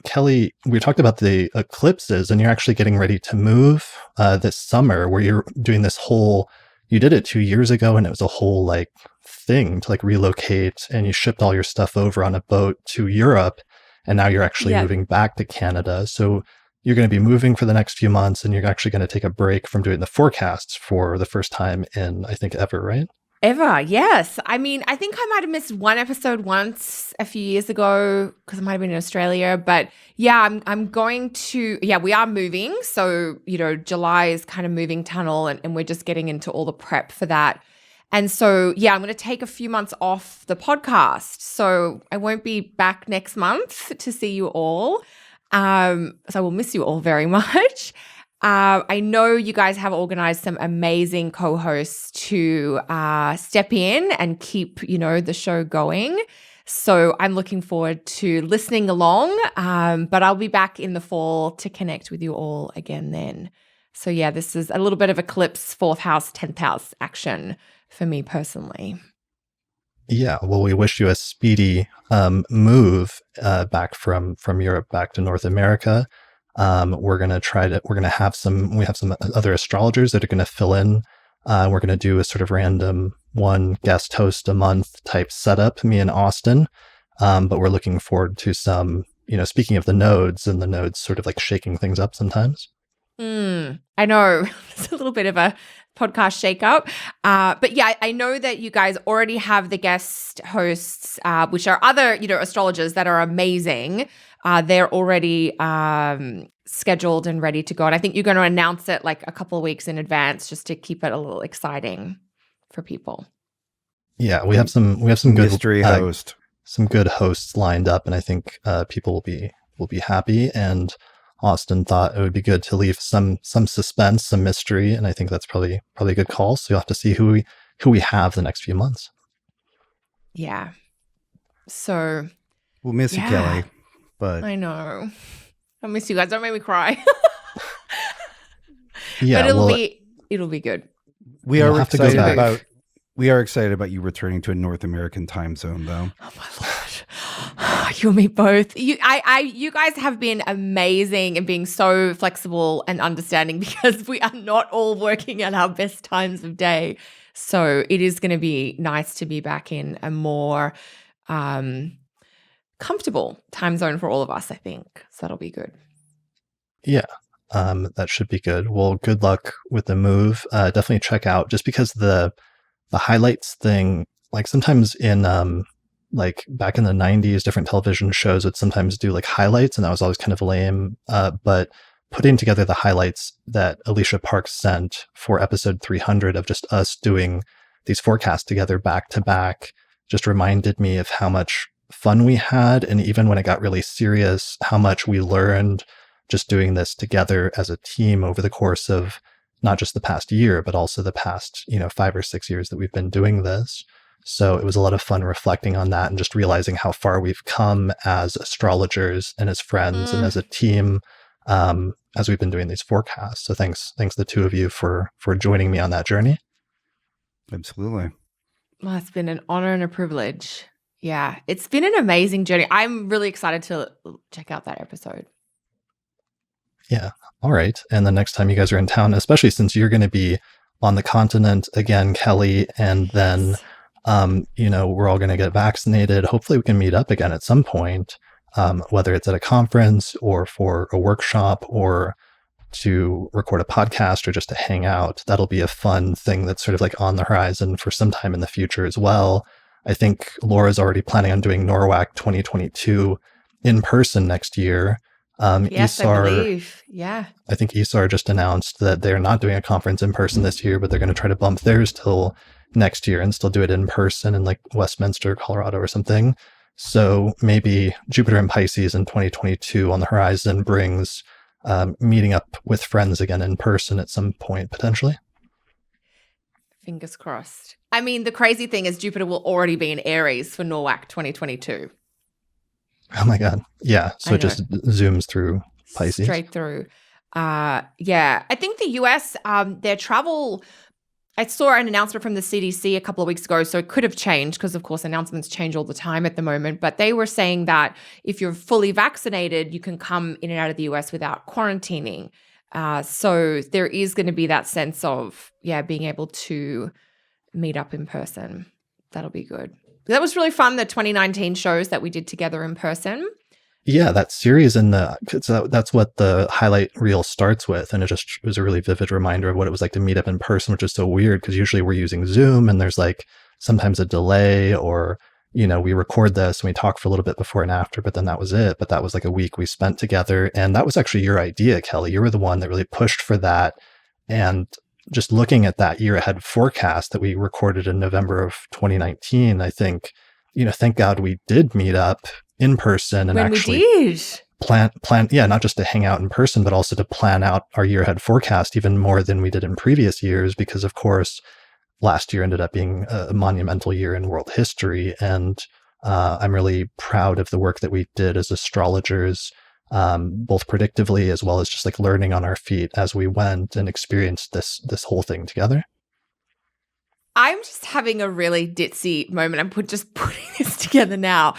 Speaker 1: Kelly, we talked about the eclipses, and you're actually getting ready to move this summer, where you're doing this whole, you did it 2 years ago, and it was a whole like thing to like relocate, and you shipped all your stuff over on a boat to Europe, and now you're actually moving back to Canada. So you're going to be moving for the next few months, and you're actually going to take a break from doing the forecasts for the first time in, I think, ever, right?
Speaker 2: Ever, yes. I mean, I think I might have missed one episode once a few years ago because I might have been in Australia. But yeah, I'm going to, we are moving. So, July is kind of moving tunnel and we're just getting into all the prep for that. And so, I'm going to take a few months off the podcast. So I won't be back next month to see you all. So I will miss you all very much. I know you guys have organized some amazing co-hosts to step in and keep, the show going. So I'm looking forward to listening along, but I'll be back in the fall to connect with you all again then. So this is a little bit of eclipse, 4th house, 10th house action for me personally.
Speaker 1: Yeah, well, we wish you a speedy move back from Europe back to North America. We have some other astrologers that are going to fill in. We're going to do a sort of random one guest host a month type setup, me and Austin. But we're looking forward to some, speaking of the nodes and the nodes sort of like shaking things up sometimes.
Speaker 2: I know it's a little bit of a podcast shakeup. But I know that you guys already have the guest hosts, which are other, astrologers that are amazing. They're already scheduled and ready to go. And I think you're going to announce it like a couple of weeks in advance just to keep it a little exciting for people. Yeah, we have some good
Speaker 3: mystery host.
Speaker 1: Some good hosts lined up, and I think people will be happy. And Austin thought it would be good to leave some suspense, some mystery, and I think that's probably a good call. So you'll have to see who we have the next few months.
Speaker 2: Yeah. So
Speaker 3: we'll miss you, Kelly. But
Speaker 2: I know. I miss you guys. Don't make me cry.
Speaker 1: Yeah,
Speaker 2: but it'll be good.
Speaker 3: We are excited about you returning to a North American time zone, though.
Speaker 2: Oh my Lord. You and me both. You guys have been amazing and being so flexible and understanding because we are not all working at our best times of day. So it is going to be nice to be back in a more comfortable time zone for all of us, I think. So that'll be good.
Speaker 1: Yeah, that should be good. Well, good luck with the move. Definitely check out, just because the highlights thing, like sometimes in like back in the 90s, different television shows would sometimes do like highlights, and that was always kind of lame. But putting together the highlights that Alicia Parks sent for episode 300 of just us doing these forecasts together back to back just reminded me of how much fun we had, and even when it got really serious, how much we learned just doing this together as a team over the course of not just the past year, but also the past 5 or 6 years that we've been doing this. So it was a lot of fun reflecting on that and just realizing how far we've come as astrologers and as friends and as a team as we've been doing these forecasts. So thanks the two of you for joining me on that journey.
Speaker 3: Absolutely.
Speaker 2: Well, it's been an honor and a privilege. Yeah, it's been an amazing journey. I'm really excited to check out that episode.
Speaker 1: Yeah. All right. And the next time you guys are in town, especially since you're going to be on the continent again, Kelly, and then, we're all going to get vaccinated. Hopefully we can meet up again at some point, whether it's at a conference or for a workshop or to record a podcast or just to hang out. That'll be a fun thing that's sort of like on the horizon for some time in the future as well. I think Laura's already planning on doing NORWAC 2022 in person next year.
Speaker 2: Yes, I believe. Yeah.
Speaker 1: I think ESAR just announced that they're not doing a conference in person this year, but they're going to try to bump theirs till next year and still do it in person in like Westminster, Colorado or something. So maybe Jupiter and Pisces in 2022 on the horizon brings meeting up with friends again in person at some point, potentially.
Speaker 2: Fingers crossed. I mean, the crazy thing is Jupiter will already be in Aries for NORWAC 2022.
Speaker 1: Oh my God. Yeah. So it just zooms through Pisces.
Speaker 2: Straight through. Yeah. I think the US, their travel, I saw an announcement from the CDC a couple of weeks ago, so it could have changed because, of course, announcements change all the time at the moment. But they were saying that if you're fully vaccinated, you can come in and out of the US without quarantining. So there is going to be that sense of, being able to meet up in person. That'll be good. That was really fun, the 2019 shows that we did together in person.
Speaker 1: Yeah, that series that's what the highlight reel starts with. And it was a really vivid reminder of what it was like to meet up in person, which is so weird because usually we're using Zoom and there's like sometimes a delay or, we record this and we talk for a little bit before and after, but then that was it. But that was like a week we spent together. And that was actually your idea, Kelly. You were the one that really pushed for that. And just looking at that year ahead forecast that we recorded in November of 2019, I think, thank God we did meet up in person and actually plan, not just to hang out in person, but also to plan out our year ahead forecast even more than we did in previous years, because of course, last year ended up being a monumental year in world history. And I'm really proud of the work that we did as astrologers, both predictively as well as just like learning on our feet as we went and experienced this whole thing together.
Speaker 2: I'm just having a really ditzy moment. I'm just putting this together now.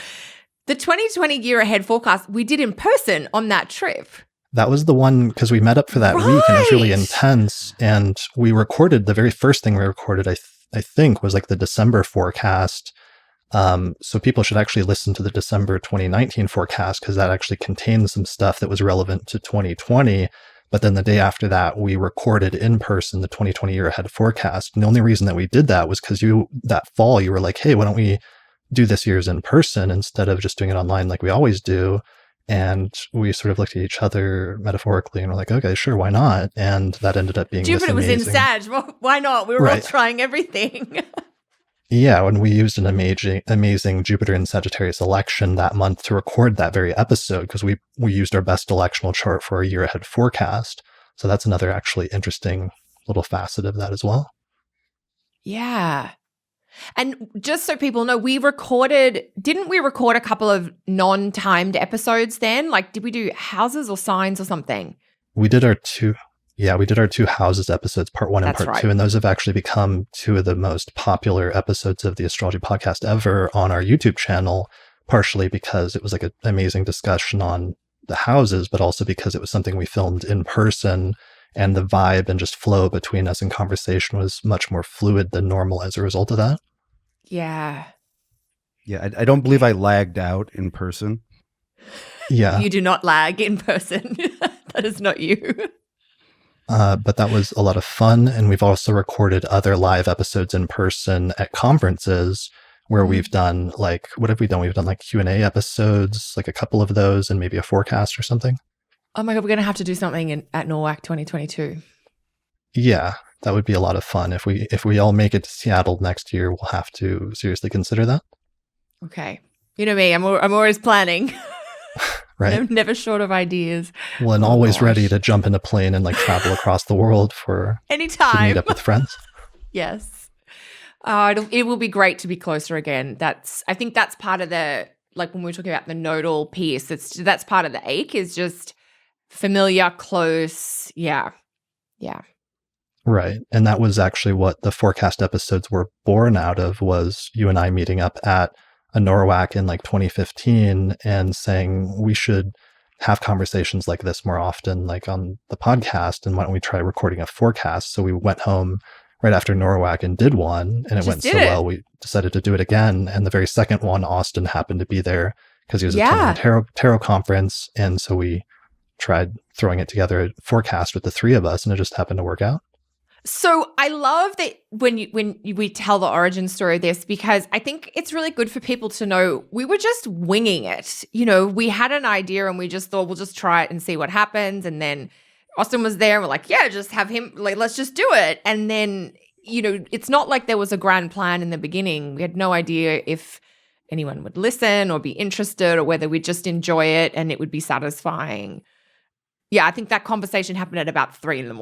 Speaker 2: The 2020 year ahead forecast we did in person on that trip.
Speaker 1: That was the one because we met up for that week and it was really intense. And we recorded the very first thing we recorded, I think, was like the December forecast. So people should actually listen to the December 2019 forecast because that actually contains some stuff that was relevant to 2020. But then the day after that, we recorded in person the 2020 year ahead forecast. And the only reason that we did that was because that fall, you were like, hey, why don't we do this year's in person instead of just doing it online like we always do? And we sort of looked at each other metaphorically and we're like, okay, sure, why not? And that ended up being
Speaker 2: Jupiter was in Sag. Well, why not? We were all trying everything.
Speaker 1: Yeah, when we used an amazing Jupiter and Sagittarius election that month to record that very episode because we used our best electional chart for our year ahead forecast. So that's another actually interesting little facet of that as well.
Speaker 2: Yeah. And just so people know, didn't we record a couple of non-timed episodes then? Like, did we do houses or signs or something?
Speaker 1: We did our two houses episodes, part 1 and part 2. And those have actually become 2 of the most popular episodes of the Astrology podcast ever on our YouTube channel, partially because it was like an amazing discussion on the houses, but also because it was something we filmed in person and the vibe and just flow between us in conversation was much more fluid than normal as a result of that.
Speaker 2: Yeah.
Speaker 3: Yeah, I don't believe I lagged out in person.
Speaker 1: Yeah.
Speaker 2: You do not lag in person. That is not you.
Speaker 1: But that was a lot of fun. And we've also recorded other live episodes in person at conferences where we've done like, what have we done? We've done like Q&A episodes, like a couple of those and maybe a forecast or something.
Speaker 2: Oh my God, we're going to have to do something at NORWAC 2022.
Speaker 1: Yeah, that would be a lot of fun. If we all make it to Seattle next year, we'll have to seriously consider that.
Speaker 2: Okay. You know me, I'm always planning.
Speaker 1: Right.
Speaker 2: I'm never short of ideas.
Speaker 1: Well, and always ready to jump in a plane and like travel across the world for
Speaker 2: anytime
Speaker 1: to meet up with friends.
Speaker 2: Yes. It will be great to be closer again. I think that's part of the, like when we were talking about the nodal piece, that's part of the ache is just familiar, close. Yeah. Yeah.
Speaker 1: Right. And that was actually what the forecast episodes were born out of, was you and I meeting up at a NORWAC in like 2015 and saying we should have conversations like this more often, like on the podcast. And why don't we try recording a forecast? So we went home right after NORWAC and did one, and it went so well, we decided to do it again. And the very second one, Austin happened to be there because he was attending a tarot conference. And so we tried throwing it together, a forecast with the three of us, and it just happened to work out.
Speaker 2: So I love that when we tell the origin story of this, because I think it's really good for people to know we were just winging it. You know, we had an idea and we just thought we'll just try it and see what happens. And then Austin was there and we're like, yeah, just have him, like, let's just do it. And then, you know, it's not like there was a grand plan in the beginning. We had no idea if anyone would listen or be interested or whether we'd just enjoy it and it would be satisfying. Yeah, I think that conversation happened at about 3 a.m.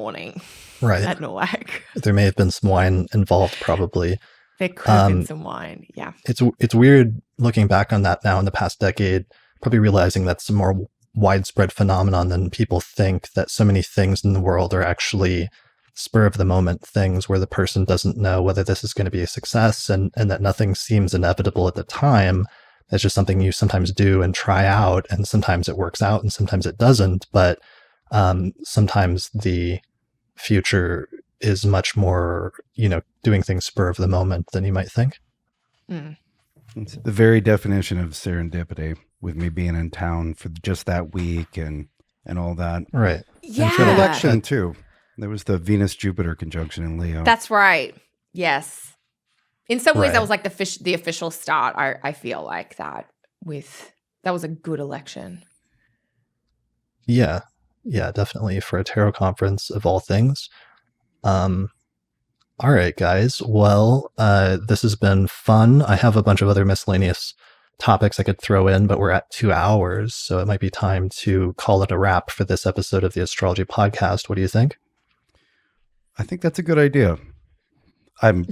Speaker 1: Right.
Speaker 2: At Norwalk.
Speaker 1: There may have been some wine involved, probably.
Speaker 2: There could have been some wine, yeah.
Speaker 1: It's weird looking back on that now in the past decade, probably realizing that's a more widespread phenomenon than people think, that so many things in the world are actually spur of the moment things where the person doesn't know whether this is going to be a success, and that nothing seems inevitable at the time. It's just something you sometimes do and try out, and sometimes it works out and sometimes it doesn't. But sometimes the future is much more, you know, doing things spur of the moment than you might think.
Speaker 3: It's the very definition of serendipity, with me being in town for just that week and all that.
Speaker 1: Right.
Speaker 2: Yeah.
Speaker 3: And for an election too. There was the Venus-Jupiter conjunction in Leo.
Speaker 2: That's right. Yes. In some ways,
Speaker 1: Right.
Speaker 2: that was like the official start. I feel like that was a good election.
Speaker 1: Yeah. Yeah, definitely, for a tarot conference of all things. All right, guys. Well, this has been fun. I have a bunch of other miscellaneous topics I could throw in, but we're at 2 hours, so it might be time to call it a wrap for this episode of the Astrology Podcast. What do you think?
Speaker 3: I think that's a good idea. I'm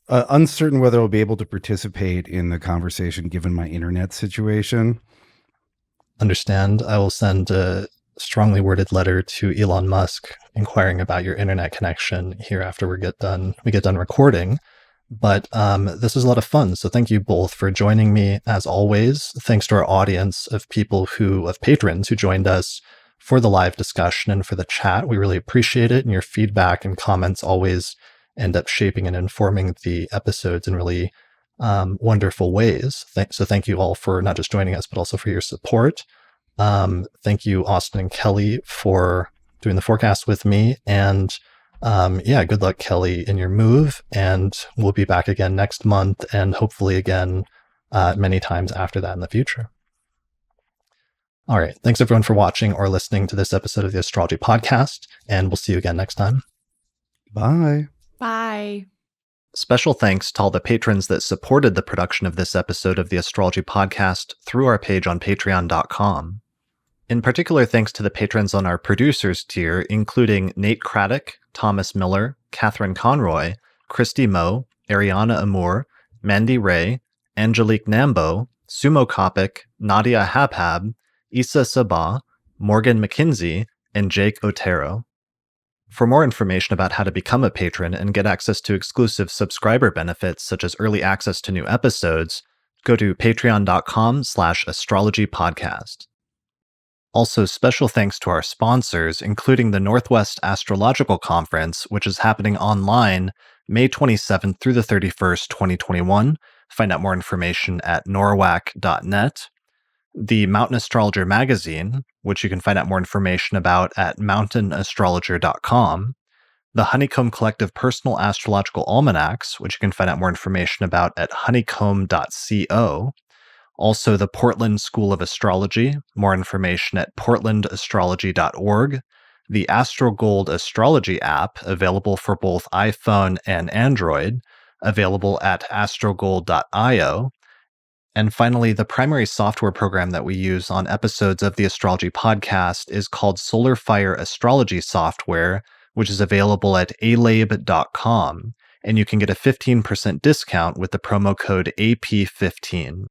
Speaker 3: uncertain whether I'll be able to participate in the conversation given my internet situation.
Speaker 1: Understand. I will send a strongly worded letter to Elon Musk inquiring about your internet connection here after we get done recording. But this is a lot of fun. So thank you both for joining me as always. Thanks to our audience of patrons who joined us for the live discussion and for the chat. We really appreciate it. And your feedback and comments always end up shaping and informing the episodes in really wonderful ways. So thank you all for not just joining us, but also for your support. Thank you, Austin and Kelly, for doing the forecast with me. And good luck, Kelly, in your move. And we'll be back again next month, and hopefully again many times after that in the future. All right. Thanks, everyone, for watching or listening to this episode of the Astrology Podcast, and we'll see you again next time.
Speaker 3: Bye.
Speaker 2: Bye.
Speaker 1: Special thanks to all the patrons that supported the production of this episode of the Astrology Podcast through our page on patreon.com. In particular, thanks to the patrons on our producers tier, including Nate Craddock, Thomas Miller, Catherine Conroy, Christy Moe, Ariana Amour, Mandy Ray, Angelique Nambo, Sumo Coppock, Nadia Habhab, Issa Sabah, Morgan McKinsey, and Jake Otero. For more information about how to become a patron and get access to exclusive subscriber benefits such as early access to new episodes, go to patreon.com/astrologypodcast. Also, special thanks to our sponsors, including the Northwest Astrological Conference, which is happening online May 27th through the 31st, 2021. Find out more information at norwac.net. The Mountain Astrologer magazine, which you can find out more information about at mountainastrologer.com. The Honeycomb Collective Personal Astrological Almanacs, which you can find out more information about at honeycomb.co. Also, the Portland School of Astrology, more information at portlandastrology.org. The AstroGold Astrology app, available for both iPhone and Android, available at astrogold.io. And finally, the primary software program that we use on episodes of the Astrology Podcast is called SolarFire Astrology Software, which is available at alabe.com. And you can get a 15% discount with the promo code AP15.